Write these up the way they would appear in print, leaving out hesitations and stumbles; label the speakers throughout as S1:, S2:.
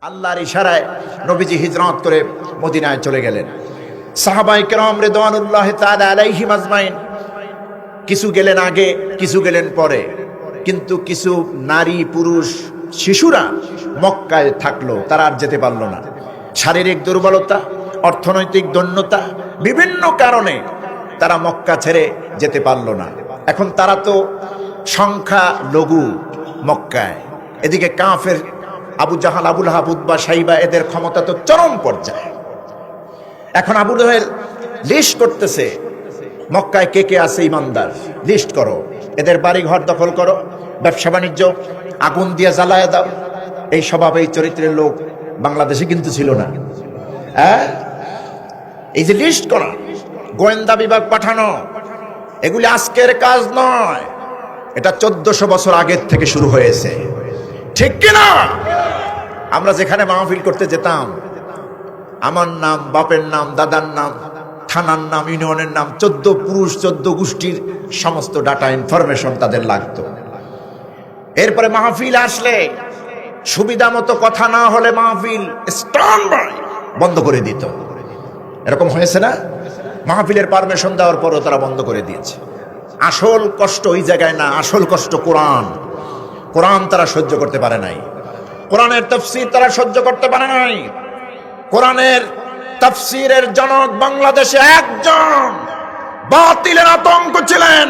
S1: আল্লাহর ইশারায় নবীজি হিজরত করে মদিনায় চলে গেলেন। সাহাবায়ে কেরাম রিদওয়ানুল্লাহি তাআলা আলাইহিম আজমাইন কিছু গেলেন আগে, কিছু গেলেন পরে, কিন্তু কিছু নারী পুরুষ শিশুরা মক্কায় থাকলো, তারা আর যেতে পারলো না। শারীরিক দুর্বলতা, অর্থনৈতিক দৈন্যতা, বিভিন্ন কারণে তারা মক্কা ছেড়ে যেতে পারলো না। এখন তারা তো সংখ্যা লঘু মক্কায়, এদিকে কাফের আবু জাহাল, আবুল আহাব, উতবা, সাইবা এদের ক্ষমতা তো চরম পর্যায়ে। এখন আবু জাহেল লিস্ট করতেছে মক্কায় কে কে আছে ইমানদার, লিস্ট করো, এদের বাড়ি ঘর দখল করো, ব্যবসা বাণিজ্য আগুন দিয়ে জ্বালায় দাও। এই স্বভাব, এই চরিত্রের লোক বাংলাদেশে কিন্তু ছিল না। এই যে লিস্ট করা, গোয়েন্দা বিভাগ পাঠানো, এগুলি আজকের কাজ নয়, এটা 1400 বছর আগের থেকে শুরু হয়েছে, ঠিক কিনা? আমরা যেখানে মাহফিল করতে যেতাম, আমার নাম, বাপের নাম, দাদার নাম, থানার নাম, ইউনিয়নের নাম, 14 পুরুষ 14 গোষ্ঠীর সমস্ত ডাটা ইনফরমেশন তাদের লাগতো। এরপরে মাহফিল আসলে সুবিধা মতো কথা না হলে মাহফিল স্ট্যান্ড বাই বন্ধ করে দিত। এরকম হয়েছে না? মাহফিলের পারমিশন দেওয়ার পরও তারা বন্ধ করে দিয়েছে। আসল কষ্ট ওই জায়গায় না, আসল কষ্ট কোরআন। কোরআন তারা সহ্য করতে পারে নাই, কোরআনের তাফসীর তারা সহ্য করতে পারে নাই। কোরআনের তাফসীরের জনক বাংলাদেশে একজন বাতিলের আতঙ্ক ছিলেন,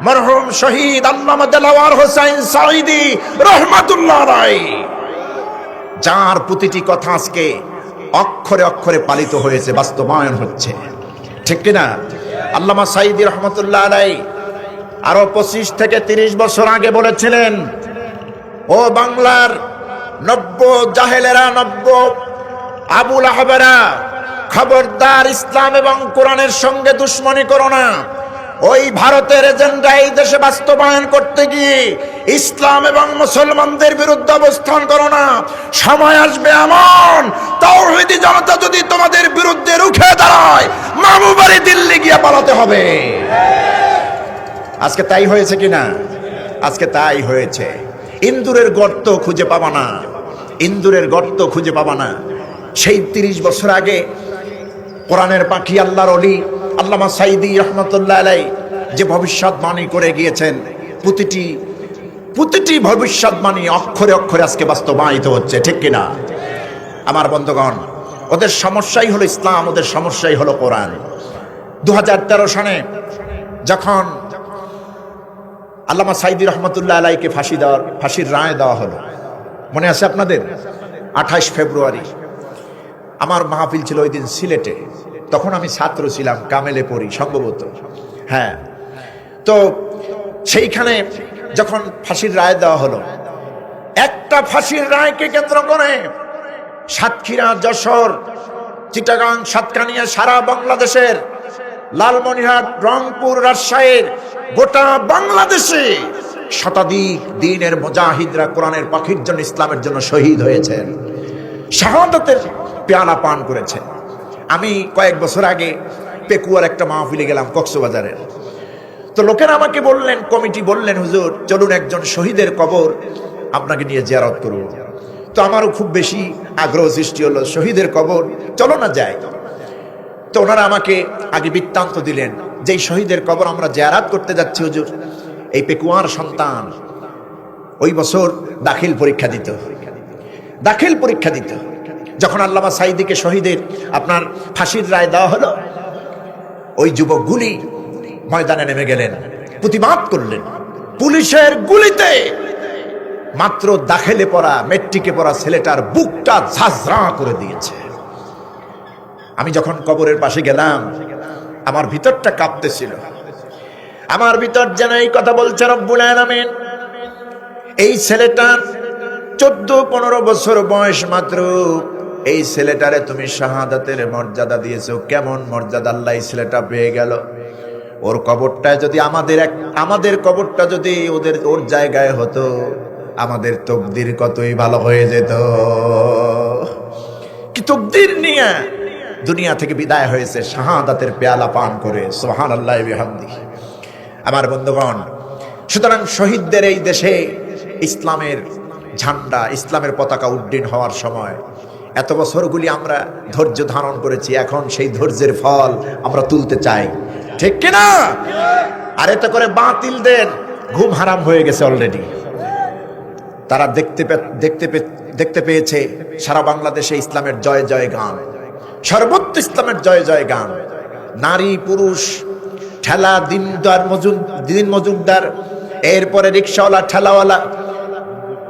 S1: মরহুম শহীদ আল্লামা দেলাওয়ার হোসেন সাঈদী রাহমাতুল্লাহ আলাইহি, যার প্রতিটি কথা আজকে অক্ষরে অক্ষরে পালিত হয়েছে, বাস্তবায়ন হচ্ছে, ঠিক কিনা? আল্লামা সাঈদী রাহমাতুল্লাহ আলাইহি আরো 25 থেকে 30 বছর আগে বলেছিলেন, ও বাংলার নব্য জাহেলেরা, নব্য আবুল আহাবেরা, খবরদার ইসলাম এবং কোরআনের সঙ্গে দুশ্মনী করো না। ওই ভারতের এজেন্ডা এই দেশে বাস্তবায়ন করতে গিয়ে ইসলাম এবং মুসলমানদের বিরুদ্ধে অবস্থান করো না। সময় আসবে এমন, তাওহীদি জনতা যদি তোমাদের বিরুদ্ধে রুখে দাঁড়ায়, মামু বাড়ি দিল্লি গিয়ে পালাতে হবে। আজকে তাই হয়েছে কিনা? আজকে তাই হয়েছে। ইন্দুরের গর্ত খুঁজে পাবা না, ইন্দুরের গর্ত খুঁজে পাবা না। সেই 30 বছর আগে কোরআনের পাখি আল্লাহর ওলি আল্লামা সাঈদী রাহমাতুল্লাহ আলাইহি যে ভবিষ্যৎবাণী করে গিয়েছেন, প্রতিটি ভবিষ্যৎবাণী অক্ষরে অক্ষরে আজকে বাস্তবায়িত হচ্ছে, ঠিক কিনা? আমার বন্ধুগণ, ওদের সমস্যাই হলো ইসলাম, ওদের সমস্যাই হলো কোরআন। 2013 সালে যখন আল্লামা সাঈদী রাহমাতুল্লাহ আলাইহিকে ফাঁসির রায় দেওয়া হলো, মনে আছে আপনাদের? 28 ফেব্রুয়ারি আমার মাহফিল ছিল ওই দিন সিলেটে। তখন আমি ছাত্র ছিলাম, কামেলে পড়ি সম্ভবত। হ্যাঁ, তো সেইখানে যখন ফাঁসির রায় দেওয়া হলো, একটা ফাঁসির রায়কে কেন্দ্র করে সাতক্ষীরা, যশোর, চিটাগাং, সাতকানিয়া, সারা বাংলাদেশের, লালমনিরহাট, রংপুর, রাজশাহীর, গোটা বাংলাদেশে শতাধিক দ্বীনের মুজাহিদরা কোরআনের পাখির জন্য, ইসলামের জন্য শহীদ হয়েছেন, শাহাদাতের পেয়ালা পান করেছেন। আমি কয়েক বছর আগে পেকুয়ার একটা মাহফিলে গেলাম কক্সবাজারের। তো লোকেরা আমাকে বললেন, কমিটি বললেন, হুজুর চলুন একজন শহীদের কবর আপনাকে নিয়ে জিয়ারত করব। তো আমারও খুব বেশি আগ্রহ সৃষ্টি হলো, শহীদের কবর চলো না যাই। তো ওনারা আমাকে আগে বৃত্তান্ত দিলেন, যেই শহীদের কবর আমরা জিয়ারত করতে যাচ্ছি হুজুর, এই পেকুয়ার সন্তান ওই বছর দাখিল পরীক্ষা দিত। যখন আল্লামা সাঈদীকে শহীদের আপনার ফাঁসির রায় দেওয়া হলো, ওই যুবকগুলি ময়দানে নেমে গেলেন, প্রতিবাদ করলেন। পুলিশের গুলিতে মাত্র দাখিলে পড়া, মেট্রিকে পড়া ছেলেটার বুকটা ঝাঁঝরা করে দিয়েছে। আমি যখন কবরের পাশে গেলাম, আমার ভিতরটা কাঁপতেছিল। আমার ভিতর যেন এই কথা বলছে, রব্বুল আলামিন, এই ছেলেটার 14-15 বছর বয়স মাত্র, এই ছেলেটারে তুমি শাহাদাতের মর্যাদা দিয়েছো। কেমন মর্যাদা আল্লাহ এই ছেলেটা পেয়ে গেল। ওর কবরটা যদি আমাদের কবরটা যদি ওর জায়গায় হতো, আমাদের তকদির কতই ভালো হয়ে যেত। কি তকদির নিয়ে দুনিয়া থেকে বিদায় হয়েছে শাহাদাতের পেয়ালা পান করে, সুবহানাল্লাহি ওয়া বিহামদিহি। আমার বন্ধুগণ, সুতরাং শহীদদের এই দেশে ইসলামের ঝান্ডা ইসলামের পতাকা উড্ডীন হওয়ার সময় এত বছরগুলি আমরা ধৈর্য ধারণ করেছি, এখন সেই ধৈর্যের ফল আমরা তুলতে চাই, ঠিক কিনা? আর এতে করে বাতিলদের ঘুম হারাম হয়ে গেছে অলরেডি। তারা দেখতে পেয়েছে সারা বাংলাদেশে ইসলামের জয় জয় গান, সর্বত্র ইসলামের জয় জয় গান। নারী পুরুষ, ঠেলা দিন মজুমদার, এরপরে রিক্সাওয়ালা, ঠেলাওয়ালা,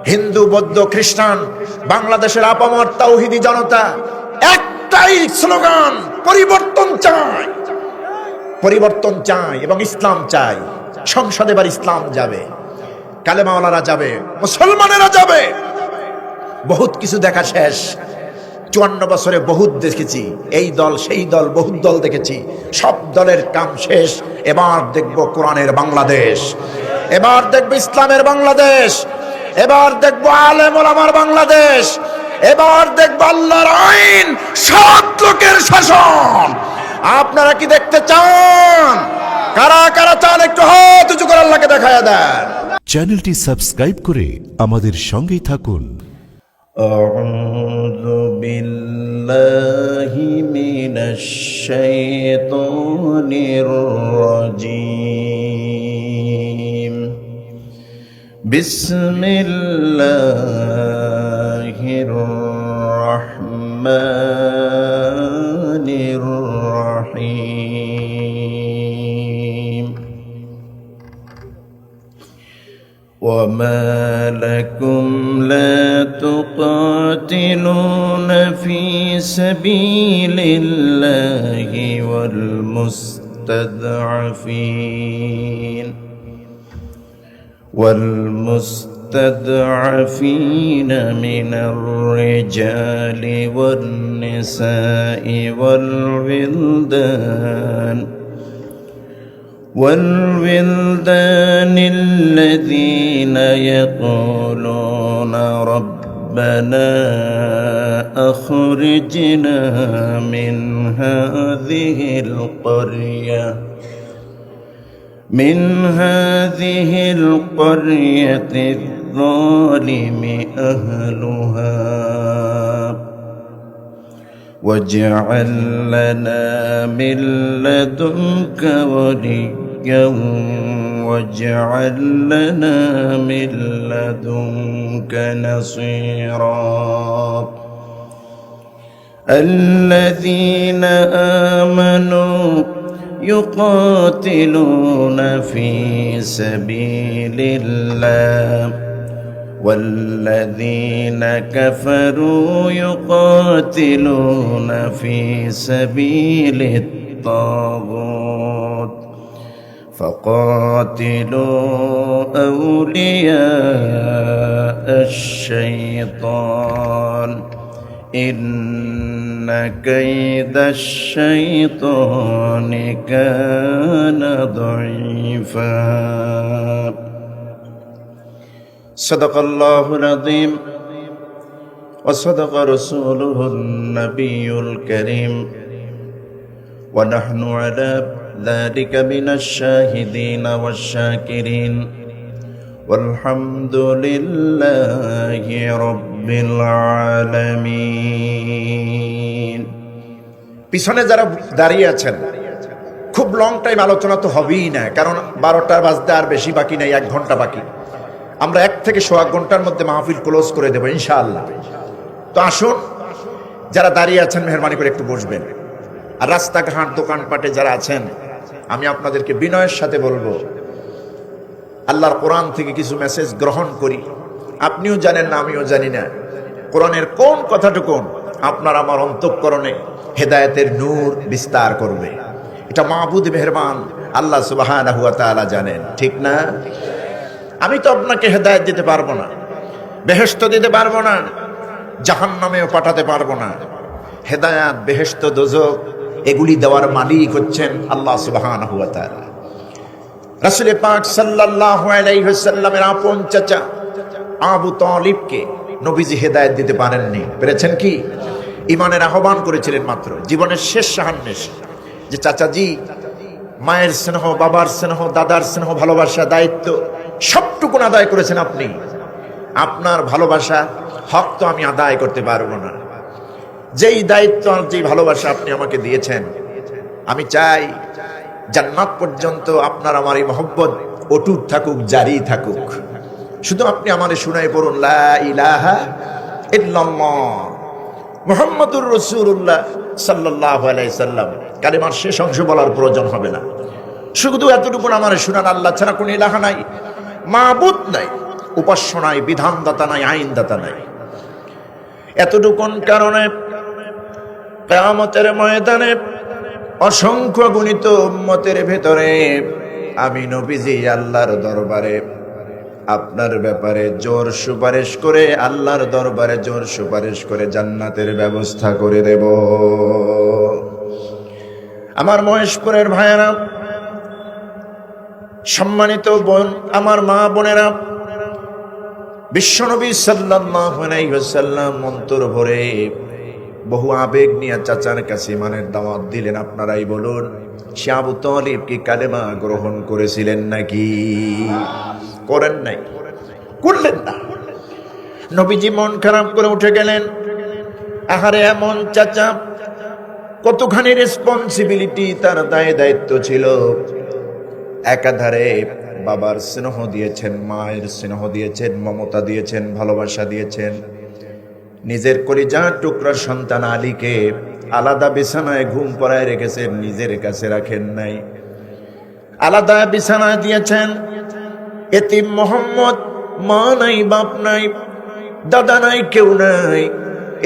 S1: হিন্দু বৌদ্ধ খ্রিস্টান, বাংলাদেশের আপামর তাওহীদি জনতা, একটাই স্লোগান, পরিবর্তন চাই, পরিবর্তন চাই এবং ইসলাম চাই। সংসদে এবার ইসলাম যাবে, কালেমাওয়ালারা যাবে, মুসলমানেরা যাবে। বহুত কিছু দেখা শেষ। 54 বছরে বহুত দেখেছি, এই দল সেই দল, বহুত দল দেখেছি, সব দলের কাম শেষ। এবার দেখব কোরআনের বাংলাদেশ, এবার দেখব ইসলামের বাংলাদেশ, এবার দেখব আলেম ওলামার বাংলাদেশ, এবার দেখব আল্লাহর আইন, সৎ লোকের শাসন। আপনারা কি দেখতে চান? কারা কারা চান একটু হাত উঁচু করে আল্লাহকে দেখায়া দেন।
S2: চ্যানেলটি সাবস্ক্রাইব করে আমাদের সঙ্গেই থাকুন।
S3: আউযু বিল্লাহি মিনাশ শাইতানির রাজীম। বিসমিল্লাহির রাহমানির রাহিম। وما لكم لا تقاتلون في سبيل الله والمستضعفين من الرجال والنساء والولدان الذين يقولون ربنا أخرجنا من هذه القرية الظالم أهلها واجعل لنا من لدنك وليا واجعل لنا من لدنك نصيرا. الذين آمنوا يقاتلون في سبيل الله والذين كفروا يقاتلون في سبيل الطاغوت فقاتلوا أولياء الشيطان إن كيد الشيطان كان ضعيفا. صدق الله العظيم وصدق رسوله النبي الكريم ونحن على ذلك من الشاهدين والشاكرين والحمد لله رب العالمين.
S1: পিছনে যারা দাঁড়িয়ে আছেন, খুব লং টাইম আলোচনা তো হবেই না, কারণ 12টা বাজতে আর বেশি বাকি নেই, 1 ঘন্টা বাকি। আমরা 1 থেকে 1.25 ঘন্টার মধ্যে মাহফিল ক্লোজ করে দেবো ইনশাআল্লাহ। তো আসুন, যারা দাঁড়িয়ে আছেন মেহরবানি করে একটু বসবেন। আর রাস্তাঘাট দোকানপাটে যারা আছেন, আমি আপনাদেরকে বিনয়ের সাথে বলবো, আল্লাহর কোরআন থেকে কিছু মেসেজ গ্রহণ করি। আপনিও জানেন না, আমিও জানি না কোরআনের কোন কথাটুকুন আপনার আমার অন্তঃকরণে হেদায়েতের নূর বিস্তার করবে। এটা মাহবুদ মেহরবান আল্লাহ সুবহানাহু ওয়া তাআলা জানেন, ঠিক না? আমি তো আপনাকে হেদায়েত দিতে পারবো না, বেহেশত দিতে পারবো না, জাহান্নামেও পাঠাতে পারবো না। হেদায়েত, বেহেশত, দোজখ এগুলি দেওয়ার মালিক হচ্ছেন আল্লাহ সুবহানাহু ওয়া তাআলা। রাসূল পাক সাল্লাল্লাহু আলাইহি ওয়াসাল্লামের আপন চাচা আবু তালিবকে নবীজি হেদায়েত দিতে পারেননি। পেরেছেন কি? ঈমানের আহ্বান করেছিলেন মাত্র, জীবনের শেষ সাহান্নেশ, যে চাচাজি মায়ের স্নেহ, বাবার স্নেহ, দাদার স্নেহ, ভালোবাসা, দায়িত্ব সবটুকুন আদায় করেছেন আপনি। আপনার ভালোবাসা হক তো আমি আদায় করতে পারবো না। যেই দায়িত্ব যেই ভালোবাসা আপনি আমাকে দিয়েছেন, আমি চাই জান্নাত পর্যন্ত আপনার আমার এই মহব্বত অটুট থাকুক, জারি থাকুক। শুধু আপনি আমারে শুনাই পড়ুন লা ইলাহা ইল্লাল্লাহ মুহাম্মাদুর রাসূলুল্লাহ সাল্লাল্লাহু আলাইহি সাল্লাম। কালিমার শেষ অংশ বলার প্রয়োজন হবে না, শুধু এতটুকু আমারে শুনান, আল্লাহ ছাড়া কোনো ইলাহা নাই, মাবুদ নাই, উপাস্য নাই, বিধানদাতা নাই, আইনদাতা নাই। এতটুকুন কারণে কিয়ামতের ময়দানে অসংখ্য গণিত উম্মতের ভেতরে আমি নবীজি আল্লাহর দরবারে আপনার ব্যাপারে জোর সুপারিশ করে, আল্লাহর দরবারে জোর সুপারিশ করে জান্নাতের ব্যবস্থা করে দেব। আমার মহেশপুরের ভাইয়েরা, সম্মানিত বোন, আমার মা বোনেরা, বিশ্বনবী সাল্লাল্লাহু আলাইহি ওয়াসাল্লাম অন্তর ভরে বহু আবেগ নিয়ে চাচার কাছে ইমানের দাওয়াত দিলেন। আপনারাই বলুন, সে আবু তালিব কি কালেমা গ্রহণ করেছিলেন নাকি? করেন নাই, করলেন না। নবীজি মন খারাপ করে উঠে গেলেন। আহারে এমন চাচা, কতখানি রেসপন্সিবিলিটি, তার দায় দায়িত্ব ছিল। একাধারে বাবার স্নেহ দিয়েছেন, মায়ের স্নেহ দিয়েছেন, মমতা দিয়েছেন, ভালোবাসা দিয়েছেন। নিজের কলিজার টুকরা সন্তান আলীকে আলাদা বিছানায় ঘুম পড়ায় রেখেছেন, নিজের কাছে রাখেন নাই, আলাদা বিছানায় দিয়েছেন। এতিম মোহাম্মদ, মা নাই, বাপ নাই, দাদা নাই, কেউ নাই।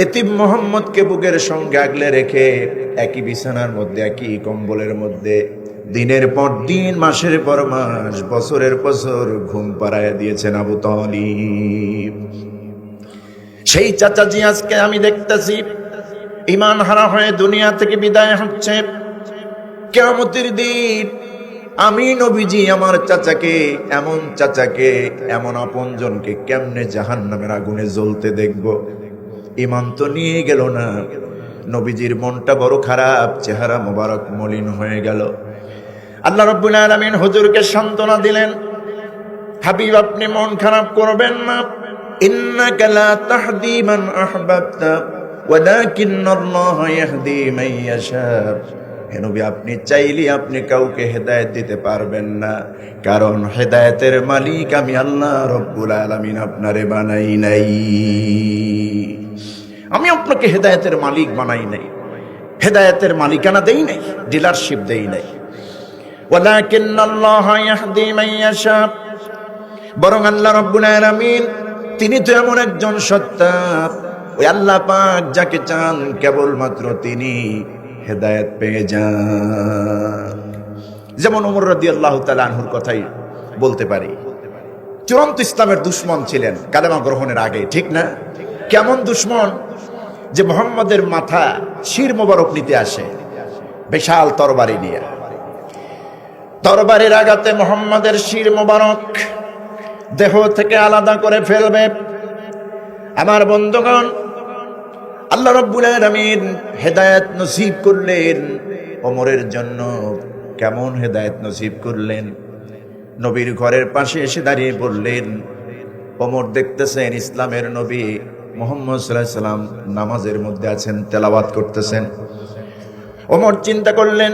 S1: এতিম মোহাম্মদকে বুকের সঙ্গে আগলে রেখে একই বিছানার মধ্যে, একই কম্বলের মধ্যে দিনের পর দিন, মাসের পর মাস, বছরের বছর ঘুম পাড়ায় দিয়েছেন আবু তালিব। সেই চাচাজি আজকে আমি দেখতেছি ঈমান হারা হয়ে দুনিয়া থেকে বিদায় হচ্ছে। কিয়ামতের দিন আমি নবীজি আমার চাচাকে, এমন আপনজনকে কেমনে জাহান্নামের আগুনে জ্বলতে দেখব? ঈমান তো নিয়ে গেল না। নবীজির মনটা বড় খারাপ, চেহারা মোবারক মলিন হয়ে গেল। আল্লাহ রাব্বুল আলামিন হুজুরকে সান্ত্বনা দিলেন, হাবিব আপনি মন খারাপ করবেন না। ইন্নাকা লা তাহদি মান আহবাবতা ওয়ালাকিন্নাল্লাহা ইয়াহদি মান ইয়াশা। হে নবী, আপনি চাইলে আপনি কাউকে হেদায়েত দিতে পারবেন না, কারণ হেদায়েতের মালিক আমি আল্লাহ রাব্বুল আলামিন আপনারে বানাই নাই। আমি আপনাকে হেদায়েতের মালিক বানাই নাই, হেদায়েতের মালিকানা দেই নাই, ডিলারশিপ দেই নাই। ওয়ালাকিন্নাল্লাহা ইয়াহদি মান ইয়াশা, বরং আল্লাহ রাব্বুল আলামিন তিনি তো এমন একজন সত্তা, ওই আল্লাহ পাক যাকে চান কেবলমাত্র তিনি হেদায়েত পেয়ে যান। যেমন ওমর রাদিয়াল্লাহু তাআলা আনহুর কথাই বলতে পারি। চূড়ান্ত ইসলামের দুশমন ছিলেন কালেমা গ্রহণের আগে, ঠিক না? কেমন দুশমন যে মুহাম্মদের মাথা শির মোবারক নিতে আসে বিশাল তরবারি নিয়ে, তরবারির আঘাতে মুহাম্মদের শির মোবারক দেহ থেকে আলাদা করে ফেলবে। আমার বন্ধুগণ, আল্লাহ রাব্বুল আলামিন হেদায়েত নসিব করলেন ওমরের জন্য। কেমন হেদায়েত নসিব করলেন? নবীর ঘরের পাশে এসে দাঁড়িয়ে বললেন, ওমর দেখতেছেন ইসলামের নবী মুহাম্মদ সাল্লাল্লাহু আলাইহি সাল্লাম নামাজের মধ্যে আছেন, তেলাওয়াত করতেছেন। ওমর চিন্তা করলেন,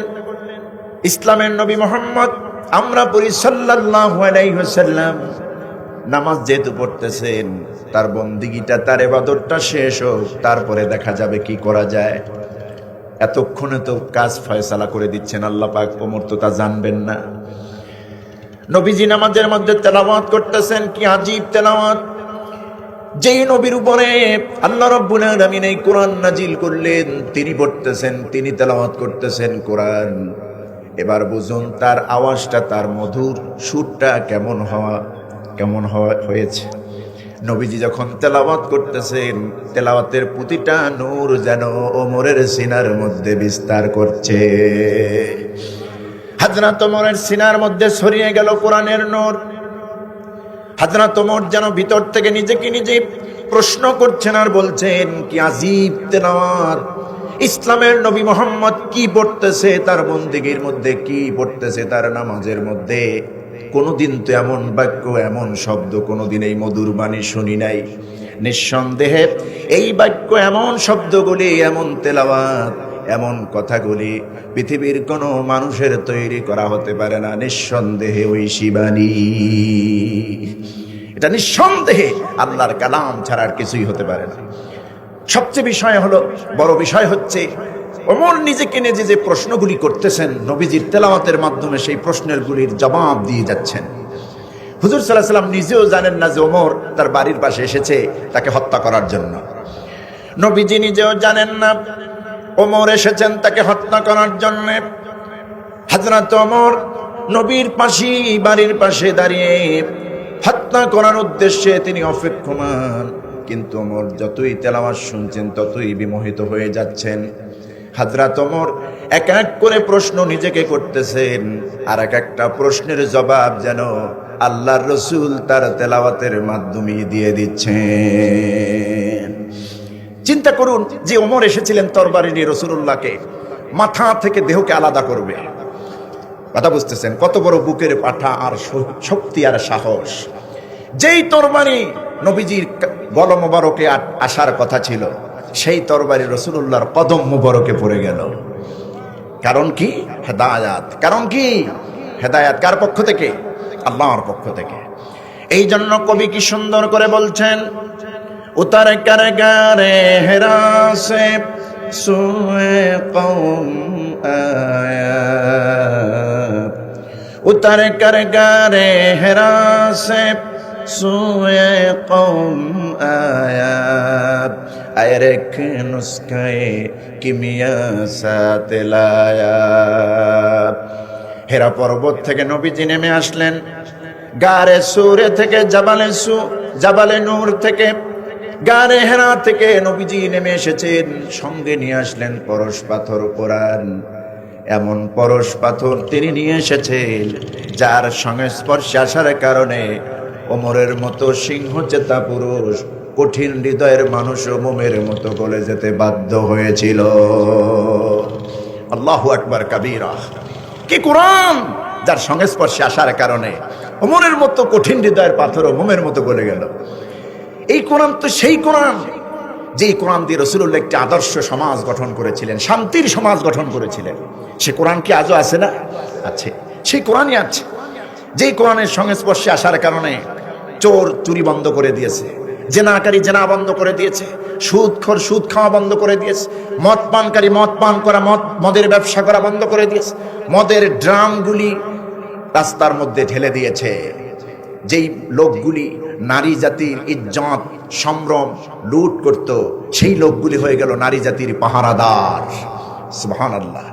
S1: ইসলামের নবী মুহাম্মদ আমরা পড়ি সাল্লাল্লাহু আলাইহি ওয়াসাল্লাম, নামাজ যেহেতু পড়তেছেন, তার বন্দিগিটা, তার ইবাদতটা শেষ হোক, তারপরে দেখা যাবে কি করা যায়। এতক্ষণে তো কাজ ফয়সালা করে দিচ্ছেন আল্লাহ পাক, ওমর তো তা জানবেন না। নবীজি নামাজের মধ্যে তেলাওয়াত করতেছেন, কি আজীব তেলাওয়াত! যেই নবীর উপরে আল্লাহ রাব্বুল আলামিন এই কোরআন নাজিল করলেন, তিনি পড়তেছেন, তিনি তেলাওয়াত করতেছেন কোরআন। এবার বুঝুন তার আওয়াজটা, তার মধুর সুরটা কেমন হয়েছে। নবীজি যখন তেলাওয়াত করতেছেন, তেলাওয়াতের প্রতিটা নূর যেন ওমরের সিনার মধ্যে বিস্তার করছে। হযরত ওমরের সিনার মধ্যে ছড়িয়ে গেল কোরআনের নূর। হযরত ওমর যেন ভিতর থেকে নিজেকে নিজে প্রশ্ন করছেন আর বলছেন, কি আজীব তেলাওয়াত! ইসলামের নবী মুহাম্মদ কি পড়তেছে, তার বন্দেগীর মধ্যে কি পড়তেছে, তার নামাজের মধ্যে কোনোদিন তো এমন বাক্য, এমন শব্দ কোনোদিন এই মধুর বাণী শুনি নাই। নিঃসন্দেহে এই বাক্য, এমন শব্দগুলি, এমন তেলাওয়াত, এমন কথাগুলি পৃথিবীর কোনো মানুষের তৈরি করা হতে পারে না। নিঃসন্দেহে ওই শিবানী, এটা নিঃসন্দেহে আল্লাহর কালাম ছাড়া আর কিছুই হতে পারে না। সবচেয়ে বড় বিষয় হচ্ছে ওমর নিজেকে নিজে যে প্রশ্নগুলি করতেছেন, নবীজির তেলাওয়াতের মাধ্যমে সেই প্রশ্নেরগুলির জবাব দিয়ে যাচ্ছেন। হুজুর সাল্লাল্লাহু আলাইহি ওয়াসাল্লাম নিজেও জানেন না যে ওমর তার বাড়ির পাশে এসেছে তাকে হত্যা করার জন্য। নবীজি নিজেও জানেন না ওমর এসেছেন তাকে হত্যা করার জন্য। হযরত ওমর নবীর পাশে, বাড়ির পাশে দাঁড়িয়ে হত্যা করার উদ্দেশ্যে তিনি অপেক্ষমান। কিন্তু ওমর যতই তেলাওয়াত শুনছেন ততই বিমোহিত হয়ে যাচ্ছেন। হযরত ওমর এক এক করে প্রশ্ন নিজেকে করতেছেন, আর এক একটা প্রশ্নের জবাব যেন আল্লাহর রাসূল তার তেলাওয়াতের মাধ্যমে দিয়ে দিচ্ছেন। চিন্তা করুন যে ওমর এসেছিলেন তরবারি নিয়ে রাসূলুল্লাহকে মাথা থেকে দেহকে আলাদা করবে। কথা বুঝতেছেন? কত বড় বুকের পাঠা আর শক্তি আর সাহস। যেই তরবারি নবীজির গল মোবারকে আসার কথা ছিল, সেই তরবারি রাসূলুল্লাহর কদম মোবারকে পড়ে গেল। কারণ কি? হেদায়াত। কারণ কি? হেদায়াত। কার পক্ষ থেকে? আল্লাহর পক্ষ থেকে। এই জন্য কবি কি সুন্দর করে বলছেন, উতার কারগারে হেরা সে সুয়ে কওম আয়া, উতার কারগারে হেরা সে সুয়ে কওম আয়া, আয়ের এক নুস্খায়ে কিমিয়া সাথে লায়া। হেরা পর্বত থেকে নবীজি নেমে আসলেন, গারে সুরে থেকে জাবালে নূর থেকে, গারে হেরা থেকে নবীজি নেমে এসেছেন। সঙ্গে নিয়ে আসলেন পরশ পাথর কোরআন। এমন পরশ পাথর তিনি নিয়ে এসেছেন যার সংস্পর্শে আসার কারণে ওমরের মতো সিংহচেতা পুরুষ, কঠিন হৃদয়ের মানুষ মোমের মতো গলে যেতে বাধ্য হয়েছিল। আল্লাহু আকবার কাবীরা। কি কোরআন, যার সংস্পর্শে আসার কারণে ওমরের মতো কঠিন হৃদয়ের পাথরও মোমের মতো গলে গেল। এই কোরআন তো সেই কোরআন যেই কোরআন দিয়ে রাসূলুল্লাহ একটি আদর্শ সমাজ গঠন করেছিলেন, শান্তির সমাজ গঠন করেছিলেন। সে কোরআন কি আজও আছে না? আছে। সেই কোরআনই আছে যেই কোরআনের সংস্পর্শে আসার কারণে চোর চুরি বন্ধ করে দিয়েছে, জেনাকারী জেনা বন্ধ করে দিয়েছে, সুদখোর সুদ খাওয়া বন্ধ করে দিয়েছে, মদ পানকারী মদ পান করা, মদের ব্যবসা করা বন্ধ করে দিয়েছে, মদের ড্রামগুলি রাস্তার মধ্যে ঢেলে দিয়েছে। যেই লোকগুলি নারী জাতির ইজ্জত সম্ভ্রম লুট করত, সেই লোকগুলি হয়ে গেল নারী জাতির পাহারাদার। সুবহানাল্লাহ।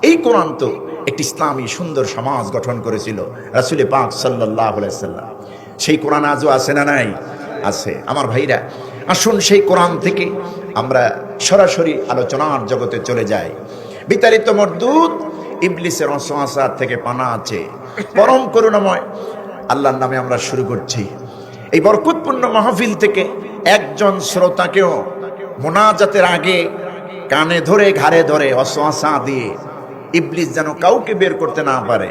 S1: এই কোরআন তো একটি ইসলামী সুন্দর সমাজ গঠন করেছিল রাসূল পাক সাল্লাল্লাহু আলাইহি ওয়াসাল্লাম। সেই কোরআন আজও আছে না নাই? আছে। আমার ভাইরা, আসুন সেই কোরআন থেকে আমরা সরাসরি আলোচনার জগতে চলে যাই। বিতাড়িত মরদুদ ইবলিসের ওয়াসওয়াসা থেকে পানা আছে। পরম করুণাময় আল্লাহর নামে আমরা শুরু করছি। এই বরকতপূর্ণ মাহফিল থেকে একজন শ্রোতাকেও মোনাজাতের আগে কানে ধরে ঘাড়ে ধরে ওয়াসওয়াসা দিয়ে ইবলিস যেন কাউকে বের করতে না পারে,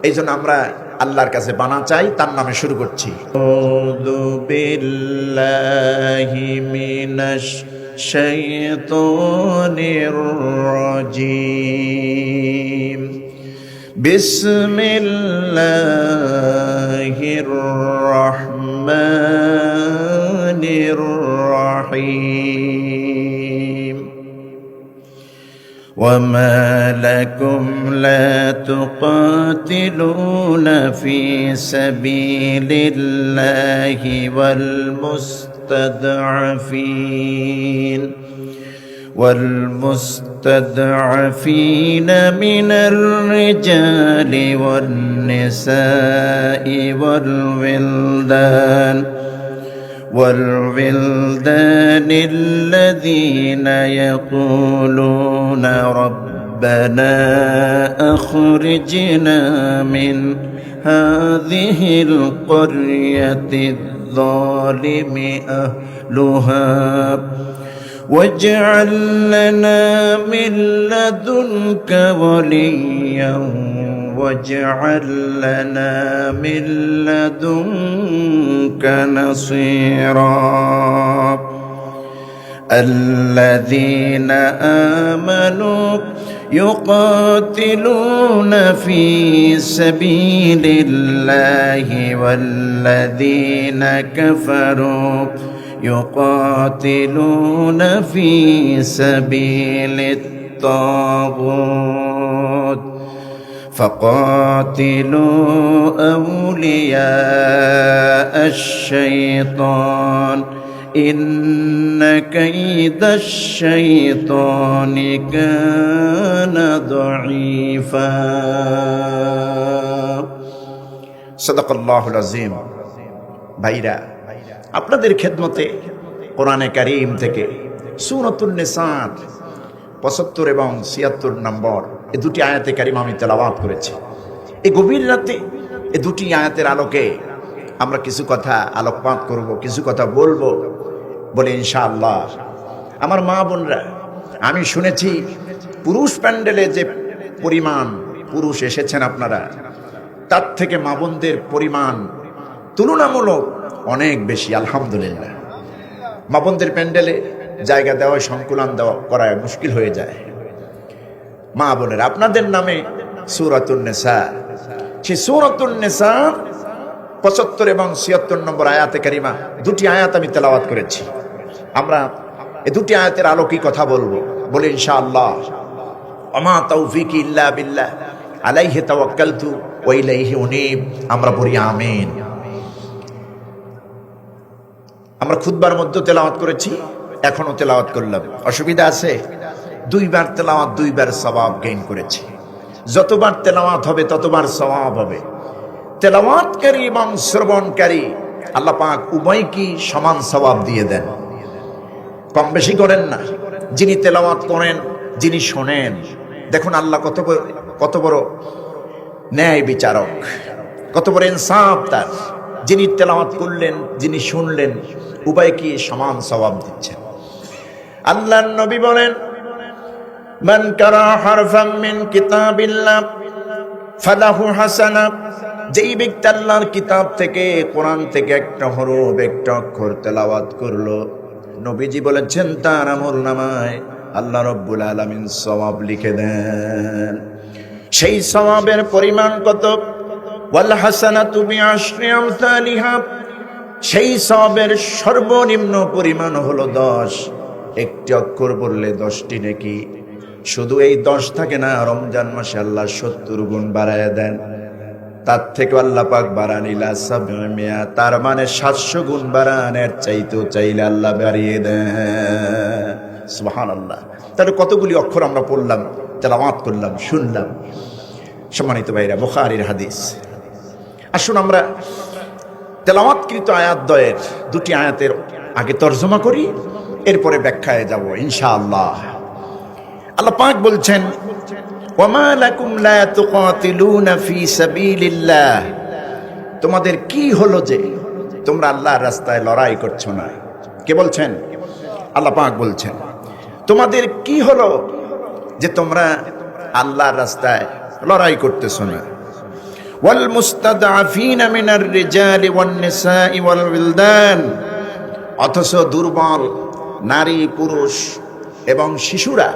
S1: এই জন্য আমরা আল্লাহর কাছে বানা চাই। তার নামে শুরু করছি। আউযু বিল্লাহি মিনাশ শাইতানির রাজীম। বিসমিল্লাহির রহমানির রহিম। وما لكم لا تقاتلون في سبيل الله والمستضعفين من الرجال والنساء والولدان الذين يقولون ربنا أخرجنا من هذه القرية الظالم أهلها واجعل لنا من لدنك وليا
S3: واجعل لنا من لدنك نصيرا الذين آمنوا يقاتلون في سبيل الله والذين كفروا يقاتلون في سبيل الطاغوت فقاتلوا أولياء الشيطان إن كيد الشيطان كان ضعيفا
S1: صدق الله العظيم ভাইরা আপনাদের খেদমতে কোরআনে কারীম থেকে সূরাতুন নিসা 75 এবং 76 নম্বর এই দুটি আয়াতে কারীমা আমি তেলাওয়াত করেছি। এই গভীর রাতে এই দুটি আয়াতের আলোকে আমরা কিছু কথা আলোকপাত করব, কিছু কথা বলবো বলে ইনশাআল্লাহ। আমার মা বোনরা, আমি শুনেছি পুরুষ প্যান্ডেলে যে পরিমাণ পুরুষ এসেছেন আপনারা, তার থেকে মা বোনদের পরিমাণ তুলনামূলক অনেক বেশি। আলহামদুলিল্লাহ, মা বোনদের প্যান্ডেলে জায়গা দেওয়া, সংকুলন দেওয়া করা মুশকিল হয়ে যায়। মা বোনের আপনাদের নামে সূরাতুন নিসা, সেই সূরাতুন নিসা 75 এবং 76 নম্বর আয়াতে কারিমা দুটি আয়াত আমি তেলাওয়াত করেছি। আমরা এই দুটি আয়াতের আলোকে কথা বলবো বলে ইনশাআল্লাহ। ওমা তাওফীকি ইল্লা বিল্লাহ আলাইহি তাওয়াক্কালতু ওয়া ইলাইহি উনীব। আমরা পড়ি আমিন। আমরা খুতবার মধ্যে তেলাওয়াত করেছি, এখনো তেলাওয়াত করলাম, অসুবিধা আছে? দুইবার তেলাওয়াত, দুইবার সওয়াব গেইন করেছি। যতবার তেলাওয়াত হবে ততবার সওয়াব হবে। তেলাওয়াতকারী এবং শ্রবণকারী আল্লাহ পাক উভয়কে সমান সওয়াব দিয়ে দেন, কম বেশি করেন না। যিনি তেলাওয়াত করেন, যিনি শোনেন, দেখুন আল্লাহ কত বড় ন্যায় বিচারক, কত বড় ইনসাফ তার। যিনি তেলাওয়াত করলেন, যিনি শুনলেন, উভয়কে সমান সওয়াব দিচ্ছেন। আল্লাহর নবী বলেন, মান কারা হারফাম মিন কিতাবিল্লাহ ফালাহু হাসানা। যেই ব্যক্তি আল্লাহর কিতাব থেকে, কোরআন থেকে একটা হরফ, একটা অক্ষর তেলাওয়াত করলো, নবীজি বলেছেন তার আমলনামায় আল্লাহ রাব্বুল আলামিন সওয়াব লিখে দেন। সেই সওয়াবের পরিমাণ কত? ওয়াল হাসানাতু বিআশরি আমসালিহা। সেই সওয়াবের সর্বনিম্ন পরিমাণ হলো 10। একটি অক্ষর বললে 10টি নেকি। শুধু এই 10 থাকে না, রমজান মাসে আল্লাহ 70 গুণ বাড়ায় দেন। তার থেকে আল্লাহ পাক বাড়ান ইলা 700, তার মানে 700 গুণ বাড়ান। এর চাইতেও চাইলে আল্লাহ বাড়িয়ে দেন। সুবহানাল্লাহ। তাহলে কতগুলি অক্ষর আমরা পড়লাম, তেলাওয়াত করলাম, শুনলাম। সম্মানিত ভাইরা, বুখারীর হাদিস। আসুন আমরা তেলাওয়াতকৃত আয়াত দ্বয়ের দুটি আয়াতের আগে তরজমা করি, এরপরে ব্যাখ্যায় যাব ইনশাআল্লাহ। আল্লাহ পাক বলছেন, ওয়ামা লাকুম লা তুকাতিলুনা ফি সাবিলিল্লাহ। তোমাদের কি হলো যে তোমরা আল্লাহর রাস্তায় লড়াই করছো না? কে বলছেন? আল্লাহ পাক বলছেন, তোমাদের কি হলো যে তোমরা আল্লাহর রাস্তায় লড়াই করতেছো না? ওয়াল মুস্তাদআফিনা মিনার রিজালি ওয়ান নিসাই ওয়াল উইলদান। অথচ দুর্বল নারী, পুরুষ এবং শিশুরা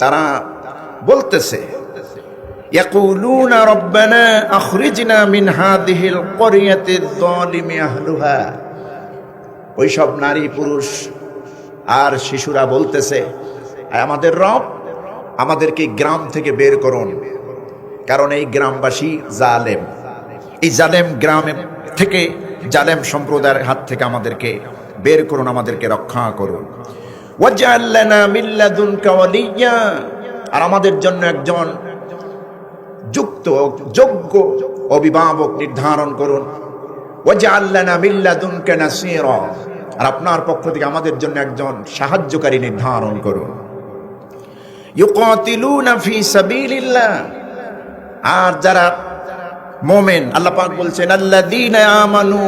S1: তারা বলতেছে, ইয়াকুলুনা রব্বানা আখরিজনা মিন হাযিহিল ক্বরিয়াতিয যালিমি আহলুহা। ওই সব নারী, পুরুষ আর শিশুরা বলতেছে, আমাদের রব আমাদেরকে গ্রাম থেকে বের করুন, কারণ এই গ্রামবাসী জালেম। এই জালেম গ্রামে থেকে, জালেম সম্প্রদায়ের হাত থেকে আমাদেরকে বের করুন, আমাদেরকে রক্ষা করুন। ওয়াজআল লানা মিন লাদুনকা ওয়ালিয়্যা। আর আমাদের জন্য একজন যোগ্য অভিভাবক নির্ধারণ করুন। ওয়াজআল লানা মিন লাদুনকা নাসীরা। আর আপনার পক্ষ থেকে আমাদের জন্য একজন সাহায্যকারী নির্ধারণ করুন। ইউকাতিলুনা ফি সাবিলিল্লাহ। আর যারা মুমিন, আল্লাহ পাক বলছেন আল্লাযীনা আমানু,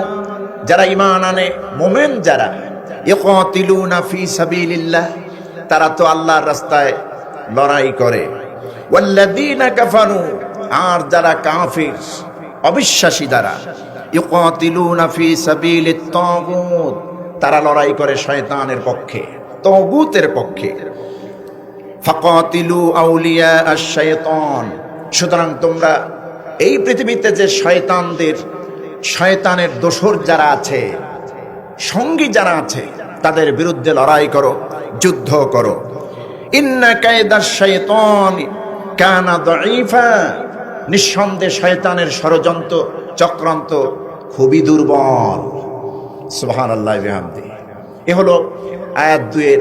S1: যারা ঈমান আনে, মুমিন যারা, ইউকাতিলুনা ফি সাবিলিল্লাহ, তারা তো আল্লাহর রাস্তায় লড়াই করে। ওয়াল্লাযীনা কাফারু, আর যারা কাফির অবিশ্বাসী যারা ইউকাতিলুনা ফি সাবিলিত তাগুত, তারা লড়াই করে শয়তানের পক্ষে, তাগুতের পক্ষে। ফাকাতিলু আউলিয়া আশ-শাইতান, সুতরাং তোমরা এই পৃথিবীতে যে শয়তানের দোসর যারা আছে, সঙ্গী যারা আছে, তাদের বিরুদ্ধে লড়াই করো, যুদ্ধ করো। ইন্না কায়দাশ শাইতান কানা দাঈফা, নিঃসন্দেহে শয়তানের ষড়যন্ত্র চক্রান্ত খুবই দুর্বল। সুবহানাল্লাহ বিহামদিহি। এ হলো আয়াত 2 এর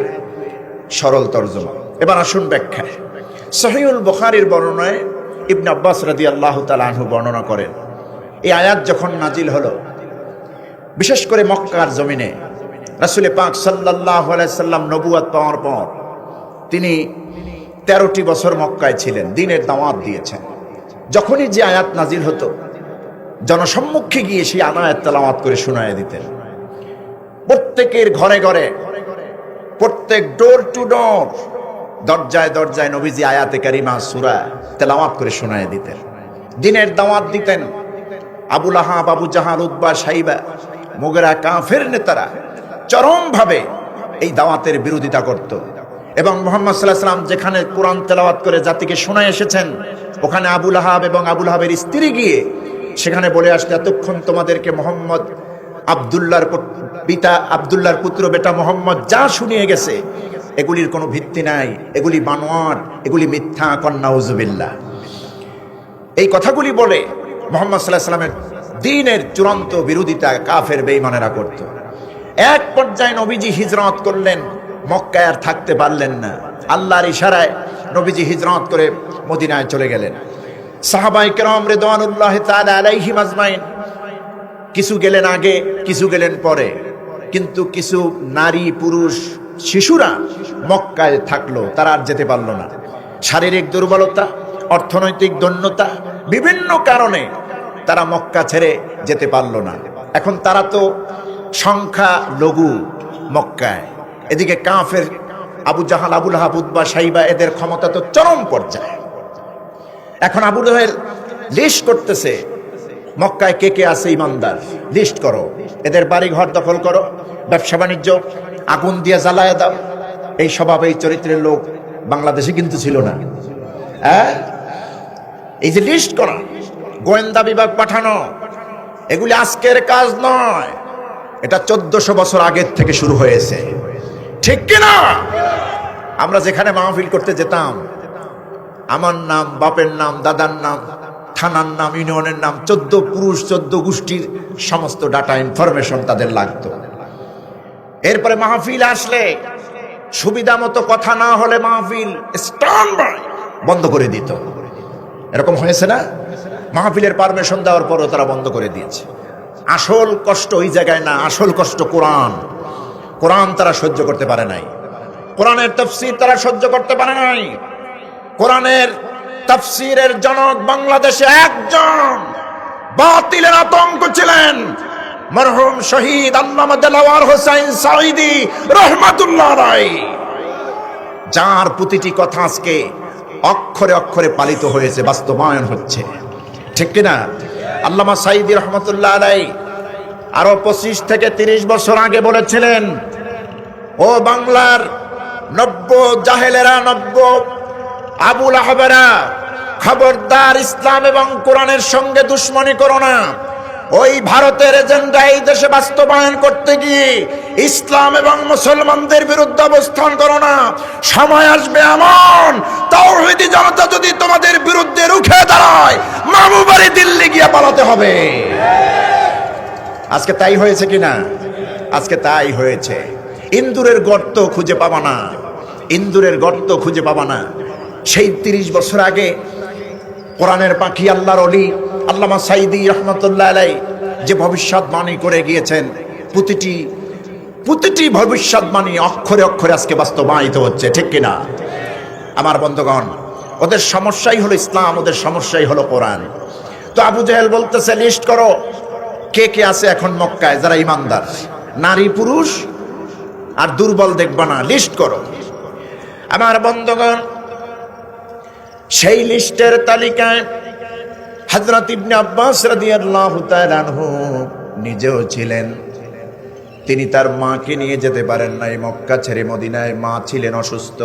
S1: সরল তরজমা। এবার আসুন ব্যাখ্যায়। সহিহুল বুখারীর বর্ণনায় ইবনে আব্বাস রাদিয়াল্লাহু তাআলা আনহু বর্ণনা করেন, এই আয়াত যখন নাজিল হলো, বিশেষ করে মক্কার জমিনে রাসূল পাক সাল্লাল্লাহু আলাইহি সাল্লাম নবুয়ত পাওয়ার পর তিনি 13টি বছর মক্কায় ছিলেন, দ্বীনের দাওয়াত দিয়েছেন। যখনই যে আয়াত নাজিল হতো, জনসম্মুখে গিয়ে সেই আয়াত তেলাওয়াত করে শোনায় দিতেন। প্রত্যেকের ঘরে ঘরে, প্রত্যেক ডোর টু ডোর, দরজায় দরজায় নবীজি আয়াতে কারিমা সূরা তেলাওয়াত করে শোনায় দিতেন, দ্বীনের দাওয়াত দিতেন। আবু লাহাব, আবু জাহাল, উতবা, শাইবা, মুগিরা, কাফের নেতারা চরমভাবে এই দাওয়াতের বিরোধিতা করত। এবং মুহাম্মদ সাল্লাল্লাহু আলাইহি ওয়াসাল্লাম যেখানে কোরআন তেলাওয়াত করে জাতিকে শোনায় এসেছেন, ওখানে আবু লাহাব এবং আবু লাহাবের স্ত্রী গিয়ে সেখানে বলে আসতে, এতক্ষণ তোমাদেরকে মোহাম্মদ আব্দুল্লাহর পুত্র বেটা মোহাম্মদ যা শুনিয়ে গেছে, এগুলির কোনো ভিত্তি নাই, এগুলি বানোয়াট, এগুলি মিথ্যা, নাউজুবিল্লাহ। এই কথাগুলি বলে মুহাম্মদ সাল্লাল্লাহু আলাইহি ওয়াসাল্লামের দ্বীনের চূড়ান্ত বিরোধিতা কাফের বেঈমানেরা করত। এক পর্যায়ে নবীজি হিজরত করলেন, মক্কায় আর থাকতে পারলেন না। আল্লাহর ইশারায় নবীজি হিজরত করে মদিনায় চলে গেলেন। সাহাবায়ে কেরাম রিদওয়ানুল্লাহি তাআলা আলাইহিম আজমাইন কিছু গেলেন আগে, কিছু গেলেন পরে, কিন্তু কিছু নারী, পুরুষ, শিশুরা মক্কায় থাকলো, তারা আর যেতে পারলো না। শারীরিক দুর্বলতা, অর্থনৈতিক দৈন্যতা, বিভিন্ন কারণে তারা মক্কা ছেড়ে যেতে পারলো না। এখন তারা তো সংখ্যা লঘু মক্কায়, এদিকে কাফের আবু জাহাল, আবু লাহাব, উতবা, শাইবা, এদের ক্ষমতা তো চরম পর্যায়ে। এখন আবু জাহেল লিস্ট করতেছে, মক্কায় কে কে আছে ইমানদার, লিস্ট করো, এদের বাড়ি ঘর দখল করো, ব্যবসা বাণিজ্য আগুন দিয়ে জ্বালায় দাও। এই স্বভাব, এই চরিত্রের লোক বাংলাদেশে কিন্তু ছিল না। এই যে লিস্ট করা, গোয়েন্দা বিভাগ পাঠানো, এগুলি আজকের কাজ নয়, এটা 1400 বছর আগের থেকে শুরু হয়েছে, ঠিক কিনা? আমরা যেখানে মাহফিল করতে যেতাম, আমার নাম, বাপের নাম, দাদার নাম, থানার নাম, ইউনিয়নের নাম, 14 পুরুষ, 14 গোষ্ঠীর সমস্ত ডাটা ইনফরমেশন তাদের লাগতো। এরপরে মাহফিল আসলে সুবিধা মতো কথা না হলে মাহফিল স্ট্যান্ড বাই বন্ধ করে দিত। এরকম হয়েছে না? মাহফিলের পারমিশন দেওয়ার পরও তারা বন্ধ করে দিয়েছে। আসল কষ্ট ওই জায়গায় না, আসল কষ্ট কোরআন। কোরআন তারা সহ্য করতে পারে নাই, কোরআনের তাফসীর তারা সহ্য করতে পারে নাই। কোরআনের তাফসীরের জনক বাংলাদেশে একজন বাতিলের আতঙ্ক ছিলেন, মরহুম শহীদ আল্লামা দেলাওয়ার হোসেন সাঈদী রাহমাতুল্লাহ আলাইহি, যার প্রতিটি কথা আজকে অক্ষরে অক্ষরে পালিত হয়েছে, বাস্তবায়ন হচ্ছে, ঠিক কিনা? আল্লামা সাঈদী রাহমাতুল্লাহ আলাইহি আরো 25 থেকে 30 বছর আগে বলেছিলেন, ও বাংলার নব্য জাহেলেরা, নব্য আবু লাহাবেরা, খবরদার ইসলাম এবং কোরআনের সঙ্গে দুশ্মনী করো না। ওই ভারতের এজেন্ডা এই দেশে বাস্তবায়ন করতে গিয়ে ইসলাম এবং মুসলমানদের বিরুদ্ধে অবস্থান করো না। সময় আসবে এমন, তাওহীদি জনতা যদি তোমাদের বিরুদ্ধে রুখে দাঁড়ায়, মামু বাড়ি দিল্লি গিয়ে পালাতে হবে। আজকে তাই হয়েছে কিনা? আজকে তাই হয়েছে। ইন্দুরের গর্ত খুঁজে পাবা না, ইন্দুরের গর্ত খুঁজে পাবা না। সেই 30 বছর আগে কোরআনের পাখি, আল্লাহর ওলি আল্লামা সাঈদী রাহমাতুল্লাহ আলাইহি যে ভবিষ্যৎবাণী করে গিয়েছেন, প্রতিটি ভবিষ্যৎবাণী অক্ষরে অক্ষরে আজকে বাস্তবায়িত হচ্ছে, ঠিক কিনা? আমার বন্ধুগণ, ওদের সমস্যাই হলো ইসলাম, ওদের সমস্যাই হলো কোরআন। তো আবু জাহেল বলতেছে, লিস্ট করো কে কে আছে এখন মক্কায় যারা ইমানদার, নারী, পুরুষ আর দুর্বল দেখবা না, লিস্ট করো। আমার বন্ধুগণ, সেই লিস্টের তালিকায় হযরত ইবনে আব্বাস রাদিয়াল্লাহু তাআলা আনহু নিজেও ছিলেন, তিনি তার মাকে নিয়ে যেতে পারেন নাই মক্কা ছেড়ে মদিনায়, মা ছিলেন অসুস্থ।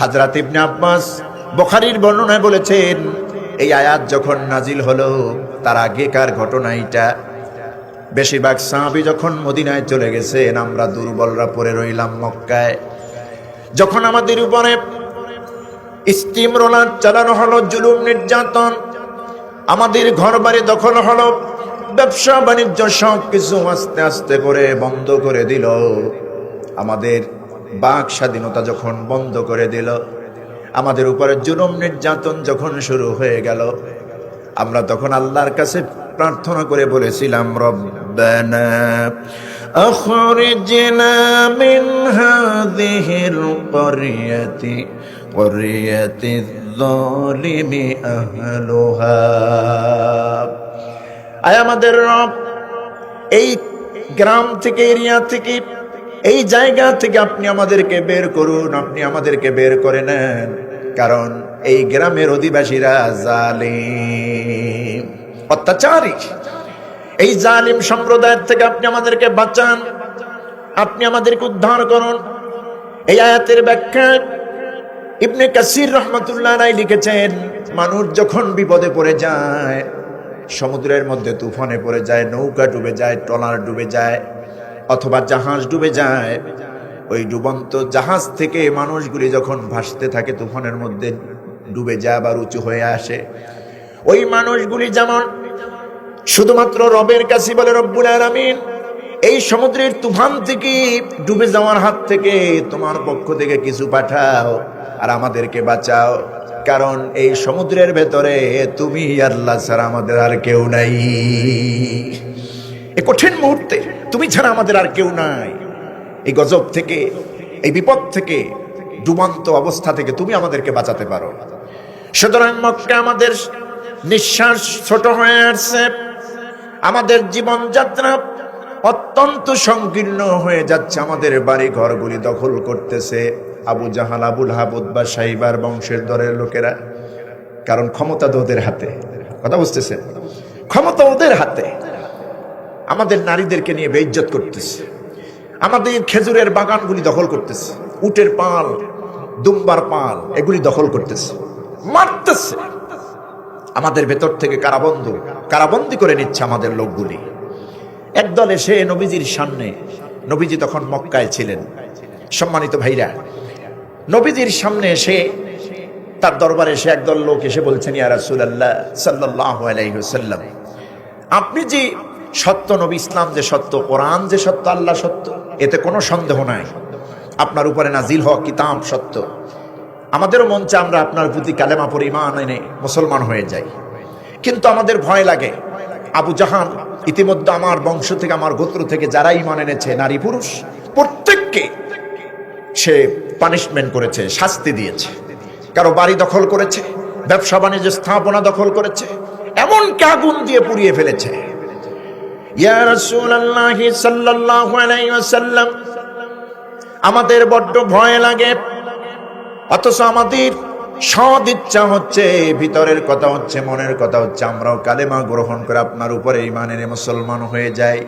S1: হযরত ইবনে আব্বাস বুখারীর বর্ণনায় বলেছেন, এই আয়াত যখন নাজিল হলো তার আগেকার ঘটনা এটা। বেশিরভাগ সাহাবী যখন মদিনায় চলে গেছেন, আমরা দুর্বলরা পড়ে রইলাম মক্কায়। যখন আমাদের উপরে স্টিম রোলার চালানো হলো, জুলুম নির্যাতন, আমাদের ঘর বাড়ি দখল হলো, ব্যবসা বাণিজ্য সব কিছু আস্তে আস্তে করে বন্ধ করে দিল, আমাদের বাক স্বাধীনতা যখন বন্ধ করে দিল, আমাদের উপরে জুলুম নির্যাতন যখন শুরু হয়ে গেল, আমরা তখন আল্লাহর কাছে প্রার্থনা করে বলেছিলাম, রব্বানা আখরিজনা মিন হাযিহিল ক্বরিয়াতিয যালিমি আহলুহা। আয় আমাদের রব, এই গ্রাম থেকে, এরিয়া থেকে, এই জায়গা থেকে আপনি আমাদেরকে বের করুন, আপনি আমাদেরকে বের করে নেন, কারণ এই গ্রামের অধিবাসীরা জালিম, অত্যাচারী। এই জালিম সম্প্রদায়ের থেকে আপনি আমাদেরকে বাঁচান, আপনি আমাদেরকে উদ্ধার করুন। এই আয়াতের ব্যাখ্যা ইবনে কাসির রাহমাতুল্লাহ আলাইহি লিখেছেন, মানুষ যখন বিপদে পড়ে যায়, সমুদ্রের মধ্যে তুফানে পড়ে যায়, নৌকা ডুবে যায়, ট্রলার ডুবে যায়, অথবা জাহাজ ডুবে যায়, ওই ডুবন্ত জাহাজ থেকে মানুষগুলি যখন ভাসতে থাকে, তুফানের মধ্যে ডুবে যায়, আবার উঁচু হয়ে আসে, ওই মানুষগুলি যেমন শুধুমাত্র রবের কাছে বলে, রব্বুল আলামিন এই সমুদ্রের তুফান থেকে, ডুবে যাওয়ার হাত থেকে তোমার পক্ষ থেকে কিছু পাঠাও আর আমাদেরকে বাঁচাও, কারণ এই সমুদ্রের ভেতরে তুমি আল্লাহ ছাড়া আমাদের আর কেউ নাই। এই কঠিন মুহূর্তে তুমি ছাড়া আমাদের আর কেউ নাই। এই গজব থেকে, এই বিপদ থেকে, ডুবন্ত অবস্থা থেকে তুমি আমাদেরকে বাঁচাতে পারো। সুতরাং মক্কা আমাদের নিঃশ্বাস ছোট হয়ে আসছে, আমাদের জীবনযাত্রা অত্যন্ত সংকীর্ণ হয়ে যাচ্ছে, আমাদের বাড়ি ঘরগুলি দখল করতেছে Abu Jahl, Abu Lahab, Utba, সাইবার বংশের দলের লোকেরা, কারণ ক্ষমতা তো ওদের হাতে। কথা বুঝতেছেন? ক্ষমতা ওদের হাতে। আমাদের নারীদেরকে নিয়ে বেইজ্জত করতেছে, আমাদের খেজুরের বাগানগুলি দখল করতেছে, উটের পাল, দুম্বার পাল এগুলি দখল করতেছে, মারতেছে। আমাদের ভেতর থেকে কারাবন্দি করে নিচ্ছে আমাদের লোকগুলি। একদল এসে নবীজির সামনে, নবীজি তখন মক্কায় ছিলেন, সম্মানিত ভাইরা, নবীজির সামনে এসে, তার দরবারে এসে একদল লোক এসে বলছেন, ইয়া রাসূলুল্লাহ সাল্লাল্লাহু আলাইহি ওয়াসাল্লাম, আপনি যে সত্য, নবী ইসলাম যে সত্য, কোরআন যে সত্য, আল্লাহ সত্য, এতে কোনো সন্দেহ নাই, আপনার উপরে নাজিল হওয়া কিতাব সত্য, আমাদেরও মন চায় আমরা আপনার প্রতি কালেমা পড়ে ঈমান এনে মুসলমান হয়ে যাই, কিন্তু আমাদের ভয় লাগে, আবু জাহাল ইতিমধ্যে আমার বংশ থেকে, আমার গোত্র থেকে যারা ঈমান এনেছে, নারী পুরুষ প্রত্যেককে সে পানিশমেন্ট করেছে, শাস্তি দিয়েছে, কারো বাড়ি দখল করেছে, ব্যবসা বাণিজ্য স্থাপনা দখল করেছে, এমনকি আগুন দিয়ে পুড়িয়ে ফেলেছে। ইয়া রাসূলুল্লাহ সাল্লাল্লাহু আলাইহি ওয়াসাল্লাম, আমাদের বড্ড ভয় লাগে, অথচ আমাদের সদ ইচ্ছা হচ্ছে, ভিতরের কথা হচ্ছে, মনের কথা হচ্ছে, আমরাও কালেমা গ্রহণ করে আপনার উপরে ঈমান এনে মুসলমান হয়ে যাই,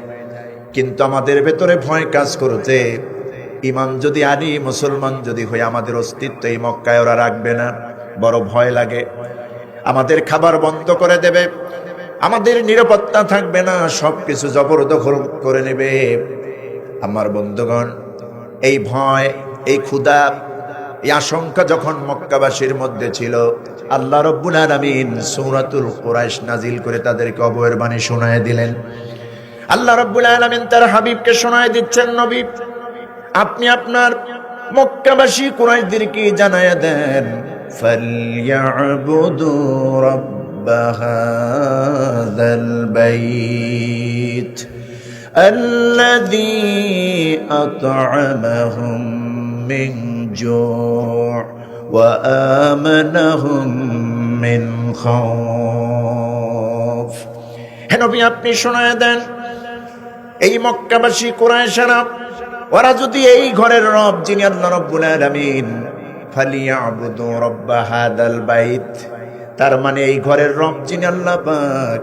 S1: কিন্তু আমাদের ভেতরে ভয় কাজ করছে, ঈমান যদি আনি, মুসলমান যদি হই, আমাদের অস্তিত্ব এই মক্কায় ওরা রাখবে না, বড় ভয় লাগে, আমাদের খাবার বন্ধ করে দেবে, আমাদের নিরাপত্তা থাকবে না, সবকিছু জবরদখল করে নেবে। আমার বন্ধুগণ, এই ভয়, এই ক্ষুধা, এই আশঙ্কা যখন মক্কাবাসীর মধ্যে ছিল, আল্লাহ রাব্বুল আলামিন সূরাতুল কুরাইশ নাজিল করে তাদেরকে অভয়ের বাণী শোনায় দিলেন। আল্লাহ রাব্বুল আলামিন তার হাবিবকে শোনায় দিচ্ছেন, নবী আপনি আপনার মক্কাবাসী কুরাইশদেরকে জানায়া দেন, ফালইয়াবুদু রাব্ব হাযাল বাইত আল্লাযী আত'আমাহুম মিন জু' ওয়া আমানাহুম মিন খাউফ। হে নবী, আপনি শোনায় দেন, এই মক্কাবাসী কুরাইশরা, ওরা যদি এই ঘরের রব যিনি আল্লাহ রাব্বুল আলামিন, ফালিয়াবুদু রাব্ব হাদাল বাইত, তার মানে এই ঘরের রব যিনি আল্লাহ পাক,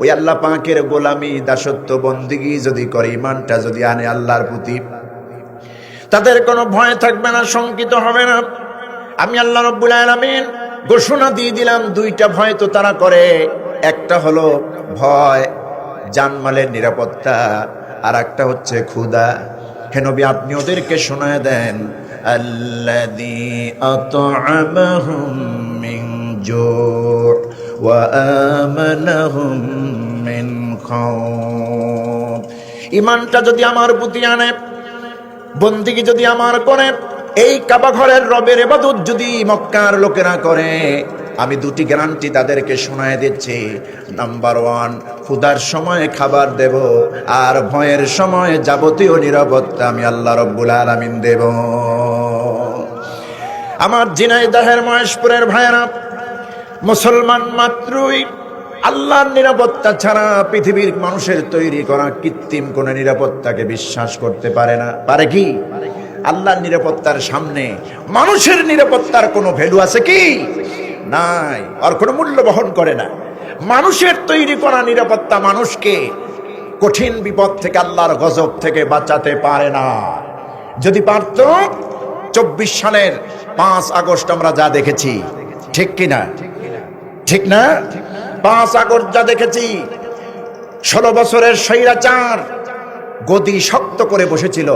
S1: ওই আল্লাহ পাকের গোলামি দাসত্ব বন্দিগি যদি করে, ইমানটা যদি আনে আল্লাহর প্রতি, তাদের কোনো ভয় থাকবে না, শঙ্কিত হবে না। আমি আল্লাহ রাব্বুল আলামিন ঘোষণা দিয়ে দিলাম, দুইটা ভয় তো তারা করে। একটা হলো ভয় জানমালের নিরাপত্তা, আর একটা হচ্ছে ক্ষুধা। হে নবী, আপনি ওদেরকে শোনায় দেন, আল্লাযী আত'আমাহুম মিন জু' ওয়া আমানাহুম মিন খাউফ। ইমানটা যদি আমার প্রতি আনে, বন্দিগি যদি আমার করে, এই কাবা ঘরের রবের ইবাদত যদি মক্কার লোকেরা করে, আমি দুটি গ্যারান্টি তাদেরকে শোনায় দিচ্ছি। নাম্বার 1, ক্ষুধার সময় খাবার দেব, আর ভয়ের সময় যাবতীয় নিরাপত্তা আমি আল্লাহ রাব্বুল আলামিন দেব। আমার ঝিনাইদহের মহেশপুরের ভাইয়েরা, মুসলমান মাত্রই আল্লাহর নিরাপত্তা ছাড়া পৃথিবীর মানুষের তৈরি করা কৃত্রিম কোন নিরাপত্তাকে বিশ্বাস করতে পারে না। পারে কি? আল্লাহর নিরাপত্তার সামনে মানুষের নিরাপত্তার কোনো ভ্যালু আছে কি? নাই, আর কোনো মূল্য বহন করে না। মানুষের তৈরি করা নিরাপত্তা মানুষকে কঠিন বিপদ থেকে, আল্লাহর গজব থেকে বাঁচাতে পারে না। যদি পারত, 24 সালের 5 আগস্ট আমরা যা দেখেছি, ঠিক কিনা? ঠিক না? 5 আগস্ট যা দেখেছি, 16 বছরের স্বৈরাচার গদি শক্ত করে বসেছিল।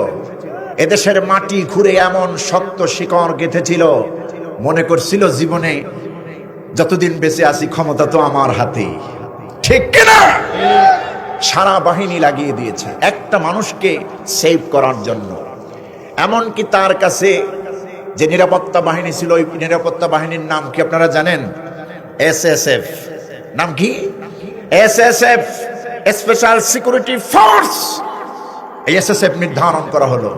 S1: এদেশের মাটি ঘুরে এমন শক্ত শিকড় গেঁথেছিল, মনে করছিল জীবনে যতদিন বেঁচে আছি ক্ষমতা তো আমার হাতে, ঠিক কিনা? সারা বাহিনী লাগিয়ে দিয়েছে একটা মানুষকে সেভ করার জন্য। এমনকি তার কাছে যে নিরাপত্তা বাহিনী ছিল, ওই নিরাপত্তা বাহিনীর নাম কি আপনারা জানেন? SSF। নাম কি? SSF, special security force. এই SSF নির্ধারণ করা হলো।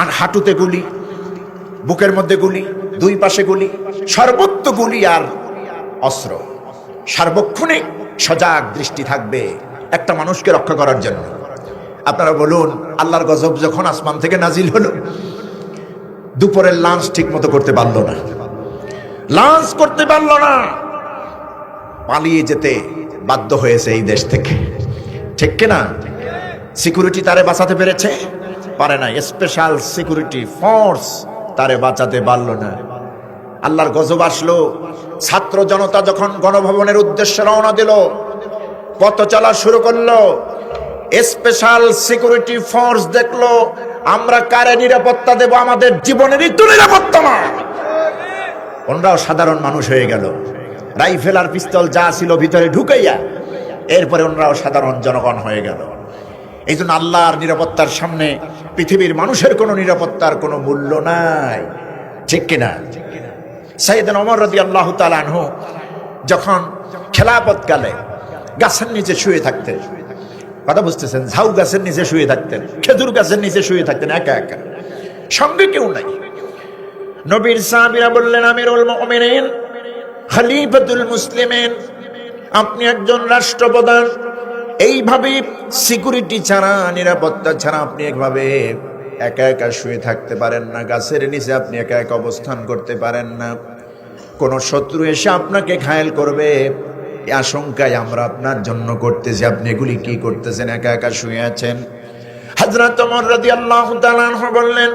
S1: আর হাঁটুতে গুলি, বুকের মধ্যে গুলি, দুই পাশে গুলি, সর্বত্র গুলি আর অস্ত্র। সার্বক্ষণিক সজাগ দৃষ্টি থাকবে একটা মানুষকে রক্ষা করার জন্য। আপনারা বলুন, আল্লাহর গজব যখন আসমান থেকে নাজিল হলো, দুপুরের লাঞ্চ ঠিক মতো করতে পারলো না, লাঞ্চ করতে পারলো না, পালিয়ে যেতে বাধ্য হয়েছে এই দেশ থেকে, ঠিক কিনা? সিকিউরিটি তারে বাঁচাতে পেরেছে? পারে না। স্পেশাল সিকিউরিটি ফোর্স তারে বাঁচাতে পারলো না। আল্লাহর গজব আসলো। ছাত্র জনতা যখন গণভবনের উদ্দেশ্যে রওনা দিল, পথ চলা শুরু করলো, স্পেশাল সিকিউরিটি ফোর্স দেখলো আমরা কারে নিরাপত্তা দেব? আমাদের জীবনেরই তো নিরাপত্তা না। ওনারাও সাধারণ মানুষ হয়ে গেল, রাইফেল আর পিস্তল যা ছিল ভিতরে ঢুকাইয়া, এরপরে ওনারাও সাধারণ জনগণ হয়ে গেল। এই জন্য আল্লাহর নিরাপত্তার সামনে পৃথিবীর মানুষের কোনো নিরাপত্তার কোনো মূল্য নাই, ঠিক কিনা? সাইয়েদনা ওমর রাদিয়াল্লাহু তাআলা আনহু যখন খেলাফতকালে গাছের নিচে শুয়ে থাকতেন, কথা বুঝতেছেন? ঝাউ গাছের নিচে শুয়ে থাকতেন, খেজুর গাছের নিচে শুয়ে থাকতেন একা একা, সঙ্গে কেউ নাই। নবীর সাহাবীরা বললেন, আমিরুল মুমিনিন, খলিফাতুল মুসলিমিন, আপনি একজন রাষ্ট্রপ্রধান, এইভাবে সিকিউরিটি ছাড়া, নিরাপত্তা ছাড়া আপনি একভাবে একা একা শুয়ে থাকতে পারেন না, গাছের নিচে আপনি একা একা অবস্থান করতে পারেন না। কোন শত্রু এসে আপনাকে ঘায়েল করবে, এই আশঙ্কায় আমরা আপনার জন্য করতেছি। আপনি এগুলি কি করতেছেন? একা একা শুয়ে আছেন। হযরত ওমর রাদিয়াল্লাহু তাআলা আনহু বললেন,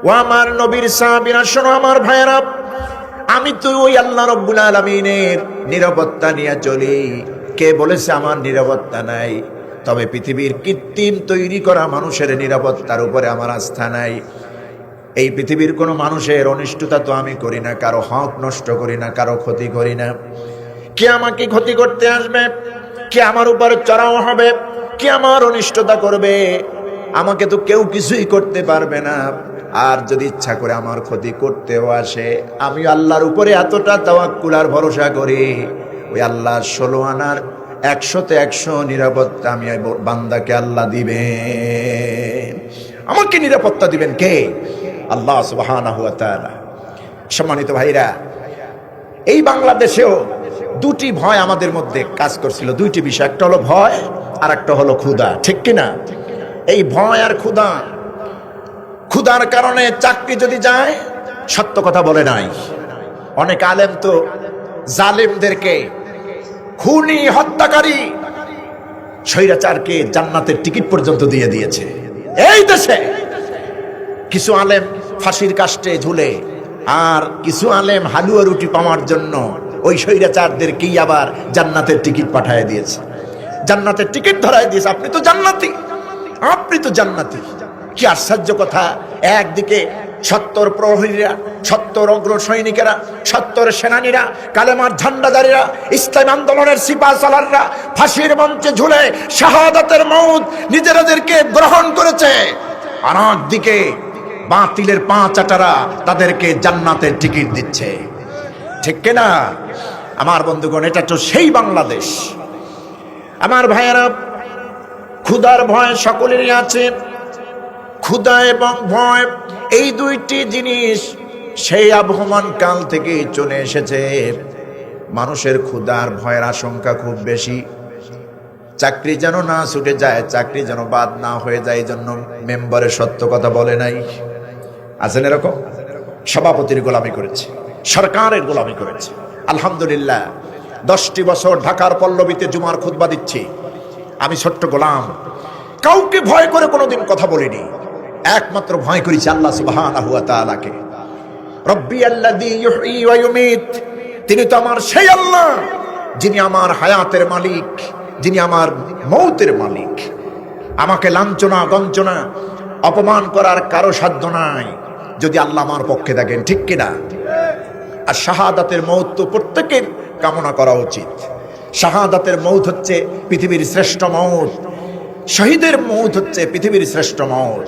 S1: ও আমার নবীর সাহাবীরা, শোনো আমার ভাইয়েরা, আমি তো ওই আল্লাহ রাব্বুল আলামিনের নিরাপত্তা নিয়ে চলি। কে বলেছে আমার নিরাপত্তা নাই? তবে পৃথিবীর কৃত্রিম তৈরি করা মানুষের নিরাপত্তার উপরে আমার আস্থা নাই। এই পৃথিবীর কোনো মানুষের অনিষ্টতা তো আমি করি না, কারো হক নষ্ট করি না, কারো ক্ষতি করি না। কে আমাকে ক্ষতি করতে আসবে? কে আমার উপর চড়াও হবে? কে আমার অনিষ্টতা করবে? আমাকে তো কেউ কিছুই করতে পারবে না। আর যদি ইচ্ছা করে আমার ক্ষতি করতেও আসে, আমি আল্লাহর উপরে এতটা তাওয়াক্কুল আর ভরসা করি, ওই আল্লাহ 16 আনার 100তে 100 নিরাপত্তা আমি বান্দাকে আল্লাহ দিবেন। আমাকে নিরাপত্তা দিবেন কে? আল্লাহ সুবহানাহু ওয়া তাআলা। সম্মানিত ভাইরা, এই বাংলাদেশেও দুটি ভয় আমাদের মধ্যে কাজ করছিল, দুইটি বিষয়। একটা হলো ভয় আর একটা হলো ক্ষুধা, ঠিক কিনা? এই ভয় আর ক্ষুধা, ক্ষুধার কারণে চাকরি যদি যায়, সত্য কথা বলে নাই। অনেক আলেম তো জালেমদেরকে, খুনি হত্যাকারী স্বৈরাচারকে জান্নাতের টিকিট পর্যন্ত দিয়ে দিয়েছে। এই দেশে কিছু আলেম ফাঁসির কাস্টে ঝুলে, আর কিছু আলেম হালুয়া রুটি পাওয়ার জন্য ওই স্বৈরাচারদেরকেই আবার জান্নাতের টিকিট পাঠিয়ে দিয়েছে, জান্নাতের টিকিট ধরায় দিয়েছে। আপনি তো জান্নাতি, আপনি তো জান্নাতি। কি আশ্চর্য কথা! একদিকে 70 প্রহরীরা, 70 অগ্র সৈনিকেরা, 70 সেনানীরা, কালেমার ঝান্ডাদারীরা, ইসলাম আন্দোলনের সিপাহ সালাররা ফাঁসির মঞ্চে ঝুলে শাহাদাতের মউত নিজেদেরকে গ্রহণ করেছে, আর একদিকে বাতিলের পাঁচাটারা তাদেরকে জান্নাতের টিকিট দিচ্ছে। ঠিক কিনা আমার বন্ধুগণ? এটা তো সেই বাংলাদেশ। আমার ভাইয়েরা, ক্ষুধার ভয় সকলেরই আছে। ক্ষুধা এবং ভয়, এই দুইটি জিনিস সেই আবহমান কাল থেকে চলে এসেছে। মানুষের ক্ষুধার ভয়ের আশঙ্কা খুব বেশি। চাকরি যেন না ছুটে যায়, চাকরি যেন বাদ না হয়ে যায়, এই জন্য মেম্বারের সত্য কথা বলে নাই। আছেন এরকম? সভাপতির গোলামি করেছে, সরকারের গোলামি করেছে। আলহামদুলিল্লাহ, 10টি বছর ঢাকার পল্লবীতে জুমার খুতবা দিচ্ছি। আমি ছোট্ট গোলাম, কাউকে ভয় করে কোনোদিন কথা বলিনি। একমাত্র ভয় করেছি আল্লাহ সুবহানাহু ওয়া তাআলাকে। রব্বি আল্লাযী ইউহয়ী ওয়া ইউমীত, তিনি তো আমার সেই আল্লাহ যিনি আমার হায়াতের মালিক, যিনি আমার মৌতের মালিক। আমাকে লাঞ্ছনা গঞ্জনা অপমান করার কারো সাধ্য নাই যদি আল্লাহ আমার পক্ষে থাকেন। ঠিক কিনা? আর শাহাদাতের মৌত তো প্রত্যেকের কামনা করা উচিত। শাহাদাতের মৌত হচ্ছে পৃথিবীর শ্রেষ্ঠ মৌত, শহীদের মৌত হচ্ছে পৃথিবীর শ্রেষ্ঠ মৌত।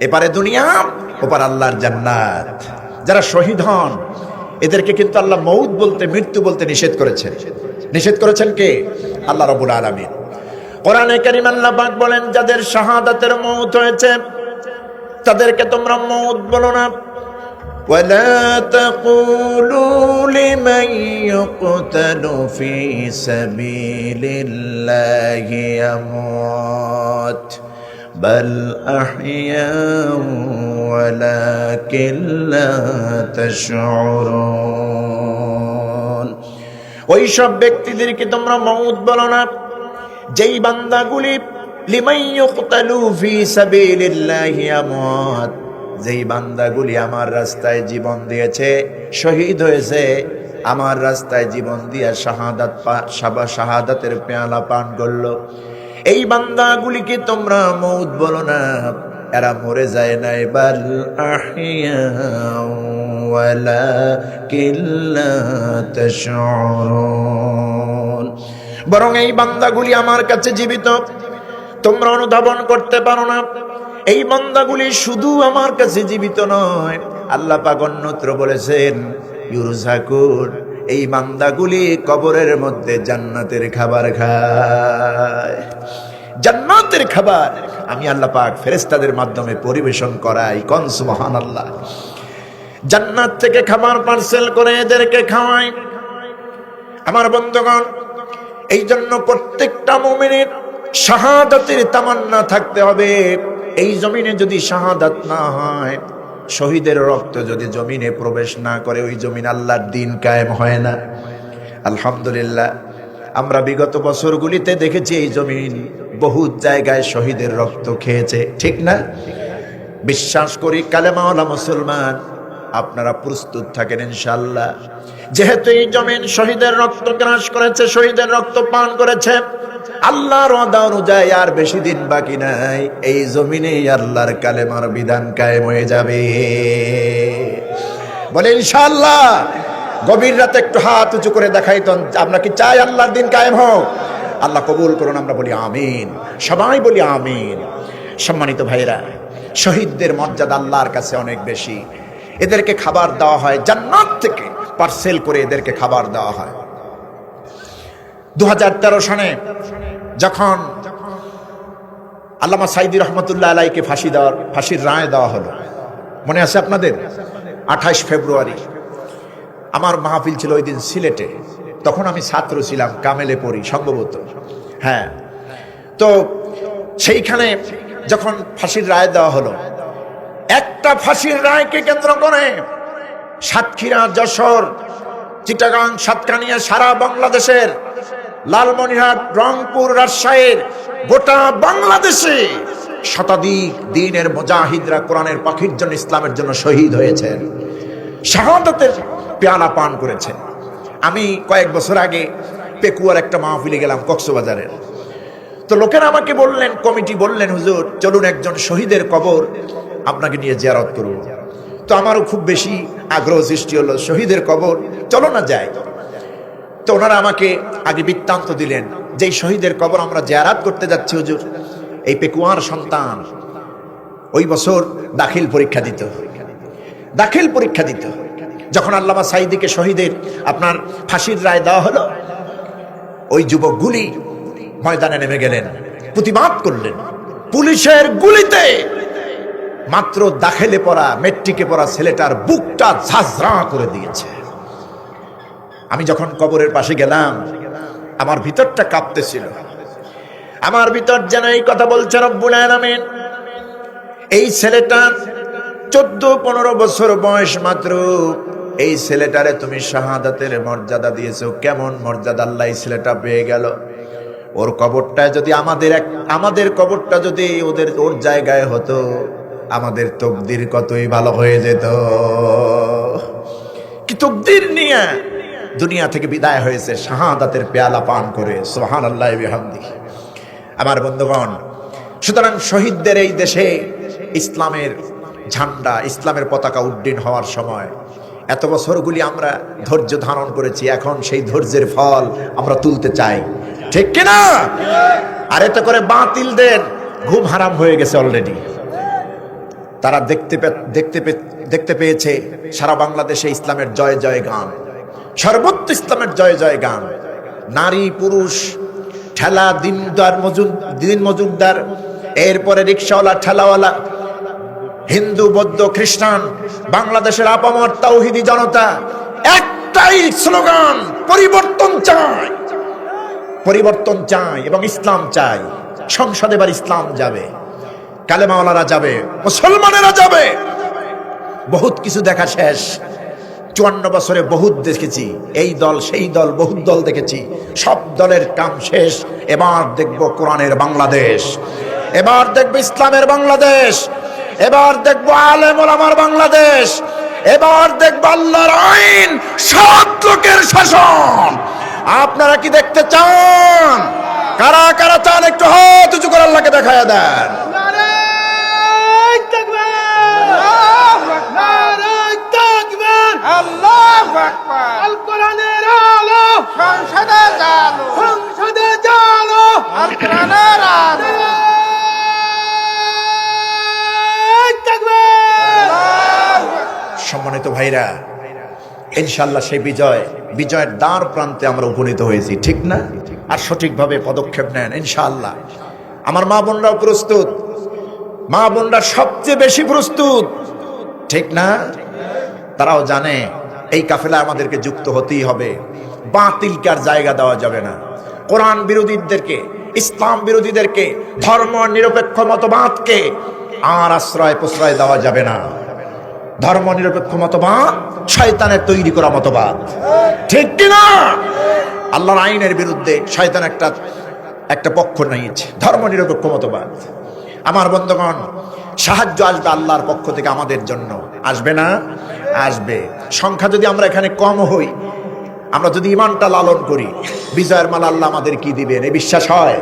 S1: এপারে দুনিয়া, ওপার আল্লাহর জান্নাত। যারা শহীদ হন এদেরকে কিন্তু আল্লাহ মৌত বলতে, মৃত্যু বলতে নিষেধ করেছেন। নিষেধ করেছেন কে? আল্লাহ রাব্বুল আলামিন। কোরআনে কারীম আল্লাহ পাক বলেন, যাদের শাহাদাতের মৌত হয়েছে তাদেরকে তোমরা মৌত বলো না। ولا تقولوا لمن يقتل في سبيل الله يموت بل أحياء ولكن لا تشعرون। ওই সব ব্যক্তিদেরকে তোমরা মউত বলো না যেই বান্দাগুলি লিমান ইউকতালু ফি সাবিলিল্লাহি আমওয়াত, যেই বান্দাগুলি আমার রাস্তায় জীবন দিয়েছে, শহীদ হয়েছে, আমার রাস্তায় জীবন দিয়া শাহাদাতের পেয়ালা পান করলো, এই বান্দাগুলিকে তোমরা মউত বলো না। এরা মরে যায় নাই, বাল আহইয়াউ ওয়ালাকিন লা তাশউরুন, বরং এই বান্দাগুলি আমার কাছে জীবিত, তোমরা অনুধাবন করতে পারো না। এই বান্দাগুলি শুধু আমার কাছে জীবিত নয়, আল্লাহ পাক অন্যত্র বলেছেন ইউরজাকুন, এই বান্দাগুলি কবরের মধ্যে জান্নাতের খাবার খায়। জান্নাতের খাবার আমি আল্লাহ পাক ফেরেশতাদের মাধ্যমে পরিবেশন করাই। কোন সুবহানাল্লাহ। জান্নাত থেকে খাবার পার্সেল করে এদেরকে খাওয়াই। আমার বন্ধুগণ, এই জন্য প্রত্যেকটা মুমিনের শাহাদাতের তামান্না থাকতে হবে। এই জমিনে যদি শাহাদাত না হয়, শহীদের রক্ত যদি জমিনে প্রবেশ না করে, ওই জমিন আল্লাহর দ্বীন কায়েম হয় না। আলহামদুলিল্লাহ, আমরা বিগত বছরগুলিতে দেখেছি এই জমিন বহুত জায়গায় শহীদের রক্ত খেয়েছে। ঠিক না? বিশ্বাস করি কালেমাওয়ালা মুসলমান আপনারা প্রস্তুত থাকেন ইনশাআল্লাহ। যেহেতু এই জমিন শহীদের রক্ত গ্রাস করেছে, শহীদের রক্ত পান করেছে, আল্লাহর ওয়াদা অনুযায়ী আর বেশি দিন বাকি নাই, এই জমিনে আল্লাহর কালেমার বিধান কায়েম হয়ে যাবে। বলে ইনশাআল্লাহ। গভীর রাতে একটু হাত উঁচু করে দেখাই তো, আমরা কি চাই আল্লাহর দিন কায়েম হোক? আল্লাহ কবুল করুন। আমরা বলি আমিন, সবাই বলি আমিন। সম্মানিত ভাইরা, শহীদদের মর্যাদা আল্লাহর কাছে অনেক বেশি। এদেরকে খাবার দেওয়া হয় জান্নাত থেকে, পার্সেল করে এদেরকে খাবার দেওয়া হয়। 2013 সনে যখন আল্লামা সাইদি রহমতুল্লাহ আলাইকে ফাঁসির রায় দেওয়া হলো, মনে আছে আপনাদের? 28 ফেব্রুয়ারি আমার মাহফিল ছিল ওই দিন সিলেটে। তখন আমি ছাত্র ছিলাম, কামেলে পড়ি সম্ভবত। হ্যাঁ, তো সেইখানে যখন ফাঁসির রায় দেওয়া হলো, একটা ফাঁসির রায়কে কেন্দ্র করে সাতক্ষীরা, যশোর, চিটাগাং, সাতকানিয়া, সারা বাংলাদেশের, লালমনিরহাট, রংপুর, রাজশাহীর, গোটা বাংলাদেশে শতাধিক দিনের মুজাহিদরা কোরআনের পাখির জন্য, ইসলামের জন্য শহীদ হয়েছেন, শাহাদাতের পেয়ালা পান করেছেন। আমি কয়েক বছর আগে পেকুয়ার একটা মাহফিলে গেলাম কক্সবাজারের। তো লোকেরা আমাকে বললেন, কমিটি বললেন, হুজুর চলুন একজন শহীদের কবর আপনাকে নিয়ে জিয়ারত করব। তো আমারও খুব বেশি আগ্রহ সৃষ্টি হলো, শহীদের কবর চলো না যাই। তো ওনারা আমাকে আগে বৃত্তান্ত দিলেন, যেই শহীদের কবর আমরা জিয়ারত করতে যাচ্ছি হুজুর, এই পেকুয়ার সন্তান ওই বছর দাখিল পরীক্ষা দিত। যখন আল্লামা সাঈদীকে শহীদের আপনার ফাঁসির রায় দেওয়া হলো, ওই যুবকগুলি ময়দানে নেমে গেলেন, প্রতিবাদ করলেন। পুলিশের গুলিতে মাত্র দাখিলে পড়া, মেট্রিকে পড়া ছেলেটার বুকটা ঝাঁঝরা করে দিয়েছে। আমি যখন কবরের পাশে গেলাম, আমার ভিতরটা কাঁপতেছিল। আমার ভিতর যেন এই কথা বলছে, রব্বুল আলামিন, এই ছেলেটার 14-15 বছর বয়স মাত্র, এই ছেলেটারে তুমি শাহাদাতের মর্যাদা দিয়েছো। কেমন মর্যাদা আল্লাহ এই ছেলেটা পেয়ে গেল। ওর কবরটা যদি আমাদের কবরটা যদি ওর জায়গায় হতো, আমাদের তকদির কতই ভালো হয়ে যেত। কি তকদির নিয়ে দুনিয়া থেকে বিদায় হয়েছে শাহাদাতের পেয়ালা পান করে, সুবহানাল্লাহি ওয়া বিহামদিহি। আমার বন্ধুগণ, সুতরাং শহীদদের এই দেশে ইসলামের ঝান্ডা, ইসলামের পতাকা উড্ডীন হওয়ার সময় এত বছরগুলি আমরা ধৈর্য ধারণ করেছি, এখন সেই ধৈর্যের ফল আমরা তুলতে চাই, ঠিক কিনা? আর এতে করে বাতিলদের ঘুম হারাম হয়ে গেছে অলরেডি। তারা দেখতে পেয়েছে সারা বাংলাদেশে ইসলামের জয় জয় গান, সর্বত্র ইসলামের জয় জয় গান। নারী পুরুষ, ঠেলা দিন মজুরদার, এরপরে রিক্সাওয়ালা, ঠেলাওয়ালা, হিন্দু, বৌদ্ধ, খ্রিস্টান, বাংলাদেশের আপামর তাওহীদি জনতা, একটাই স্লোগান, পরিবর্তন চাই এবং ইসলাম চাই। সংসদে এবার ইসলাম যাবে, কালেমাওয়ালারা যাবে, মুসলমানেরা যাবে। বহুত কিছু দেখা শেষ। 54 বছরে বহুত দেখেছি, এই দল সেই দল, বহুত দল দেখেছি, সব দলের কাম শেষ। এবার দেখব কোরআনের বাংলাদেশ, এবার দেখব ইসলামের বাংলাদেশ, এবার দেখব আলেম ওলামার বাংলাদেশ, এবার দেখব আল্লাহর আইন, সৎ লোকের শাসন। আপনারা কি দেখতে চান? কারা কারা চান একটু হাত উঁচু করে আল্লাহকে দেখায়া দেন। সম্মানিত ভাইরা, ইনশাআল্লাহ সেই বিজয়ের দ্বার প্রান্তে আমরা উপনীত হয়েছি, ঠিক না? আর সঠিকভাবে পদক্ষেপ নেন ইনশাআল্লাহ। আমার মা বোনরাও প্রস্তুত, মা বোনরা সবচেয়ে বেশি প্রস্তুত, ঠিক না? তারাও জানে এই কাফেলায় আমাদেরকে যুক্ত হতেই হবে। বাতিলকে আর জায়গা দেওয়া যাবে না। কোরআন বিরোধীদেরকে, ইসলাম বিরোধীদেরকে, ধর্ম নিরপেক্ষ মতবাদকে আর আশ্রয় প্রশ্রয় দেওয়া যাবে না। ধর্ম নিরপেক্ষ মতবাদ শয়তানের তৈরি করা মতবাদ, ঠিক কিনা? আল্লাহর আইনের বিরুদ্ধে শয়তান একটা পক্ষ নিয়েছে, ধর্ম নিরপেক্ষ মতবাদ। আমার বন্ধুগণ, সাহায্য আসবে আল্লাহর পক্ষ থেকে আমাদের জন্য, আসবে না? আসবে। সংখ্যা যদি আমরা এখানে কম হই, আমরা যদি ঈমানটা লালন করি, বিজয়ের মাল আল্লাহ আমাদের কি দিবেন এই বিশ্বাস হয়।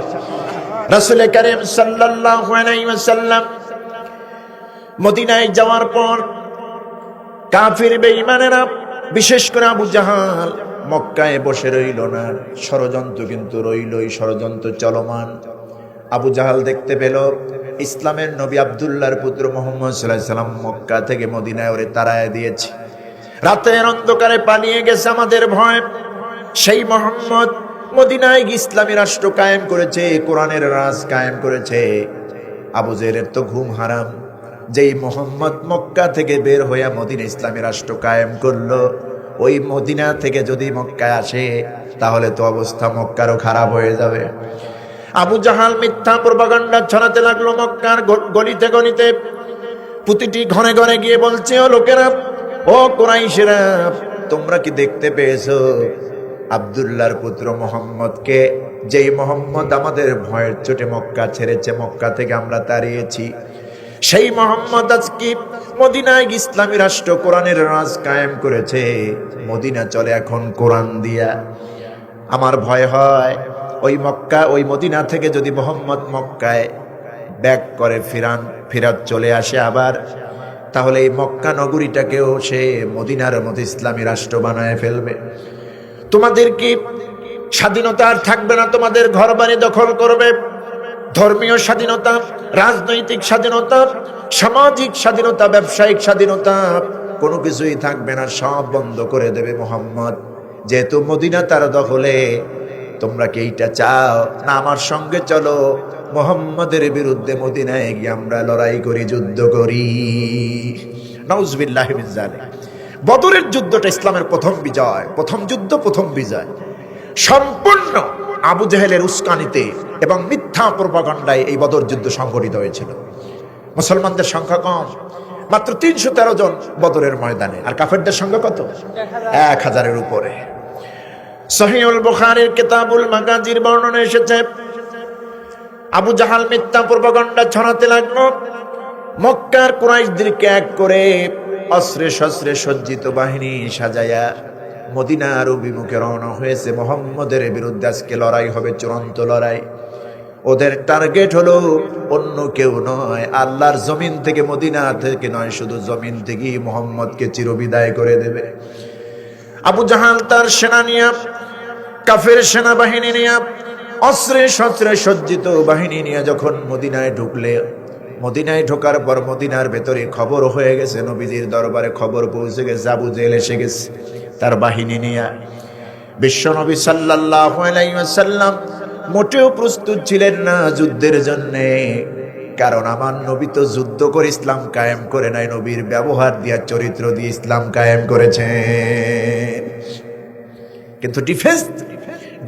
S1: রাসূল কারীম সাল্লাল্লাহু আলাইহি ওয়াসাল্লাম মদিনায় যাওয়ার পর কাফির বেঈমানেরা, বিশেষ করে আবু জাহাল, মক্কায় বসে রইল না। ষড়যন্ত্র কিন্তু রইলই, ষড়যন্ত্র চলমান। আবু জাহাল দেখতে পেল ইসলামের নবী আব্দুল্লাহর পুত্র মুহাম্মদ সাল্লাল্লাহু আলাইহি সাল্লাম মক্কা থেকে মদিনায় ওরে তাড়ায় দিয়েছে, রাতের অন্ধকারে পালিয়ে গেছে আমাদের ভয়। সেই মুহাম্মদ মদিনায় ইসলামী রাষ্ট্র কায়েম করেছে, কোরআনের রাজ কায়েম করেছে। আবু জেহেলের তো ঘুম হারাম। যেই মুহাম্মদ মক্কা থেকে বের হয়ে মদিনা ইসলামী রাষ্ট্র কায়েম করলো, ওই মদিনা থেকে যদি মক্কায় আসে, তাহলে তো অবস্থা মক্কারও খারাপ হয়ে যাবে। আবু জাহাল মিথ্যা প্রপাগান্ডা ছড়াতে লাগলো মক্কার গলিতে গলিতে, প্রতিটি ঘরে ঘরে গিয়ে বলছে, ও লোকেরা, ও কুরাইশেরা, তোমরা কি দেখতে পেয়েছো আব্দুল্লাহর পুত্র মোহাম্মদকে, যেই মোহাম্মদ আমাদের ভয়ের চোটে মক্কা ছেড়েছে, মক্কা থেকে আমরা তাড়িয়েছি, সেই মোহাম্মদ আজকে মদিনায় ইসলামী রাষ্ট্র কোরআনের রাজ কায়েম করেছে। মদিনা চলে এখন কোরআন দিয়া। আমার ভয় হয় ওই মদিনা থেকে যদি মোহাম্মদ মক্কায় ব্যাক করে ফিরাত চলে আসে আবার, তাহলে এই মক্কা নগরীটাকেও সে মদিনার মতো ইসলামী রাষ্ট্র বানায় ফেলবে। তোমাদের কি স্বাধীনতা আর থাকবে না? তোমাদের ঘর বাড়ি দখল করবে। ধর্মীয় স্বাধীনতা, রাজনৈতিক স্বাধীনতা, সামাজিক স্বাধীনতা, ব্যবসায়িক স্বাধীনতা কোনো কিছুই থাকবে না, সব বন্ধ করে দেবে মোহাম্মদ। যেহেতু মদিনা তার দখলে, তোমরা কি এইটা চাও না? আমার সঙ্গে চলো, মোহাম্মদের বিরুদ্ধে মদিনায় গিয়ে আমরা লড়াই করি, যুদ্ধ করি। নাউজুবিল্লাহি মিন যালিক। বদরের যুদ্ধটা ইসলামের প্রথম বিজয়, প্রথম যুদ্ধ, প্রথম বিজয়। সম্পূর্ণ আবু জেহেলের উস্কানিতে এবং মিথ্যা প্রপাগান্ডায় এই বদর যুদ্ধ সংঘটিত হয়েছিল। মুসলমানদের সংখ্যা কম, মাত্র 313 জন বদরের ময়দানে। আর কাফেরদের সংখ্যা কত? 1000-এর উপরে। সহিহুল বুখারীর কিতাবুল মাগাজির বর্ণনা এসেছে, আবু জাহাল মিথ্যা প্রপাগান্ডা ছড়াতে লাগলো। মক্কার কুরাইশদেরকে এক করে অস্ত্রে শস্ত্রে সজ্জিত বাহিনী সাজায়া মদিনার অভিমুখে রওনা হয়েছে। মোহাম্মদের বিরুদ্ধে আজকে লড়াই হবে, চূড়ান্ত লড়াই। ওদের টার্গেট হলো অন্য কেউ নয়, আল্লাহর জমিন থেকে, মদিনা থেকে নয়, শুধু জমিন থেকেই মোহাম্মদকে চিরবিদায় করে দেবে। আবু জাহাল তার সেনা নিয়ে, কাফের সেনাবাহিনী নিয়ে, অস্ত্রে শস্ত্রে সজ্জিত বাহিনী নিয়ে যখন মদিনায় ঢুকলে, মদিনায় ঢোকার পর মদিনার ভেতরে খবর হয়ে গেছে, নবীজির দরবারে খবর পৌঁছে গেছে, আবু জেহেল এসে গেছে তার বাহিনী নিয়ে। বিশ্বনবী সাল্লাল্লাহু আলাইহি ওয়াসাল্লাম মোটেও প্রস্তুত ছিলেন না যুদ্ধের জন্যে, কারণ আমার নবী তো যুদ্ধ করে ইসলাম কায়েম করে নাই, নবীর ব্যবহার দিয়া, চরিত্র দিয়ে ইসলাম কায়েম করেছেন। কিন্তু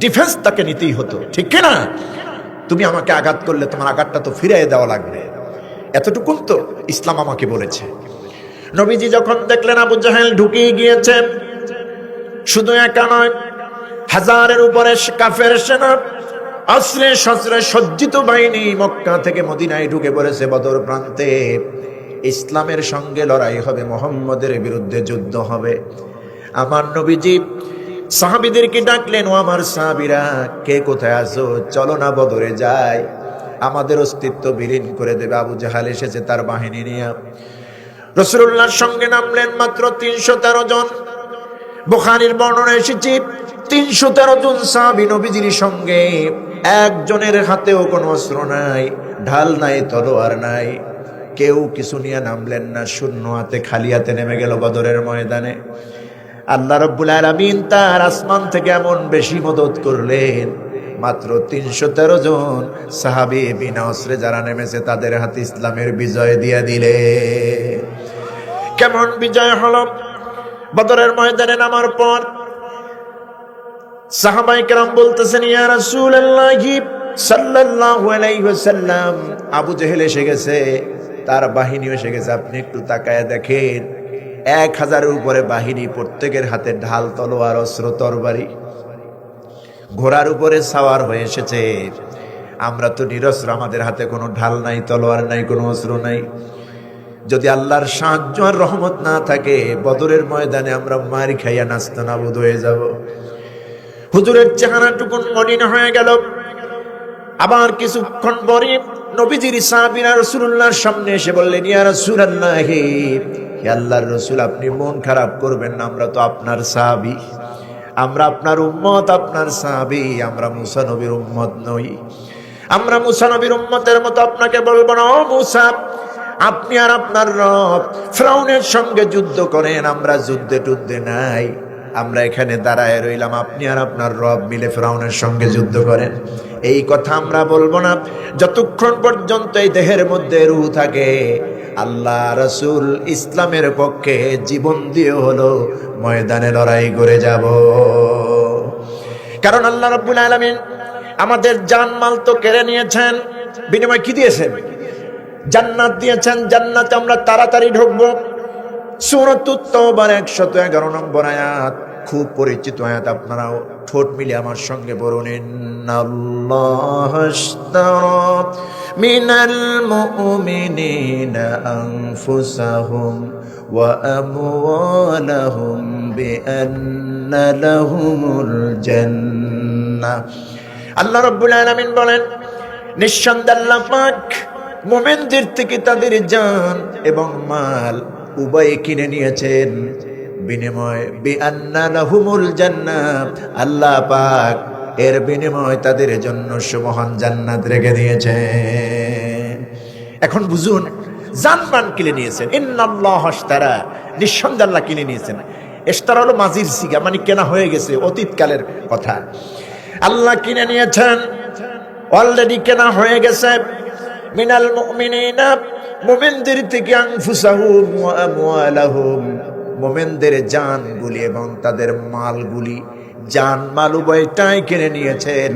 S1: ডিফেন্স তাকে নিতেই হতো, ঠিক কিনা? তুমি আমাকে আঘাত করলে তোমার আঘাতটা তো ফিরিয়ে দেওয়া লাগবে, এতটুকুন তো ইসলাম আমাকে বলেছে। নবীজি যখন দেখলেন আবু জাহেল ঢুকিয়ে গিয়েছে, শুধু একা নয়, 1000-এর উপরে কাফের সেনা, অস্ত্রে শস্ত্রে সজ্জিত বাহিনী মক্কা থেকে মদিনায় ঢুকে পড়েছে বদর প্রান্তে। ইসলামের সঙ্গে লড়াই হবে, মোহাম্মদের বিরুদ্ধে যুদ্ধ হবে। আমার নবীজি সাহাবীদেরকে ডাকলেন, ও আমার সাহাবীরা, কে কোথায় আছো? চলো না বদরে যাই, আমাদের অস্তিত্ব বিলীন করে দেবে। আবু জাহাল এসেছে তার বাহিনী নিয়ে। রাসূলুল্লাহর সঙ্গে নামলেন মাত্র 313 জন। বুখারীর বর্ণনা এসেছে 313 জন সাহাবী নবীজির সঙ্গে। একজনের হাতেও কোনো অস্ত্র নাই, ঢাল নাই, তলোয়ার নাই, কেউ কিছু নিয়ে নামলেন না, শূন্য হাতে, খালি হাতে নেমে গেল বদরের ময়দানে। আল্লাহ রাব্বুল আলামিন তার আসমান থেকে এমন বেশি মদদ করলেন, মাত্র 313 জন সাহাবী বিনা অস্ত্রে যারা নেমেছে তাদের হাতে ইসলামের বিজয় দিয়ে দিলে। কেমন বিজয় হলো? বদরের ময়দানে নামার পর সাহাবায়ে কেরাম বলতেছেন, ইয়া রাসূলুল্লাহ সাল্লাল্লাহু আলাইহি ওয়াসাল্লাম, আবু জেহেল এসে গেছে, তার বাহিনী এসে গেছে। আপনি একটু তাকায় দেখেন, 1000-এর উপরে বাহিনী, প্রত্যেকের হাতে ঢাল, তলোয়ার, অস্ত্র, তরবারি, ঘোড়ার উপরে সাওয়ার হয়ে এসেছে। আমরা তো নিরস্ত্র, আমাদের হাতে কোনো ঢাল নাই, তলোয়ার নাই, কোনো অস্ত্র নাই। যদি আল্লাহর সাহায্য আর রহমত না থাকে, বদরের ময়দানে আমরা মার খাইয়া নাস্তানাবুদ হয়ে যাব। হুজুরের চেহারাটুকুন মলিন হয়ে গেল। আবার কিছুক্ষণ পরে নবীজির সাহাবীরা রাসূলুল্লাহর সামনে এসে বললেন, ইয়া রাসূলুল্লাহ, হে আল্লাহর রাসূল, আপনি মন খারাপ করবেন না, আমরা তো আপনার সাহাবী, আমরা আপনার উম্মত, আপনার সাহাবী, আমরা মুসা নবীর উম্মত নই। আমরা মুসা নবীর উম্মতের মতো আপনাকে বলবো না, ও মুসা, আপনি আর আপনার রব ফিরআউনের সঙ্গে যুদ্ধ করেন, আমরা যুদ্ধে নাই, আমরা এখানে দাঁড়ায় রইলাম, আপনি আর আপনার রব মিলে ফিরআউনের সঙ্গে যুদ্ধ করেন। এই কথা আমরা বলবো না যতক্ষণ পর্যন্ত এই দেহের মধ্যে রূহ থাকে। আল্লাহ রাসূল ইসলামের পক্ষে জীবন দিয়ে হলো ময়দানে লড়াই করে যাব। কারণ আল্লাহ রাব্বুল আলামিন আমাদের জানমাল তো কেড়ে নিয়েছেন, বিনিময়ে কি দিয়েছেন? জান্নাত দিয়েছেন। জান্নাতে আমরা তাড়াতাড়ি ঢুকবো, সূরাতুত তাওবার 111 নম্বর আয়াত, খুব পরিচিত আয়াত, আপনারাও ঠোঁট মিলে আমার সঙ্গে বলুন, ইন্নাল্লাহ আশতারা মিনাল মুমিনিনা আনফুসাহুম ওয়া আমওয়ালাহুম বিআন্না লাহুমুল জান্নাহ। আল্লাহ রাব্বুল আলামিন বলেন, নিঃসন্দেহে আল্লাহ পাক মুমিনদের থেকে তাদের জান এবং মাল উভয় কিনে নিয়েছেন, বিনিময় বিআন্না লাহুমুল জান্নাহ, আল্লাহ পাক এর বিনিময় তাদের জন্য সুমহান জান্নাত রেখে দিয়েছেন। এখন বুঝুন, জানমান কিনে নিয়েছেন, ইন্নাল্লাহ আশতারা, নিঃসন্দেহে আল্লাহ কিনে নিয়েছেন। ইশতারা হলো মাজির সিগা, মানে কেনা হয়ে গেছে, অতীতকালের কথা। আল্লাহ কিনে নিয়েছেন, অলরেডি কেনা হয়ে গেছে। মিনাল মুমিনিনা, মুমিনদের থেকে, আনফুসাহুম ওয়া আমওয়ালাহুম, মুমিনদের জানগুলি এবং তাদের মালগুলি, জান মাল উভয়টাই কিনে নিয়েছেন।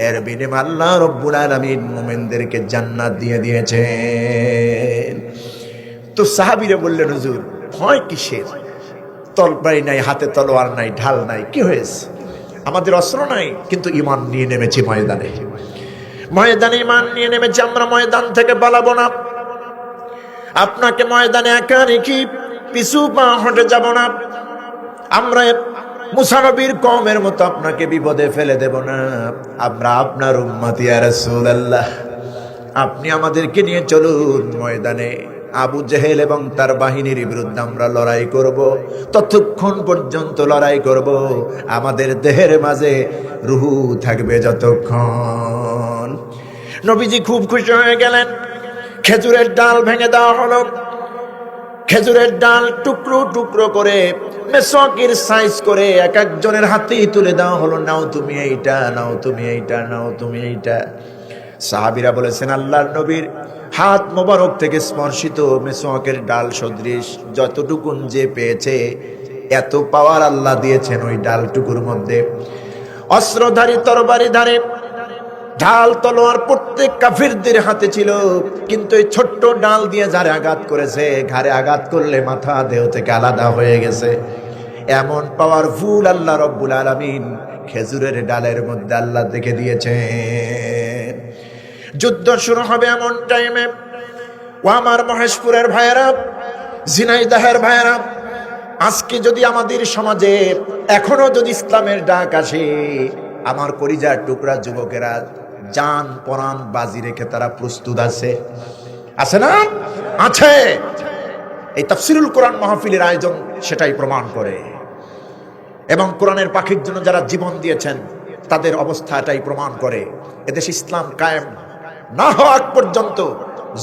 S1: এর বিনিময়ে আল্লাহ রাব্বুল আলামিন মুমিনদেরকে জান্নাত দিয়ে দিয়েছেন। তো সাহাবীরা বললেন, হুজুর ভয় কিসের? তরবারি নাই, হাতে তলোয়ার নাই, ঢাল নাই, কি হয়েছে? আমাদের অস্ত্র নাই, কিন্তু ঈমান নিয়ে নেমেছি ময়দানে। ময়দানে ঈমান নিয়ে নেমেছি আমরা, ময়দান থেকে পালাবো না। আপনাকে ময়দানে একা রেখে পিছু পা হটে যাব না। আমরা মুসা নবীর কওমের মতো আপনাকে বিপদে ফেলে দেব না। আমরা আপনার উম্মত ইয়া রাসূলুল্লাহ, আপনি আমাদেরকে নিয়ে চলুন ময়দানে। আবু জেহেল এবং তার বাহিনীর বিরুদ্ধে আমরা লড়াই করব, ততক্ষণ পর্যন্ত লড়াই করব আমাদের দেহের মাঝে রুহু থাকবে যতক্ষণ। নবীজি খুব খুশি হয়ে গেলেন। খেজুরের ডাল ভেঙে দেওয়া হলো, খেজুরের ডাল টুকরো টুকরো করে মেসওয়াকের সাইজ করে এক একজনের হাতেই তুলে দেওয়া হলো, নাও তুমি এইটা, নাও তুমি এইটা, নাও তুমি এইটা। সাহাবীরা বলেছেন, আল্লাহর নবীর হাত মোবারক থেকে স্পর্শিত মেসওয়াকের ডাল সদৃশ যতটুকুন যে পেয়েছে, এত পাওয়ার আল্লাহ দিয়েছেন ওই ডালটুকুর মধ্যে। অস্ত্রধারী, তরবারিধারী, ঢাল তলোয়ার প্রত্যেক কাফিরদের হাতে ছিল, কিন্তু এই ছোট্ট ডাল দিয়ে যারে আঘাত করেছে, ঘাড়ে আঘাত করলে মাথা দেহ থেকে আলাদা হয়ে গেছে। এমন পাওয়ারফুল আল্লাহ রব্বুল আলামিন খেজুরের ডালের মধ্যে আল্লাহ দেখে দিয়েছেন। যুদ্ধ শুরু হবে এমন টাইমে, ও আমার মহেশপুরের ভাইয়েরা, ঝিনাইদহের ভাইয়েরা, আজকে যদি আমাদের সমাজে এখনো যদি ইসলামের ডাক আসে, আমার কলিজার টুকরা যুবকেরা জান পরাণ বাজি রেখে তারা প্রস্তুত আছে। আছে না? আছে। এই তাফসিরুল কোরআন মাহফিলের আয়োজন সেটাই প্রমাণ করে, এবং কোরআনের পাখির জন্য যারা জীবন দিয়েছেন তাদের অবস্থাটাই প্রমাণ করে। এদেশ ইসলাম কায়েম না হওয়া আগ পর্যন্ত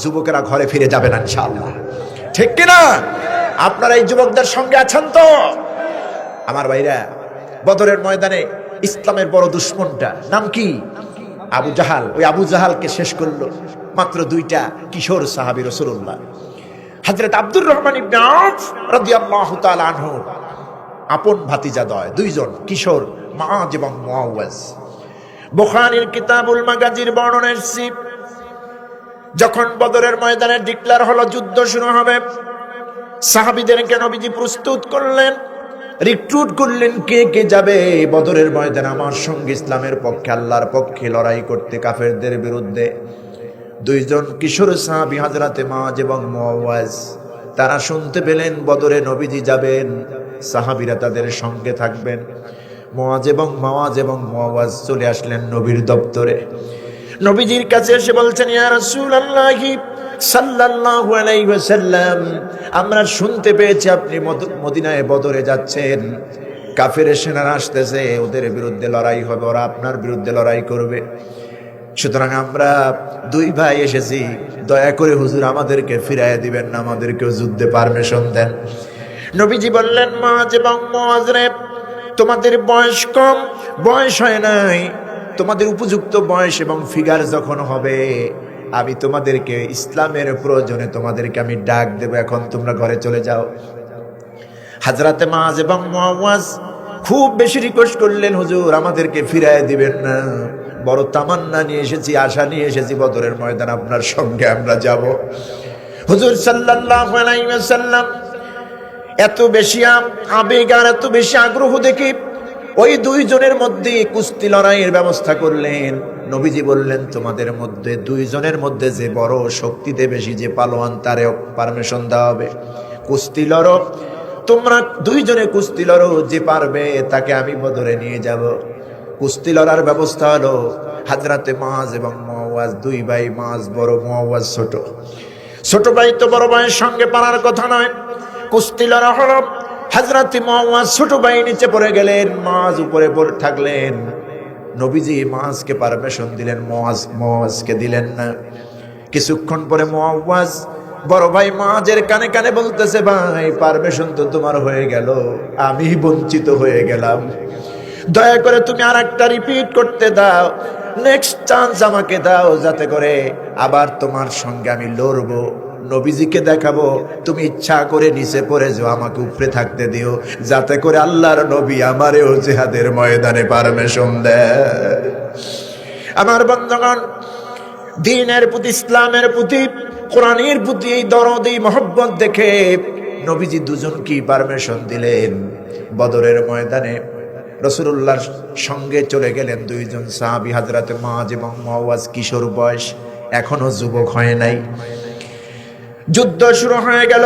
S1: যুবকেরা ঘরে ফিরে যাবে না ইনশাআল্লাহ। ঠিক কিনা? আপনারা এই যুবকদের সঙ্গে আছেন তো? আমার ভাইরা, বদরের ময়দানে ইসলামের বড় দুশ্মনটা নাম কি? আবু জাহাল। ওই আবু জাহালকে শেষ করলো মাত্র দুইটা কিশোর সাহাবী রাসূলুল্লাহ। হযরত আব্দুর রহমান ইবনে আওফ রাদিয়াল্লাহু তাআলা আনহু আপন ভাতিজাদ্বয়, দুইজন কিশোর, মুআজ এবং মুআওয়াজ। বুখারীর কিতাবুল মাগাজির বর্ণনা এসেছে, যখন বদরের ময়দানে ডিক্লেয়ার হলো যুদ্ধ শুরু হবে, সাহাবীদেরকে নবীজি প্রস্তুত করলেন, রিক্রুট করলেন, কে কে যাবে বদরের ময়দানে আমার সঙ্গে ইসলামের পক্ষে, আল্লাহর পক্ষে লড়াই করতে কাফেরদের বিরুদ্ধে। দুইজন কিশোর সাহাবী হযরতে মুআজ এবং মুআওয়াজ, তারা শুনতে পেলেন বদরে নবীজি যাবেন, সাহাবীরা তাদের সঙ্গে থাকবেন। মুআজ এবং মুআওয়াজ চলে আসলেন নবীর দপ্তরে। নবীজির কাছে এসে বলছেন, ইয়া রাসূলুল্লাহ সাল্লাল্লাহু আলাইহি ওয়াসাল্লাম, আমরা শুনতে পেয়েছি আপনি মদিনায় বদরে যাচ্ছেন, কাফের সেনারা আসতেছে, ওদের বিরুদ্ধে লড়াই হবে, ওরা আপনার বিরুদ্ধে লড়াই করবে। সুতরাং আমরা দুই ভাই এসেছি, দয়া করে হুজুর আমাদেরকে ফিরাইয়া দিবেন না, আমাদেরকেও যুদ্ধে পারমিশন দেন। নবীজি বললেন, মুআজ এবং মুআজ রে, তোমাদের বয়স কম, বয়স হয় নাই, তোমাদের উপযুক্ত বয়স এবং ফিগার যখন হবে, আমি তোমাদেরকে ইসলামের প্রয়োজনে তোমাদেরকে আমি ডাক দেব, এখন তোমরা ঘরে চলে যাও। হযরতে মুআজ এবং মুআওয়াজ খুব বেশি রিকোয়েস্ট করলেন, হুজুর আমাদেরকে ফিরাইয়া দিবেন না, বড় তামান্না নিয়ে এসেছি, আশা নিয়ে এসেছি, বদরের ময়দান আপনার সঙ্গে আমরা যাব। হুজুর সাল্লাল্লাহু আলাইহি ওয়াসাল্লাম এত বেশি আবেগ আর এত বেশি আগ্রহ দেখি ওই দুইজনের মধ্যে কুস্তি লড়াইয়ের ব্যবস্থা করলেন। নবীজি বললেন, তোমাদের মধ্যে দুইজনের মধ্যে যে বড় শক্তিতে বেশি, যে পালোয়ান, তারে পারমিশন দেওয়া হবে। কুস্তি লড়ো, তোমরা দুইজনে কুস্তি লড়ো, যে পারবে তাকে আমি বদরে নিয়ে যাব। কুস্তি লড়ার ব্যবস্থা হলো। হযরতে মুআজ এবং মুআওয়াজ দুই ভাই, মুআজ বড়, মুআওয়াজ ছোট। ছোট ভাই তো বড় ভাইয়ের সঙ্গে পারার কথা নয়। কুস্তি লড়া হলো। হযরতে মুআওয়াজ ছোট ভাই নিচে পড়ে গেলেন, মুআজ উপরে পড়ে থাকলেন। নবীজি মুআজকে পারমিশন দিলেন, মুআজকে দিলেন না। কিছুক্ষণ পরে মুআওয়াজ বড় ভাই মুআজের কানে কানে বলতেছে, ভাই পারমিশন তো তোমার হয়ে গেল, আমি বঞ্চিত হয়ে গেলাম, দয়া করে তুমি আর একটা রিপিট করতে দাও, নেক্সট চান্স আমাকে দাও, যাতে করে আবার তোমার সঙ্গে আমি লড়বো, নবীজিকে দেখাবো। তুমি ইচ্ছা করে নিচে পড়ে যাও, আমাকে উপরে থাকতে দিও, যাতে করে আল্লাহর নবী আমারেও জিহাদের ময়দানে পারমিশন দেয়। আমার বন্ধুগণ, দ্বীনের প্রতি, ইসলামের প্রতি, কোরআনের প্রতি এই দরদ, এই মহব্বত দেখে নবীজি দুজনকে পারমিশন দিলেন। বদরের ময়দানে রাসূলুল্লাহর সঙ্গে চলে গেলেন দুইজন সাহাবী, হযরতে মুআজ এবং মুআওয়াজ। কিশোর বয়স, এখনো যুবক হয় নাই। যুদ্ধ শুরু হয়ে গেল।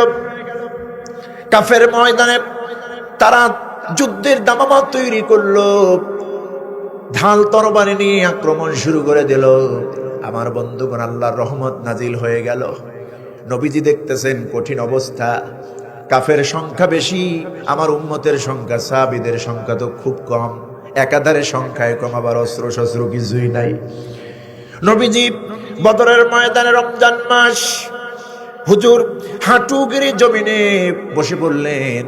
S1: কাফের ময়দানে তারা যুদ্ধের দামামা তৈরি করলো, ঢাল তরবারি নিয়ে আক্রমণ শুরু করে দিল। আমার বন্ধুগণ, আল্লাহর রহমত নাজিল হয়ে গেল। নবীজি দেখতেছেন কঠিন অবস্থা, কাফের সংখ্যা বেশি, আমার উম্মতের সংখ্যা, সাহাবীদের সংখ্যা তো খুব কম, একাধারে সংখ্যায় কম, আবার অস্ত্র শস্ত্র কিছুই নাই। নবীজি বদরের ময়দানে, রমজান মাস, হুজুর হাঁটুগিরি জমিনে বসে পড়লেন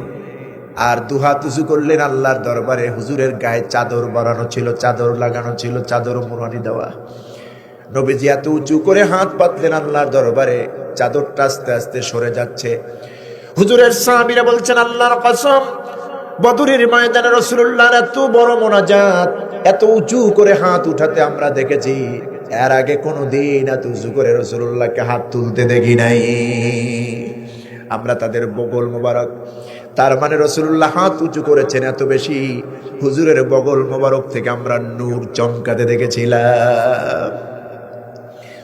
S1: আর দুহাত উঁচু করলেন আল্লাহর দরবারে। হুজুরের গায়ে চাদর বানানো ছিল, চাদর লাগানো ছিল, চাদর মুরানি দেওয়া। নবীজি এত উঁচু করে হাত পাতলেন আল্লাহর দরবারে, চাদরটা আস্তে আস্তে সরে যাচ্ছে। হুজুরের সাহাবীরা বলছেন, আল্লাহর কসম, বদরের ময়দানে রাসূলুল্লাহর এত বড় মোনাজাত, এত উঁচু করে হাত উঠাতে আমরা দেখেছি, এর আগে কোনোদিন এত উঁচু করে রাসূলুল্লাহকে হাত তুলতে দেখি নাই। আমরা তাদের বগল মোবারক, তার মানে রাসূলুল্লাহ হাত উঁচু করেছেন এত বেশি, হুজুরের বগল মোবারক থেকে আমরা নূর চমকাতে দেখেছিলাম।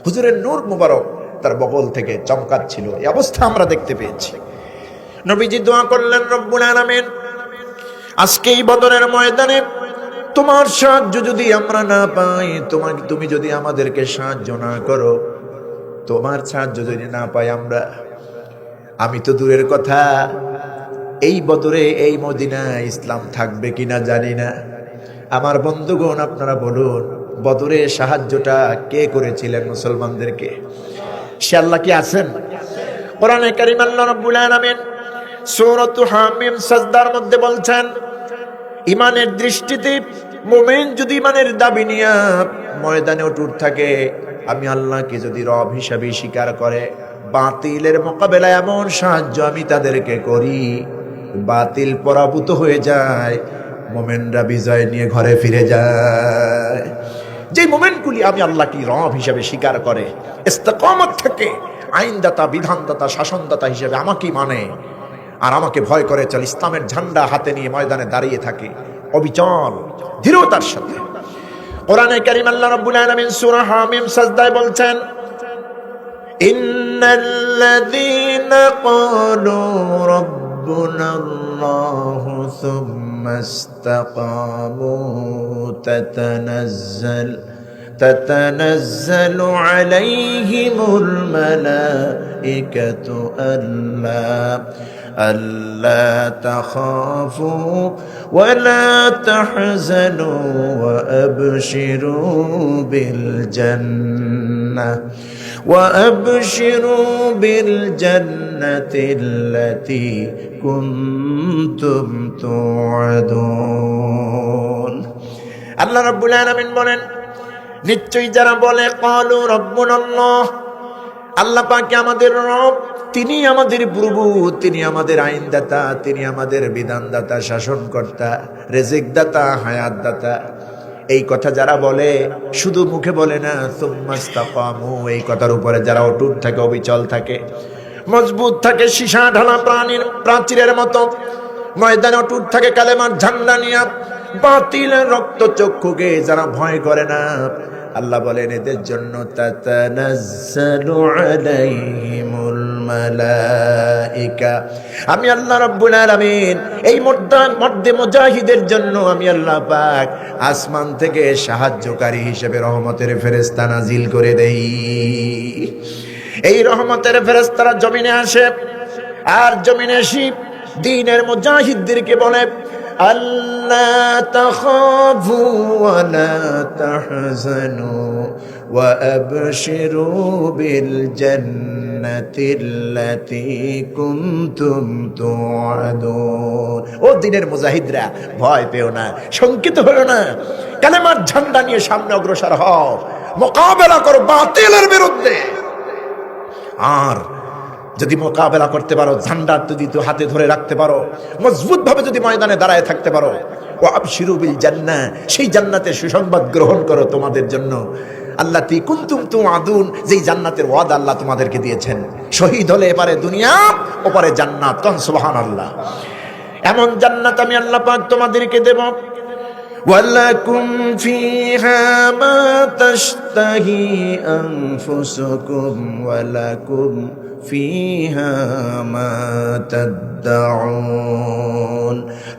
S1: হুজুরের নূর মোবারক তার বগল থেকে চমকাচ্ছিল, এই অবস্থা আমরা দেখতে পেয়েছি। নবীজি দোয়া করলেন, রব্বুল আলামিন, আজকে এই বদরের ময়দানে তোমার সাহায্য যদি আমরা না পাই, তুমি যদি আমাদেরকে সাহায্য না করো, তোমার সাহায্য যদি না পাই আমরা, আমি তো দূরের কথা, এই বদরে, এই মদিনায় ইসলাম থাকবে কিনা জানি না। আমার বন্ধুগণ, আপনারা বলুন, বদরে সাহায্যটা কে করেছিলেন মুসলমানদেরকে? সে আল্লাহ কি আছেন? কোরআনে কারীম আল্লাহ রাব্বুল আলামিন সূরাত হামিম সাজদার মধ্যে বলছেন, ইমানের দৃষ্টিতে মুমিন যদি ইমানের দাবি নিয়ে ময়দানে অটুট থাকে, আমি আল্লাহকে যদি রব হিসাবে স্বীকার করে, বাতিলের মোকাবেলায় এমন সাহায্য আমি তাদেরকে করি, বাতিল পরাভূত হয়ে যায়, মুমিনরা বিজয় নিয়ে ঘরে ফিরে যায়। যে মুমিনগুলি আমি আল্লাহকে রব হিসাবে স্বীকার করে, ইস্তেকামত থেকে আইনদাতা, বিধানদাতা, শাসনদাতা হিসেবে আমাকেই মানে, আর আমাকে ভয় করে চল, ইসলামের ঝান্ডা হাতে নিয়ে ময়দানে দাঁড়িয়ে থাকে অবিচল দৃঢ়তার সাথে। কোরআনে কারীম আল্লাহ রাব্বুল আলামিন সূরা হামিম সাজদায় বলছেন, ইন্নাল্লাযীনা ক্বালু রাব্বুনাল্লাহু সুম্মা ইসতাকামু تتنزل عليهم الملائكة ألا تخافوا ولا تحزنوا وأبشروا بالجنة التي كنتم توعدون। আল্লাহ রাব্বুল আলামিন বলেন, নিশ্চয়ই যারা বলে ক্বালু রাব্বুনাল্লাহ, আল্লাহ পাক আমাদের রব, তিনি আমাদের প্রভু, তিনি আমাদের আইনদাতা, তিনি আমাদের বিধানদাতা, শাসনকর্তা, রিজিকদাতা, হায়াতদাতা, এই কথা যারা বলে, শুধু মুখে বলে না, সুম্মা ইসতাকামু, এই কথার উপরে যারা অটুট থাকে, অবিচল থাকে, মজবুত থাকে সীসা ঢালা প্রাচীরের মতো, ময়দানে অটুট থাকে কালেমার ঝান্ডা নিয়ে। বাতিলের রক্ত চক্ষুকে যারা ভয় করে না, আল্লাহ বলেন এদের জন্য তাতানাজ্জালু আলাইহিমুল মালাইকা, আমি আল্লাহ রাব্বুল আলামিন এই মর্দে মুজাহিদের জন্য আমি আল্লাহ পাক আসমান থেকে সাহায্যকারী হিসেবে রহমতের ফেরেশতা নাজিল করে দেই। এই রহমতের ফেরেশতারা জমিনে আসে, আর জমিনে এসে দ্বীনের মুজাহিদদেরকে বলে আল্লা তাখাফু ওয়া লা তাহজানু ওয়া আবশিরু বিল জান্নাতিল্লাতী কুনতুম তুআদুন। ও দ্বীনের মুজাহিদরা, ভয় পেও না, শঙ্কিত হও না, কালেমার ঝান্ডা নিয়ে সামনে অগ্রসর হও, মোকাবেলা করো বাতিলের বিরুদ্ধে। আর যদি মোকাবেলা করতে পারো, ঝান্ডা যদি তো হাতে ধরে রাখতে পারো, মজবুত ভাবে যদি ময়দানে দাঁড়ায় থাকতে পারো, ও আবশিরু বিল জান্নাহ, সেই জান্নাতের সুসংবাদ গ্রহণ করো তোমাদের জন্য, আল্লাতী কুনতুম তুআদুন, যেই জান্নাতের ওয়াদা আল্লাহ তোমাদেরকে দিয়েছেন। শহীদ হলে এপারে দুনিয়া, ওপারে জান্নাত। কোন সুবহানাল্লাহ। এমন জান্নাত আমি আল্লাহ পাক তোমাদেরকে দেব। ওয়ালাকুম ফিহা মা তাশতাহি আনফুসুকুম ওয়ালাকুম ফিহা মা তাদউন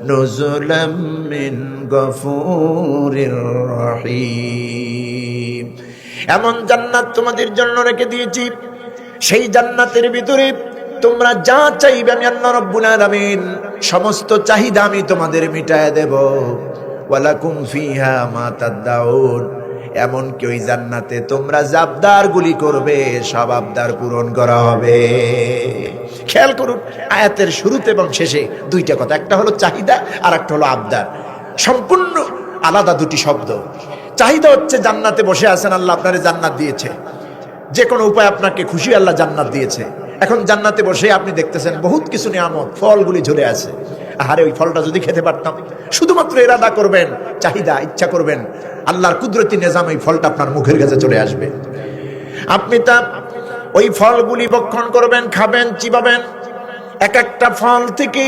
S1: নুজুলাম মিন গফুরির রহিম। এমন জান্নাত তোমাদের জন্য রেখে দিয়েছি, সেই জান্নাতের ভিতরে তোমরা যা চাইবে আমি আল্লাহ রাব্বুল আলামিন সমস্ত চাহিদা আমি তোমাদের মিটায় দেব। ওয়ালাকুম ফিহা মা তাদউন, এমন কি ওই জান্নাতে তোমরা যে আবদারগুলি করবে সব আবদার পূরণ করা হবে। খেয়াল করুন, আয়াতের শুরুতে এবং শেষে দুইটা কথা, একটা হলো চাহিদা আর একটা হলো আবদার, সম্পূর্ণ আলাদা দুটি শব্দ। চাহিদা হচ্ছে জান্নাতে বসে আছেন, আল্লাহ আপনারে জান্নাত দিয়েছে, যে কোনো উপায় আপনাকে খুশি আল্লাহ জান্নাত দিয়েছে। এখন জান্নাতে বসে আপনি দেখতেছেন বহুত কিছু নিয়ামত, ফলগুলি ঝরে আছে। আহারে ওই ফলটা যদি খেতে পারতাম। শুধুমাত্র ইরাদা করবেন, চাহিদা, ইচ্ছা করবেন, আল্লাহর কুদরতি নিজাম এই ফলটা আপনার মুখের কাছে চলে আসবে। আপনি তা ওই ফলগুলি ভক্ষণ করবেন, খাবেন, চিবাবেন। এক একটা ফল থেকে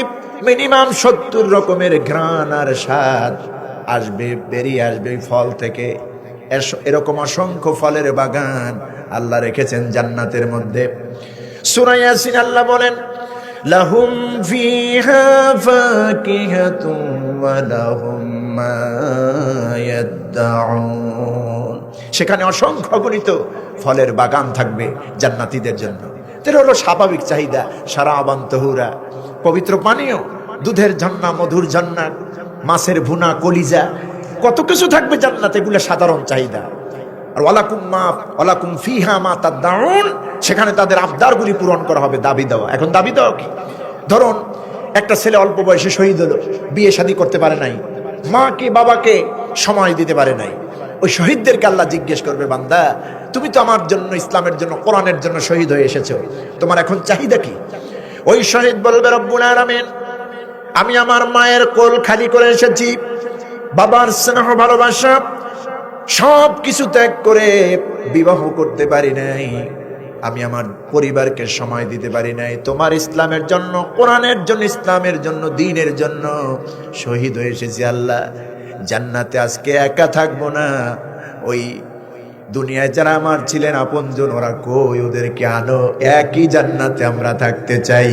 S1: মিনিমাম 70 রকমের ঘ্রাণ আর স্বাদ আসবে, বেরিয়ে আসবে ওই ফল থেকে। এরকম অসংখ্য ফলের বাগান আল্লাহ রেখেছেন জান্নাতের মধ্যে। সূরা ইয়াসিন আল্লাহ বলেন লাহুম ফিহা ফাকিহাতুন ওয়া লাহুম মা ইয়াদউন, সেখানে অসংখ্য অগণিত ফলের বাগান থাকবে জান্নাতীদের জন্য। এটা হলো স্বাভাবিক চাহিদা। শারাবান তাহুরা, পবিত্র পানীয়, দুধের ঝর্ণা, মধুর ঝর্ণা, মাছের ভুনা, কলিজা, কত কিছু থাকবে জান্নাতে, এগুলো সাধারণ চাহিদা। আর ওয়ালাকুম ফিহা মা তাদউন, সেখানে তাদের আবদারগুলি পূরণ করা হবে, দাবি দেওয়া। এখন দাবি দেওয়া কি? ধরুন একটা ছেলে অল্প বয়সে শহীদ হলো, বিয়ে শাদী করতে পারে নাই, মাকে বাবাকে সময় দিতে পারে নাই। ওই শহীদদেরকে আল্লাহ জিজ্ঞেস করবে, বান্দা তুমি তো আমার জন্য, ইসলামের জন্য, কোরআনের জন্য শহীদ হয়ে এসেছো, তোমার এখন চাহিদা কি? ওই শহীদ বলবে রব্বুল আলামিন, আমি আমার মায়ের কোল খালি করে এসেছি, বাবার স্নেহ ভালোবাসা সব কিছু ত্যাগ করে বিবাহ করতে পারি নাই, আমি আমার পরিবারকে সময় দিতে পারি নাই, তোমার ইসলামের জন্য, কোরআনের জন্য, ইসলামের জন্য, দ্বীনের জন্য শহীদ হয়ে এসেছি। আল্লাহ জান্নাতে আজকে একা থাকবো না, ওই দুনিয়ায় যারা আমার ছিলেন আপনজন, ওরা কই, ওদেরকে আনো, একই জান্নাতে আমরা থাকতে চাই।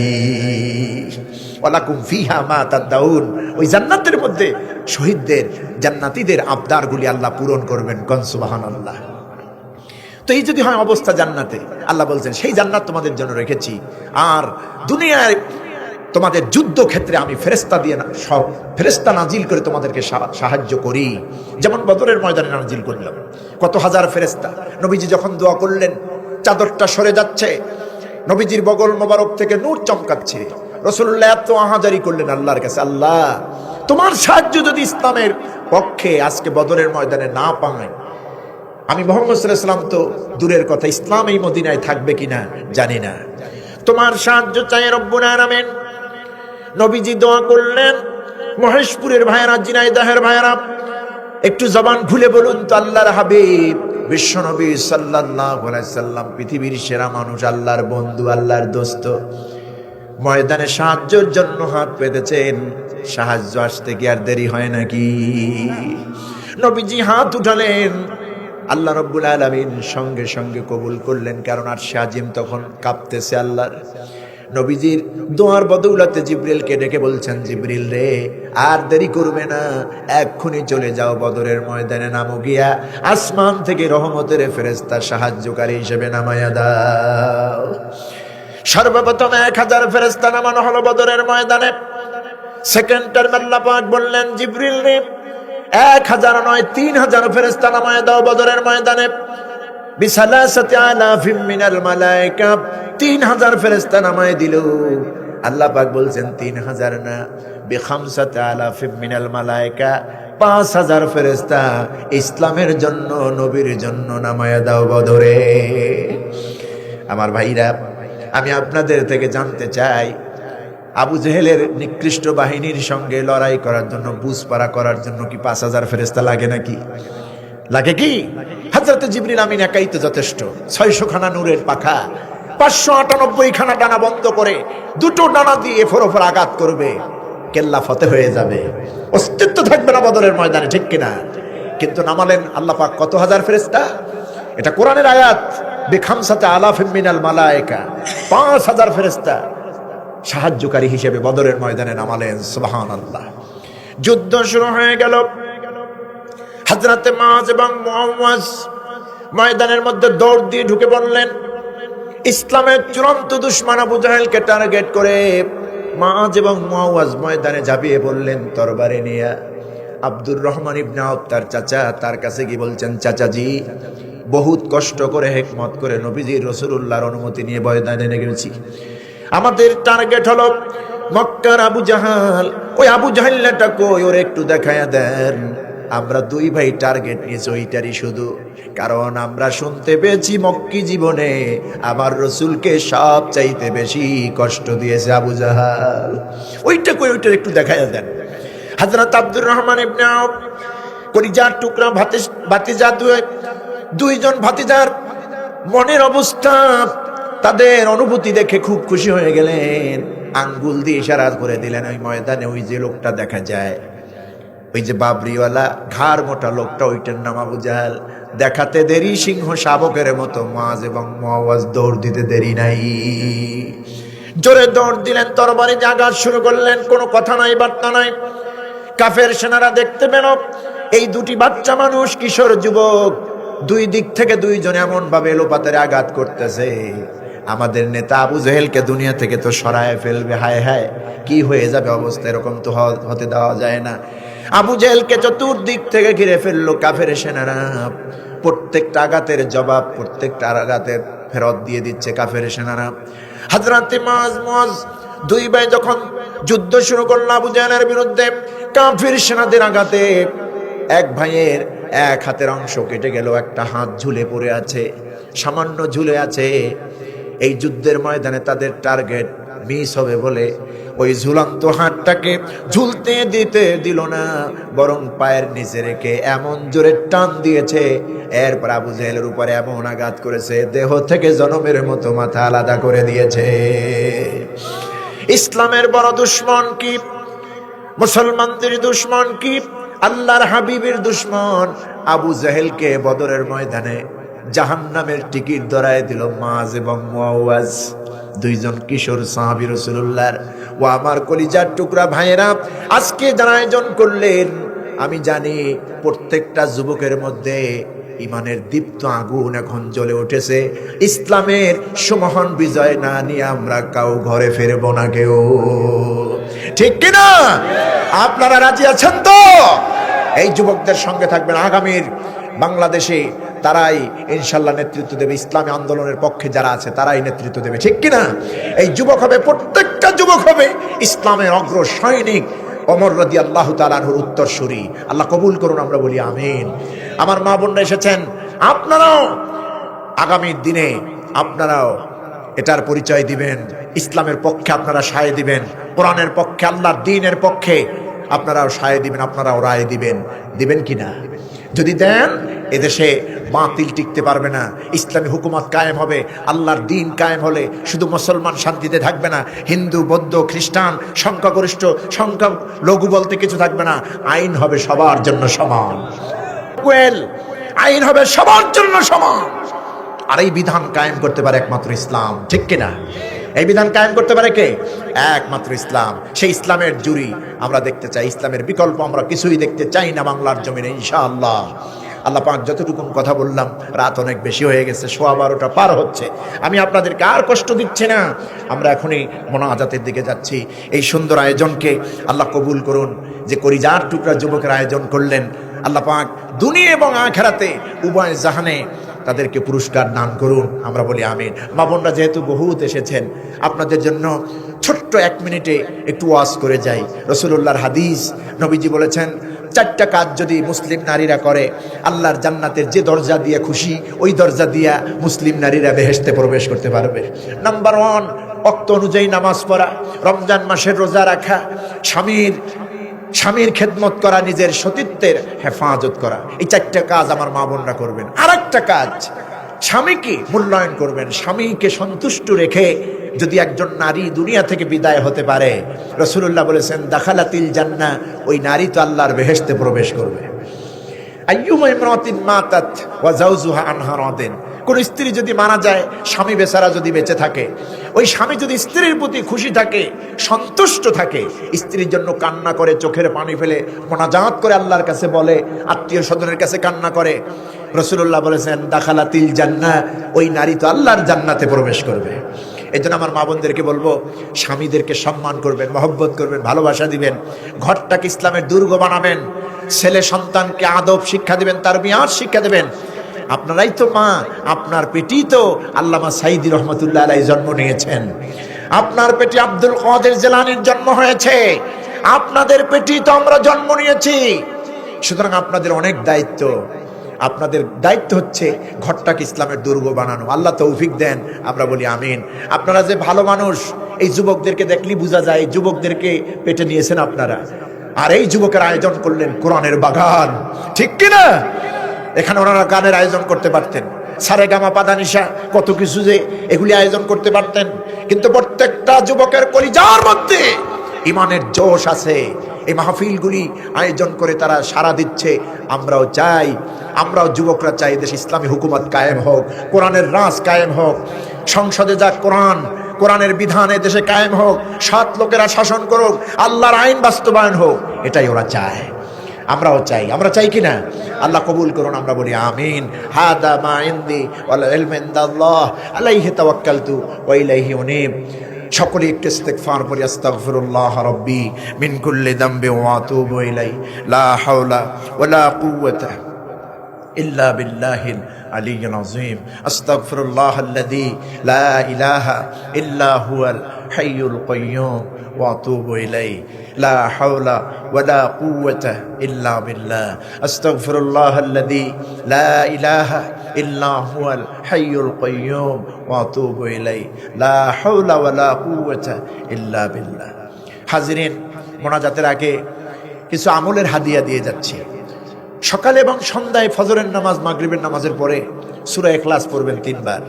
S1: ওয়ালাকুম ফিহা মা তাদউন, ওই জান্নাতের মধ্যে শহীদদের, জান্নাতীদের আবদারগুলি আল্লাহ পূরণ করবেন। কোন সুবহানাল্লাহ। তো এই যদি হয় অবস্থা জান্নাতে, আল্লাহ বলছেন সেই জান্নাত তোমাদের জন্য রেখেছি। আর দুনিয়ায় তোমাদের যুদ্ধ ক্ষেত্রে আমি ফেরেশতা দিয়ে সব ফেরেশতা নাজিল করে তোমাদেরকে সাহায্য করি, যেমন বদরের ময়দানে নাজিল করলাম। কত হাজার ফেরেশতা। নবীজি যখন দোয়া করলেন, চাদরটা সরে যাচ্ছে, নবীজির বগল মোবারক থেকে নূর চমকাচ্ছে। রাসূলুল্লাহ এত আহাজারি করলেন আল্লাহর কাছে, আল্লাহ তোমার সাহায্য যদি ইসলামের পক্ষে আজকে বদরের ময়দানে না পাই, আমি মুহাম্মদ সাল্লাল্লাহু আলাইহি ওয়াসাল্লাম তো দূরের কথা, ইসলাম এই মদিনায় থাকবে কিনা জানি না, তোমার সাহায্য চাই রব্বুল আলামিন। নবীজি দোয়া করলেন। মহেশপুরের ভাইয়েরা, ঝিনাইদহের ভাইয়েরা, একটু জবান খুলে বলুন তো, আল্লাহর হাবিব বিশ্বনবী সাল্লাল্লাহু আলাইহি সাল্লাম পৃথিবীর সেরা মানুষ, আল্লাহর বন্ধু, আল্লাহর দোস্ত, ময়দানে সাহায্যের জন্য হাত পেতেছেন। সাহায্য আসতে কি আর দেরি হয় নাকি? নবীজি হাত উঠালেন, আল্লাহ রাব্বুল আলামিন সঙ্গে সঙ্গে কবুল করলেন, কারণ আরশে আজিম তখন কাঁপতেছে আল্লাহর। নবীজির দোয়ার বদৌলতে জিবরিলকে ডেকে বলছেন, জিবরিল রে, আর দেরি করবে না, এক্ষুনি চলে যাও বদরের ময়দানে, নামো, গিয়া আসমান থেকে রহমতের ফেরেশতা সাহায্যকারী হিসেবে নামায়া দাও। সর্বপ্রথম 1000 ফেরেশতা নামানো হলো বদরের ময়দানে। সেকেন্ড টাইম আল্লাহ পাক বললেন, জিবরিল রে, 1000 নয় 3000 ফেরেশতা নামায়া দাও বদরের ময়দানে। বিসালাসাতি আলাফিম মিনাল মালায়েকা, 3000 ফেরেশতা নামায় দিল। আল্লাহ পাক বলছেন 3000 না, বিখামসাতি আলাফিম মিনাল মালায়েকা, 5000 ফেরেশতা ইসলামের জন্য, নবীর জন্য নামায়া দাও বদরে। আমার ভাইরা, আমি আপনাদের থেকে জানতে চাই, আবু জেহেলের নিকৃষ্ট বাহিনীর সঙ্গে লড়াই করার জন্য, বুঝপাড়া করার জন্য কি 5000 ফেরেশতা লাগে নাকি? লাগে কি? হযরত জিবরিল আমিন একাই তো যথেষ্ট। 600 খানা নূরের পাখা, 598 খানা ডানা বন্ধ করে 2টো ডানা দিয়ে ফোরফোর আঘাত করবে, কেল্লা ফতে হয়ে যাবে, অস্তিত্ব থাকবে না বদরের ময়দানে, ঠিক কিনা? কিন্তু নামালেন আল্লাহ পাক কত হাজার ফেরেশতা? এটা কোরআনের আয়াত। বিখামসাতি আলাফিম মিনাল মালায়েকা, 5000 ফেরেশতা সাহায্যকারী হিসেবে বদরের ময়দানে নামালেন। সুবহানাল্লাহ। যুদ্ধ শুরু হয়ে গেল। হযরত মুআজ এবং মুআওয়াজ ময়দানের মধ্যে দৌড় দিয়ে ঢুকে পড়লেন। ইসলামের চূড়ান্ত দুশমন আবু জাহেলকে টার্গেট করে মুআজ এবং মুআওয়াজ ময়দানে ঝাঁপিয়ে পড়লেন তরবারি নিয়ে। আব্দুর রহমান ইবনে আউফ তার চাচা, তার কাছে গিয়ে বলছেন, চাচাজি, বহুত কষ্ট করে হিকমত করে নবীজি রাসূলুল্লাহর অনুমতি নিয়ে ময়দানে নেমেছি। আমাদের টার্গেট হলো মক্কার আবু জাহাল। ওই আবু জাহেলটা কই, ওর একটু দেখায়া দেন। আমরা 2 ভাই টার্গেট নিয়েছি, ওইটারই শুধু। কারণ আমরা শুনতে পেয়েছি মক্কি জীবনে আমার রসুলকে সব চাইতে বেশি কষ্ট দিয়েছে আবু জাহাল। ওইটা কই, ওইটার একটু দেখায়া দেন। হযরত আব্দুর রহমান ইবনে আউফ কলিজার টুকরা ভাতিজা, 2জন ভাতিজার মনের অবস্থা, তাদের অনুভূতি দেখে খুব খুশি হয়ে গেলেন। আঙ্গুল দিয়ে ইশারা করে দিলেন, ওই ময়দানে ওই যে লোকটা দেখা যায়, ওই যে বাবরিওয়ালা ঘাড় মোটা লোকটা, ওইটার নাম আবু জাহেল। দেখাতে দেরি সিংহ শাবকের মতো মুআজ এবং মুআওয়াজ দৌড় দিতে দেরি নাই। জোরে দৌড় দিলেন, তরবারি আঘাত শুরু করলেন। কোনো কথা নাই, বার্তা নাই। কাফের সেনারা দেখতে পেল এই 2টি বাচ্চা মানুষ, কিশোর যুবক, 2 দিক থেকে 2 জন এমন ভাবে এলোপাতারে আঘাত করতেছে। আমাদের নেতা আবু জেহেলকে দুনিয়া থেকে তো সরায় ফেলবে। হায় হায়, কি হয়ে যাবে অবস্থা, এরকম তো হতে দেওয়া যায় না। আবু জেহেলকে চতুর্দিক থেকে ঘিরে ফেললো কাফের সেনারা। প্রত্যেকটা আঘাতের জবাব, প্রত্যেকটা আঘাতের ফেরত দিয়ে দিচ্ছে কাফের সেনারা। হযরত মুআজ 2 ভাই যখন যুদ্ধ শুরু করলো আবু জেহেলের বিরুদ্ধে, কাফের সেনাদের আঘাতে এক ভাইয়ের এক হাতের অংশ কেটে গেল, একটা হাত ঝুলে পড়ে আছে, সামান্য ঝুলে আছে। এই যুদ্ধের ময়দানে তাদের টার্গেট মিস হবে বলে ওই ঝুলন্ত হাতটাকে ঝুলতে দিতে দিল না, বরং পায়ের নিচে রেখে এমন জোরে টান দিয়েছে, এরপর আবু জেহেলের উপরে এমন আঘাত করেছে, দেহ থেকে জনমের মতো মাথা আলাদা করে দিয়েছে। ইসলামের বড় দুশ্মন কি, মুসলমানদের দুশ্মন কি, আল্লাহর হাবিবের দুশ্মন আবু জেহেলকে বদরের ময়দানে জাহান্নামের টিকিট ধরায় দিল মুআজ এবং মুআওয়াজ, 2 জন কিশোর সাহাবী রাসূলুল্লাহর। ও আমার কলিজার টুকরা ভাইয়েরা, আজকে যারা আয়োজন করলেন, আমি জানি প্রত্যেকটা যুবকের মধ্যে ইমানের দীপ্ত আগুন এখন জ্বলে উঠেছে। ইসলামের সুমহান বিজয় না নিয়ে আমরা কাউ ঘরে ফিরব না কেউ, ঠিক কিনা? আপনারা রাজি আছেন তো? এই যুবকদের সঙ্গে থাকবেন। আগামীর বাংলাদেশে তারাই ইনশাল্লাহ নেতৃত্ব দেবে। ইসলামী আন্দোলনের পক্ষে যারা আছে তারাই নেতৃত্ব দেবে, ঠিক কিনা? এই যুবক হবে, প্রত্যেকটা যুবক হবে ইসলামের অগ্র সৈনিক, ওমর রাদিয়াল্লাহু তাআলা আনহুর উত্তরসূরি। আল্লাহ কবুল করুন, আমরা বলি আমিন। আমার মা বোনরা এসেছেন, আপনারাও আগামী দিনে আপনারাও এটার পরিচয় দিবেন। ইসলামের পক্ষে আপনারা সায় দিবেন, কোরআনের পক্ষে, আল্লাহর দ্বীনের পক্ষে আপনারাও সায় দিবেন, আপনারাও রায় দিবেন। দিবেন কিনা? যদি দেন এদেশে বাতিল টিকতে পারবে না, ইসলামী হুকুমত কায়েম হবে। আল্লাহর দিন কায়েম হলে শুধু মুসলমান শান্তিতে থাকবে না, হিন্দু, বৌদ্ধ, খ্রিস্টান, সংখ্যাগরিষ্ঠ, সংখ্যা লঘু বলতে কিছু থাকবে না। আইন হবে সবার জন্য সমান, আইন হবে সবার জন্য সমান। আর এই বিধান কায়েম করতে পারে একমাত্র ইসলাম, ঠিক কিনা? এই বিধান কায়েম করতে পারে কে? একমাত্র ইসলাম। সেই ইসলামের জুরি আমরা দেখতে চাই, ইসলামের বিকল্প আমরা কিছুই দেখতে চাই না বাংলার জমিনে, ইনশাআল্লাহ। আল্লাহ পাক যতটুকু কথা বললাম, রাত অনেক বেশি হয়ে গেছে, 12:15 পার হচ্ছে। আমি আপনাদেরকে আর কষ্ট দিচ্ছি না, আমরা এখনই মোনাজাতের দিকে যাচ্ছি। এই সুন্দর আয়োজনকে আল্লাহ কবুল করুন। যে কলিজার টুকরা যুবকের আয়োজন করলেন, আল্লাহ পাক দুনিয়া এবং আখিরাতে উভয় জাহানে তাদেরকে পুরস্কার দান করুন, আমরা বলি আমিন। মা বোনরা যেহেতু বহুত এসেছেন, আপনাদের জন্য ছোট্ট 1 মিনিটে একটু ওয়াজ করে যাই। রাসূলুল্লাহর হাদিস, নবীজি বলেছেন 4টা কাজ যদি মুসলিম নারীরা করে, আল্লাহর জান্নাতের যে দরজা দিয়ে খুশি ওই দরজা দিয়া মুসলিম নারীরা বেহেশতে প্রবেশ করতে পারবে। নাম্বার 1, ওয়াক্ত অনুযায়ী নামাজ পড়া, রমজান মাসের রোজা রাখা, স্বামীর খেদমত করা, নিজের সতীত্বের হেফাজত করা। এই 4টা কাজ আমার মা বোনরা করবেন। আর একটা কাজ, স্বামীকে মূল্যায়ন করবেন। স্বামীকে সন্তুষ্ট রেখে যদি একজন নারী দুনিয়া থেকে বিদায় হতে পারে, রাসূলুল্লাহ বলেছেন দাখালাতিল জান্নাহ, ওই নারী তো আল্লাহর বেহেশতে প্রবেশ করবে। আইয়ুমা ইমরাতিন মাতাত ওয়া যাওজুহা আনহা রাদিন, কোন স্ত্রী যদি মারা যায়, স্বামী বেচারা যদি বেঁচে থাকে, ওই স্বামী যদি স্ত্রীর প্রতি খুশি থাকে, সন্তুষ্ট থাকে, স্ত্রীর জন্য কান্না করে, চোখের পানি ফেলে মোনাজাত করে আল্লাহর কাছে বলে, আত্মীয় স্বজনের কাছে কান্না করে, রাসূলুল্লাহ বলেছেন দাখালাতিল জান্নাহ, ওই নারী তো আল্লাহর জান্নাতে প্রবেশ করবে। এই জন্য আমার মা বোনদেরকে বলবো, স্বামীদেরকে সম্মান করবেন, মহব্বত করবেন, ভালোবাসা দিবেন, ঘরটাকে ইসলামের দুর্গ বানাবেন, ছেলে সন্তানকে আদব শিক্ষা দিবেন, তারবিয়াত শিক্ষা দিবেন। আপনারাই তো মা, আপনার পেটেই তো আল্লামা সাইদি রহমতুল্লাহ আলাইহি জন্ম নিয়েছেন, আপনার পেটে আব্দুল কাদের জিলানীর জন্ম হয়েছে, আপনাদের পেটেই তো আমরা জন্ম নিয়েছি। সুতরাং আপনাদের অনেক দায়িত্ব, আপনাদের দায়িত্ব হচ্ছে ঘরটাকে ইসলামের দুর্গ বানানো। আল্লাহ তৌফিক দেন, আমরা বলি আমিন। আপনারা যে ভালো মানুষ, এই যুবকদেরকে দেখলেই বোঝা যায়, যুবকদেরকে পেটে নিয়েছেন আপনারা। আর এই যুবকের আয়োজন করলেন কোরআনের বাগান, ঠিক কিনা? এখানে ওনারা গানের আয়োজন করতে পারতেন, সারেগামা পাদানিশা, কত কিছু যে এগুলি আয়োজন করতে পারতেন, কিন্তু প্রত্যেকটা যুবকের কলিজার মধ্যে ইমানের জোশ আছে। এই মাহফিলগুলি আয়োজন করে তারা সাড়া দিচ্ছে। আমরাও চাই, আমরাও যুবকরা চাই দেশে ইসলামী হুকুমত কায়েম হোক, কোরআনের রাজ কায়েম হোক, সংসদে যাক কোরআনের বিধানে দেশে কায়েম হোক, সৎ লোকেরা শাসন করুক, আল্লাহর আইন বাস্তবায়ন হোক, এটাই ওরা চায়, আমরাও চাই। আমরা চাই কিনা? আল্লাহ কবুল করুন, আমরা বলি আমিন। হাদা মা ইনদি ওয়াল ইলমু ইনদাল্লাহ আলাইহি তাওয়াক্কালতু ওয়া ইলাইহি উনীব। সকলে একটু ইস্তিগফার করি, আস্তাগফিরুল্লাহ রাব্বি মিন কুল্লি যামবি ওয়া আতুবু ইলাইহি, লা হাওলা ওয়ালা কুওয়াতা ইল্লা বিল্লাহিল আলিয়্যিল আযীম। আস্তাগফিরুল্লাহাল্লাযী লা ইলাহা ইল্লা হুয়াল হাইয়ুল কাইয়্যুম ওয়া আতুবু ইলাইহি, লা হাওলা ওয়ালা কুওয়াতা ইল্লা বিল্লাহ। আস্তাগফিরুল্লাহাল্লাযী লা ইলাহা ইল্লা হুয়াল হাইয়ুল কাইয়্যুম ওয়া আতুবু ইলাইহি, লা হাওলা ওয়ালা কুওয়াতা ইল্লা বিল্লাহ। হাজিরিন, মোনাজাতের আগে কিছু আমলের হাদিয়া দিয়ে যাচ্ছি। সকালে এবং সন্ধ্যায় ফজরের নামাজ, মাগরিবের নামাজের পরে সূরা ইখলাস পড়বেন 3 বার।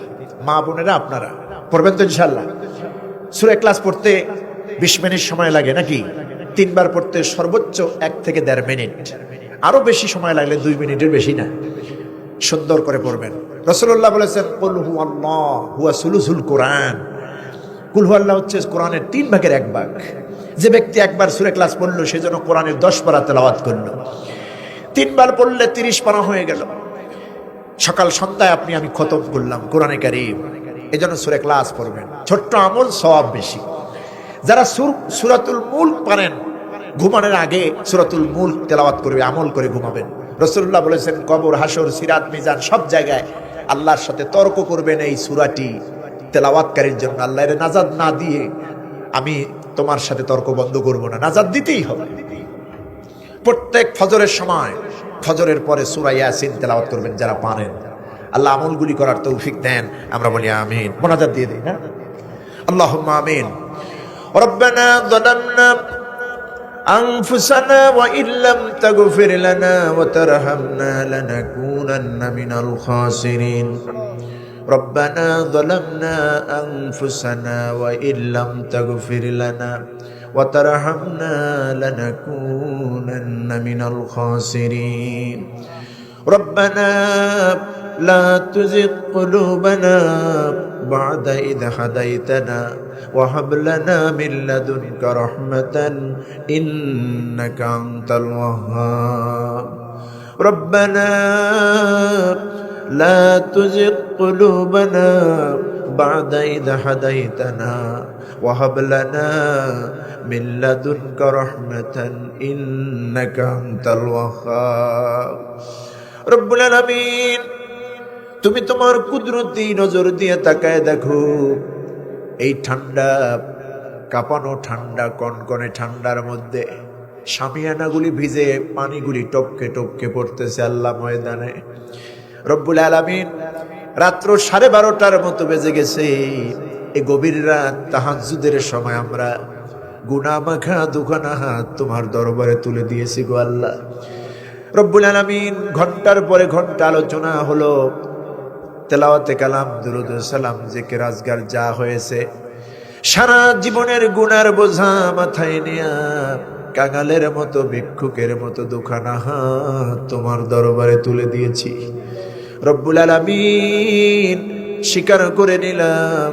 S1: মা বোনেরা আপনারা পড়বেন তো ইনশাআল্লাহ? সূরা ইখলাস পড়তে 20 মিনিট সময় লাগে নাকি? 3 বার পড়তে সর্বোচ্চ 1 থেকে 1.5 মিনিট, আরো বেশি সময় লাগলে 2 মিনিটের বেশি না। সুন্দর করে পড়বেন। রাসূলুল্লাহ বলেছেন কুল হুয়াল্লাহ হুয়া সুলুসুল কোরআন। কুল হুয়াল্লাহ হচ্ছে কোরআনের 3 ভাগের 1 ভাগ। যে ব্যক্তি একবার সূরা ইখলাস পড়লো, সে যেন কোরআনের 10 পারা তেলাওয়াত করলো। 3 বার পড়লে 30 পারা হয়ে গেল। সকাল সন্ধ্যায় আমি খতম করলাম কোরআনে কারীম। এজন্য সূরা ইখলাস পড়বেন, ছোট্ট আমল, সওয়াব বেশি। যারা সূরাতুল মুলক পারেন, ঘুমানোর আগে সূরাতুল মুলক তেলাওয়াত করবে, আমল করে ঘুমাবেন। রাসূলুল্লাহ বলেছেন কবর, হাসর, সিরাত, মিজান সব জায়গায় আল্লাহর সাথে তর্ক করবেন এই সূরাটি তেলাওয়াতকারীর জন্য। আল্লাহর নাজাত না দিয়ে আমি তোমার সাথে তর্ক বন্ধ করব না, নাজাত দিতেই হবে। প্রত্যেক ফজরের সময়, ফজরের পরে সূরা ইয়াসিন তেলাওয়াত করবেন যারা পারেন। আল্লাহ আমলগুলি করার তৌফিক দেন, আমরা বলি আমিন। মোনাজাত দিয়ে দেই না? আল্লাহুম্মা আমিন। রব্বানা যালামনা أنفسنا وإن لم تغفر لنا وترحمنا لنكونن من الخاسرين ربنا ظلمنا أنفسنا وإن لم تغفر لنا وترحمنا لنكونن من الخاسرين ربنا لا تزغ قلوبنا بعد إذ هديتنا وهب لنا من لدنك رحمة إنك أنت الوهاب ربنا لا تزغ قلوبنا بعد إذ هديتنا وهب لنا من لدنك رحمة إنك أنت الوهاب رب العالمين তুমি তোমার কুদরতি নজর দিয়ে তাকায় দেখো এই ঠান্ডা কাঁপানো ঠান্ডা কনকনে ঠান্ডার মধ্যে শামিয়ানাগুলি ভিজে পানিগুলি টপকে টপকে পড়তেছে আল্লাহ ময়দানে রব্বুল আলামিন রাত্র 12:30টার মতো বেজে গেছে এই গভীর রাত তাহাজ্জুদের সময় আমরা গুনাহ মাখা দুখানা হাত তোমার দরবারে তুলে দিয়েছি গো আল্লাহ রব্বুল আলামিন ঘন্টার পরে ঘন্টা আলোচনা হলো তেলাওয়াতে কালাম দুরূদ সালাম জিকির আজগার যা হয়েছে সারা জীবনের গুনার বোঝা মাথায় নিয়ে কাঙালের মতো ভিক্ষুকের মতো দুখানা হাত তোমার দরবারে তুলে দিয়েছি রব্বুল আলামিন স্বীকার করে নিলাম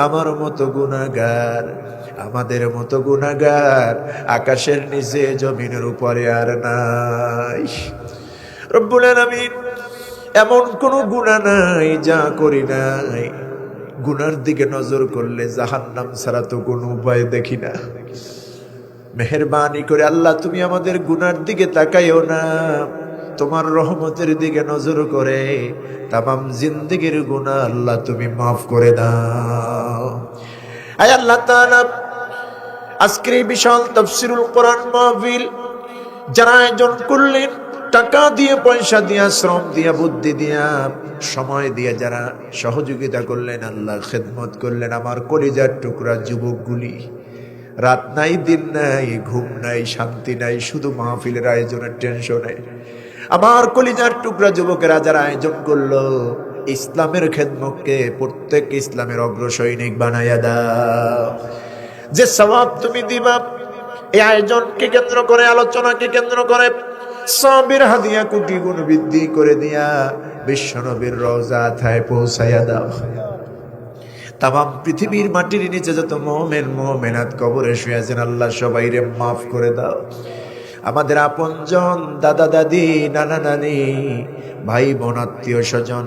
S1: আমার মতো গুনাহগার আমাদের মতো গুনাহগার আকাশের নিচে জমিনের উপরে আর নাই রব্বুল আলামিন এমন কোনো গুনাহ নাই যা করি নাই গুনার দিকে নজর করলে জাহান্নাম ছাড়া তো কোনো উপায় দেখি না মেহেরবানি করে আল্লাহ তুমি আমাদের গুনার দিকে তাকাইও না তোমার রহমতের দিকে নজর করে তামাম জিন্দেগির গুনাহ আল্লাহ তুমি মাফ করে দাও আয় আল্লাহ তাআলা আজকের এই বিশাল তাফসীরুল কোরআন মাহফিল যারা আয়োজন করলেন টাকা দিয়ে পয়সা দিয়া শ্রম দিয়া বুদ্ধি দিয়া সময় দিয়া যারা সহযোগিতা করলেন আল্লাহ খেদমত করলেন আমার কলিজার টুকরা যুবকগুলি রাত নাই দিন নাই ঘুম নাই শান্তি নাই শুধু মাহফিলের আয়োজনের টেনশনে আমার কলিজার টুকরা যুবকেরা যারা আয়োজন করলো ইসলামের খেদমতকে প্রত্যেক ইসলামের অগ্রসৈনিক বানাইয়া দাও যে সওয়াব তুমি দিবা এই আয়োজনকে কেন্দ্র করে আলোচনাকে কেন্দ্র করে সাবির হাদিয়া কোটি গুণ বৃদ্ধি করে দিয়া বিশ্বনবীর রওজা থায় পৌঁছাইয়া দাও তামাম পৃথিবীর মাটির নিচে যত মুমিন মুমিনাত কবরে শুয়ে আছেন আল্লাহ সবাইরে মাফ করে দাও আমাদের আপনজন দাদা দাদি নানা নানি ভাই বোন আত্মীয় স্বজন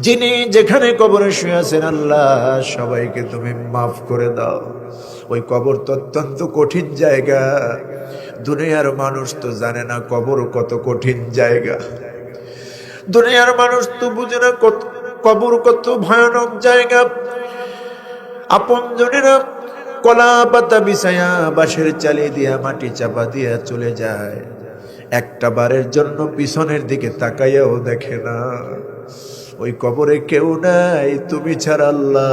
S1: যিনি যেখানে কবরে শুয়ে আছেন আল্লাহ সবাইকে তুমি মাফ করে দাও ওই কবর তো অত্যন্ত কঠিন জায়গা দুনিয়ার মানুষ তো জানে না কবর কত কঠিন জায়গা দুনিয়ার মানুষ তো বুঝে না কবর কত ভয়ানক জায়গা আপনজনেরা কলা পাতা বিছায়া বাঁশের চালি দিয়া মাটি চাপা দিয়া চলে যায় একটা বারের জন্য পিছনের দিকে তাকাইয়াও দেখে না ওই কবরে কেউ নাই তুমি ছাড়া আল্লাহ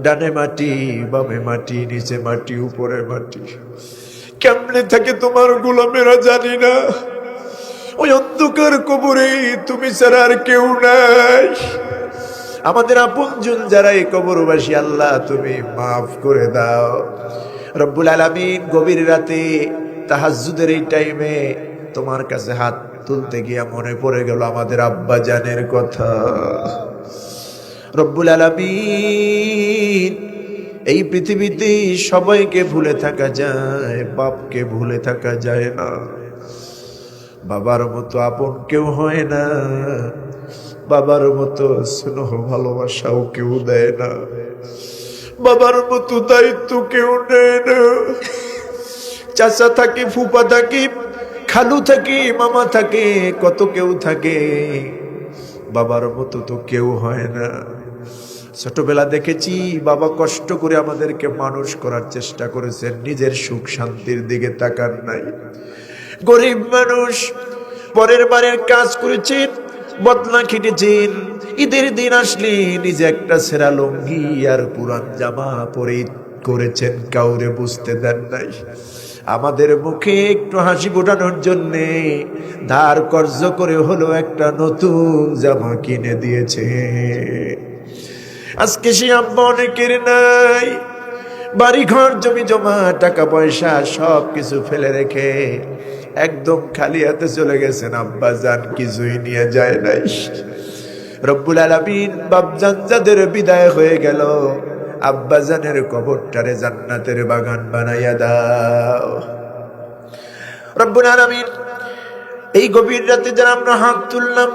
S1: ডানে মাটি বামে মাটি নিচে মাটি উপরে মাটি কেমনে থাকে তোমার গোলামেরা জানি না ওই অন্ধকার কবরে তুমি ছাড়া আর কেউ নাই আমাদের আপনজন যারা এই কবরবাসী আল্লাহ তুমি মাফ করে দাও রব্বুল আলামিন গভীর রাতে তাহাজ্জুদের এই টাইমে তোমার কাছে হাত তুলতে গিয়া মনে পড়ে গেল আমাদের আব্বা জানের কথা রব্বুল আলামিন এই পৃথিবীতে সবাইকে ভুলে থাকা যায় বাপকে ভুলে থাকা যায় না বাবার মতো আপন কেউ হয় না বাবার মতো স্নেহ ভালোবাসাও কেউ দেয় না বাবার মতো দায়িত্ব কেউ নেয় না চাচা থাকে ফুপা থাকে খালু থাকে মামা থাকে কত কেউ থাকে বাবার মতো তো কেউ হয় না ছোটবেলা দেখেছি বাবা কষ্ট করে আমাদেরকে মানুষ করার চেষ্টা করেছেন নিজের সুখ শান্তির দিকে তাকান নাই গরিব মানুষ পরের বারের কাজ করেছেন বদলা খেটেছেন ঈদের দিন আসলে নিজে একটা ছেঁড়া লুঙ্গি আর পুরান জামা পরে ঈদ করেছেন কাউরে বুঝতে দেন নাই আমাদের মুখে একটু হাসি ফোটানোর জন্যে ধার কর্জ করে হলো একটা নতুন জামা কিনে দিয়েছে। আজকে সে আব্বা অনেকের নাই, বাড়ি ঘর জমি জমা টাকা পয়সা সব কিছু ফেলে রেখে একদম খালি হাতে চলে গেছেন। আব্বা জান কিছুই নিয়ে যায় নাই। রব্বুল আলামিন বাপজান যাদের বিদায় হয়ে গেল, আব্বা জানের কবরটারে জান্নাতের বাগান বানাইয়া দাও। রব্বুল আলামিন এই গভীর রাতে যারা আমরা হাত তুললাম,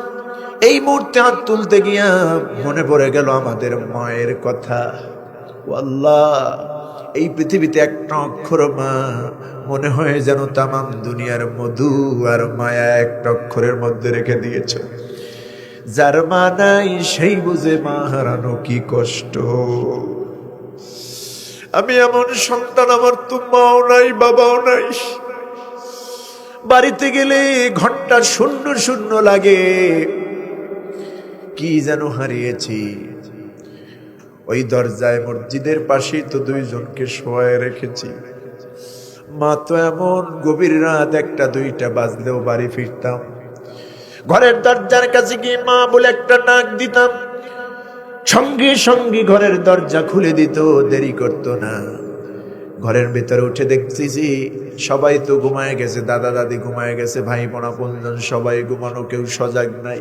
S1: এই মুহূর্তে হাত তুলতে গিয়া মনে পড়ে গেল আমাদের মায়ের কথা। ও আল্লাহ, এই পৃথিবীতে একটা অক্ষর মা মনে হয় যেন তামাম দুনিয়ার মধু আর মায়া একটা অক্ষরের মধ্যে রেখে দিয়েছ। যার মা নাই সেই বুঝে মা হারানো কি কষ্ট। আমি এমন সন্তান, আমার তো মাও নাই বাবাও নাই। বাড়িতে গেলে ঘন্টা শূন্য শূন্য লাগে, কি যেন হারিয়েছি। ওই দরজায় মসজিদের পাশেই তো দুইজনকে শোয়ায় রেখেছি। মা তো এমন গভীর রাত 1টা 2টা বাজলেও বাড়ি ফিরতাম, ঘরের দরজার কাছে গিয়ে মা বলে একটা ডাক দিতাম, সঙ্গে সঙ্গে ঘরের দরজা খুলে দিত, দেরি করতো না। ঘরের ভেতরে উঠে দেখছি সবাই তো ঘুমায় গেছে, দাদা দাদি ঘুমায় গেছে, ভাই বোনা পঞ্জন সবাই ঘুমানো, কেউ সজাগ নাই।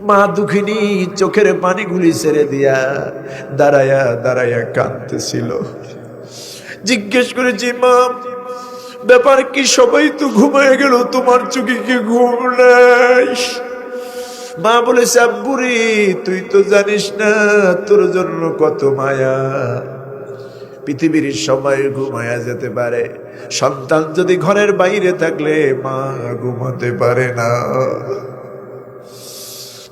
S1: মা দুঃখিনী চোখের পানিগুলি ছেড়ে দিয়া দাঁড়ায়া দাঁড়ায়া কাঁদতেছিল। জিজ্ঞেস করেছি, মা ব্যাপার কি? সবাই তো ঘুমায় গেল, তোমার চোখে কি ঘুম নাই? মা বলেছে, আব্বুরে তুই তো জানিস না তোর জন্য কত মায়া। পৃথিবীর সবাই ঘুমায়া যেতে পারে, সন্তান যদি ঘরের বাইরে থাকলে মা ঘুমাতে পারে না।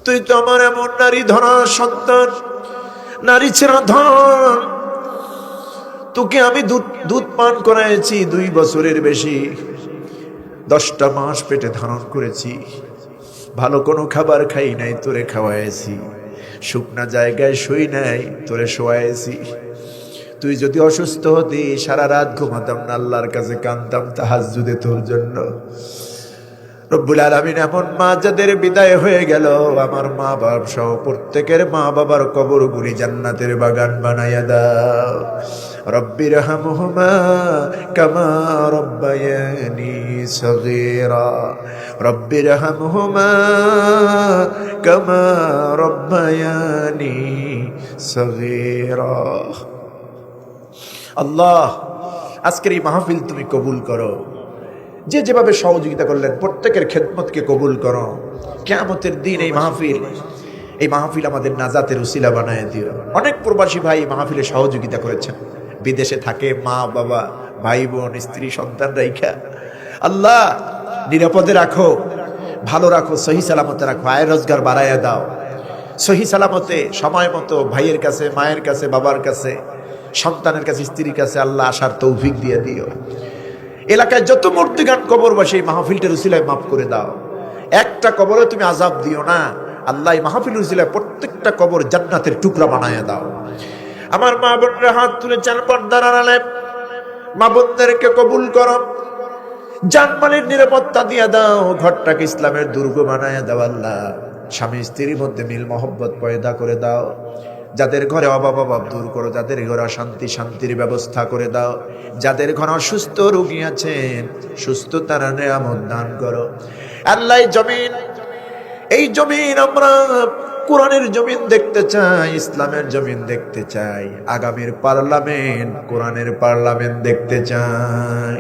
S1: তুই তো আমার এমন নারী ধরা সন্তান, নারী ছেড়া ধন। তোকে আমি দুধ পান করাইছি 2 বছরের বেশি, 10টা মাস পেটে ধারণ করেছি, ভালো কোনো খাবার খাই নাই, তোরে খাওয়াইছি, শুকনা জায়গায় শুই নাই, তোরে শোয়াইছি। তুই যদি অসুস্থ হতি সারা রাত ঘুমাতাম না, আল্লাহর কাছে কাঁদতাম তাহাজ্জুদে তোর জন্য। রব্বুল আলামিন এমন মা যাদের বিদায় হয়ে গেল, আমার মা বাবা সহ প্রত্যেকের মা বাবার কবরগুলি জান্নাতের বাগান বানাইয়া দাও। রব্বির হামহুমা কামা রব্বায়ানি সগীরা, রব্বির হামহুমা কামা রব্বায়ানি সগীরা। আল্লাহ, আজকের এই মাহফিল তুমি কবুল করো। যে যেভাবে সহযোগিতা করলেন প্রত্যেকের খেদমতকে কবুল করো। কিয়ামতের দিন এই মাহফিল আমাদের নাজাতের উসিলা বানায় দিও। অনেক প্রবাসী ভাই এই মাহফিলে সহযোগিতা করেছেন, বিদেশে থাকে, মা বাবা ভাই বোন স্ত্রী সন্তান রাইখা। আল্লাহ নিরাপদে রাখো, ভালো রাখো, সহি সালামতে রাখো, আয় রোজগার বাড়াইয়া দাও, সহি সালামতে সময় মতো ভাইয়ের কাছে, মায়ের কাছে, বাবার কাছে, সন্তানের কাছে, স্ত্রীর কাছে আল্লাহ আসার তৌফিক দিয়ে দিও। এলাকায় যত মূর্তিগান কবরবাসী এই মাহফিলটার উসিলায় মাফ করে দাও। একটা কবরে তুমি আযাব দিও না আল্লাহ। এই মাহফিল উসিলায় প্রত্যেকটা কবর জান্নাতের টুকরা বানায়া দাও। আমার মা বোনরা হাত তুলে চান পর্দার আড়ালে মা বোনদেরকে কবুল করো, জানমালের নিরাপত্তা দিয়ে দাও, ঘরটাকে ইসলামের দুর্গ বানায়া দাও। আল্লাহ স্বামী স্ত্রীর মধ্যে মিল মহব্বত পয়দা করে দাও। যাদের ঘরে অভাব দূর করো, যাদের ঘরে অশান্তি শান্তির ব্যবস্থা করে দাও। যাদের ঘরে অসুস্থ রোগী আছেন সুস্থতার নিয়ামত দান করো। আল্লাহ এই জমিন আমরা কোরআনের জমিন দেখতে চাই, ইসলামের জমিন দেখতে চাই, আগামীর পার্লামেন্ট কোরআনের পার্লামেন্ট দেখতে চাই।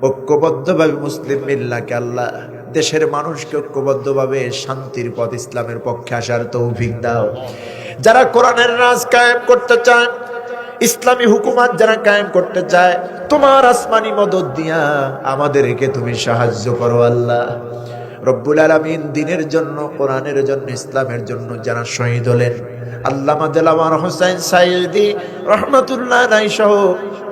S1: ঐক্যবদ্ধভাবে মুসলিম মিল্লাকে আল্লাহ দেশের মানুষকে ঐক্যবদ্ধভাবে শান্তির পথ ইসলামের পক্ষে আসার তৌফিক দাও। যারা কোরআনের রাজ কায়েম করতে চায়, ইসলামী হুকুমত যারা কায়েম করতে চায়, তোমার আসমানি মদদ দিয়া আমাদেরকে তুমি সাহায্য করো। আল্লাহ রব্বুল আলামিন দিনের জন্য, কোরআনের জন্য, ইসলামের জন্য যারা শহীদ হলেন, আল্লামা দেলাওয়ার হোসেন সাইদি রহমাতুল্লাহ আলাইহি সহ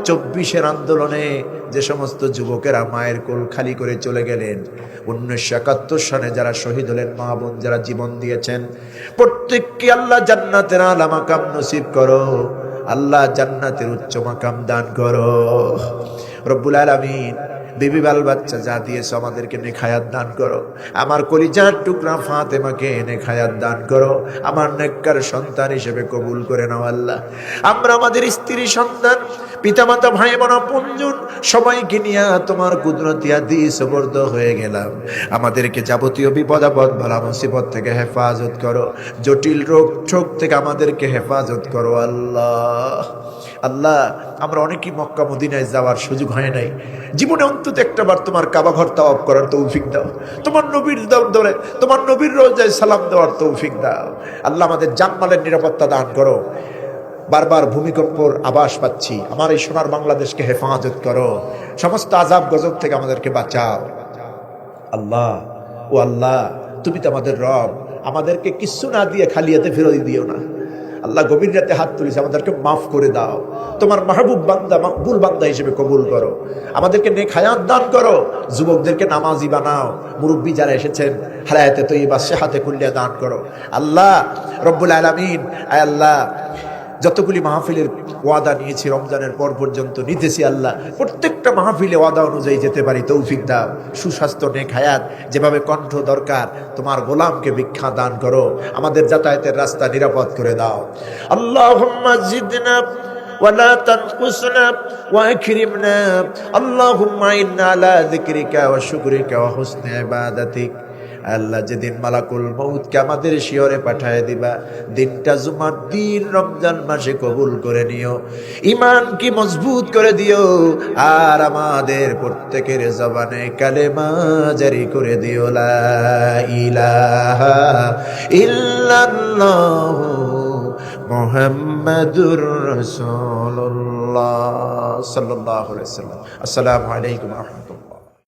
S1: 24-এর আন্দোলনে যে সমস্ত যুবকেরা মায়ের কোল খালি করে চলে গেলেন, 1971 সালে যারা শহীদ হলেন, মা বোন যারা জীবন দিয়েছেন, প্রত্যেককে আল্লাহ জান্নাতের আলা মাকাম নসিব করো। আল্লাহ জান্নাতের উচ্চ মাকাম দান করো। রব্বুল আলামিন বিবি বাল বাচ্চা যা দিয়েছো আমাদেরকে নেখায়াত দান করো। আমার কলিজার টুকরা ফাতেমাকে নেখায়াত দান করো। আমার নেককার সন্তান হিসেবে কবুল করে নাও আল্লাহ। আমরা আমাদের স্ত্রী সন্তান পিতামাতা ভাই বোন আপনজন সবাইকে নিয়ে তোমার কুদরতি হাদিস সুবর্দ হয়ে গেলাম। আমাদেরকে যাবতীয় বিপদ আপদ বালা মুসিবত থেকে হেফাজত করো, জটিল রোগ শোক থেকে আমাদেরকে হেফাজত করো আল্লাহ। আল্লাহ, আমরা অনেকেই মক্কা মদিনায় যাওয়ার সুযোগ হয় নাই, জীবনে অন্তত একটাবার তোমার কাবা ঘর তাওয়াফ করার তৌফিক দাও, তোমার নবীর দরে তোমার নবীর রোজায় সালাম দেওয়ার তৌফিক দাও আল্লাহ। আমাদের জানমালের নিরাপত্তা দান করো। বারবার ভূমিকম্পর আভাস পাচ্ছি, আমার এই সোনার বাংলাদেশকে হেফাজত করো, সমস্ত আযাব গজব থেকে আমাদেরকে বাঁচাও আল্লাহ। ও আল্লাহ, তুমি তো আমাদের রব, আমাদেরকে কিচ্ছু না দিয়ে খালিয়াতে ফেরত দিও না আল্লাহ। গভীর রাতে হাত তুলেছে, আমাদেরকে মাফ করে দাও, তোমার মাহবুব বান্দা মকবুল বান্দা হিসেবে কবুল করো। আমাদেরকে নেক হায়াত দান করো, যুবকদেরকে নামাজি বানাও, মুরব্বী যারা এসেছেন হায়াতে তৈয়বা সেহাতে কুল্লিয়া দান করো আল্লাহ রব্বুল আলামিন। আয় আল্লাহ, যতগুলি মাহফিলের ওয়াদা নিয়েছি রমজানের পর পর্যন্ত নিতেছি আল্লাহ, প্রত্যেকটা মাহফিলে ওয়াদা অনুযায়ী যেতে পারি তৌফিক দাও। সুস্বাস্থ্য নেক হায়াত যেভাবে কণ্ঠ দরকার, তোমার গোলামকে ভিক্ষা দান করো, আমাদের যাতায়াতের রাস্তা নিরাপদ করে দাও। আল্লাহুম্মা জিদনা ওয়ালা তানকুসনা ওয়া আকরিমনা। আল্লাহুম্মা ইন্না আলা যিকরিকা ওয়া শুকরিকা ওয়া হুসনি ইবাদাতিক। আল্লাহ, যেদিন মালাকুল মউতকে আমাদের শিয়রে পাঠায় দিবা, দিনটা জুমার দিন রমজান মাসে কবুল করে নিও, ঈমান কি মজবুত করে দিও, আর আমাদের প্রত্যেকের জবানে কালেমা জারি করে দিও, লা ইলাহা ইল্লাল্লাহ মুহাম্মাদুর রাসূলুল্লাহ সাল্লাল্লাহু আলাইহি ওয়াসাল্লাম। আসসালামু আলাইকুম ওয়া রাহমাতুল্লাহ।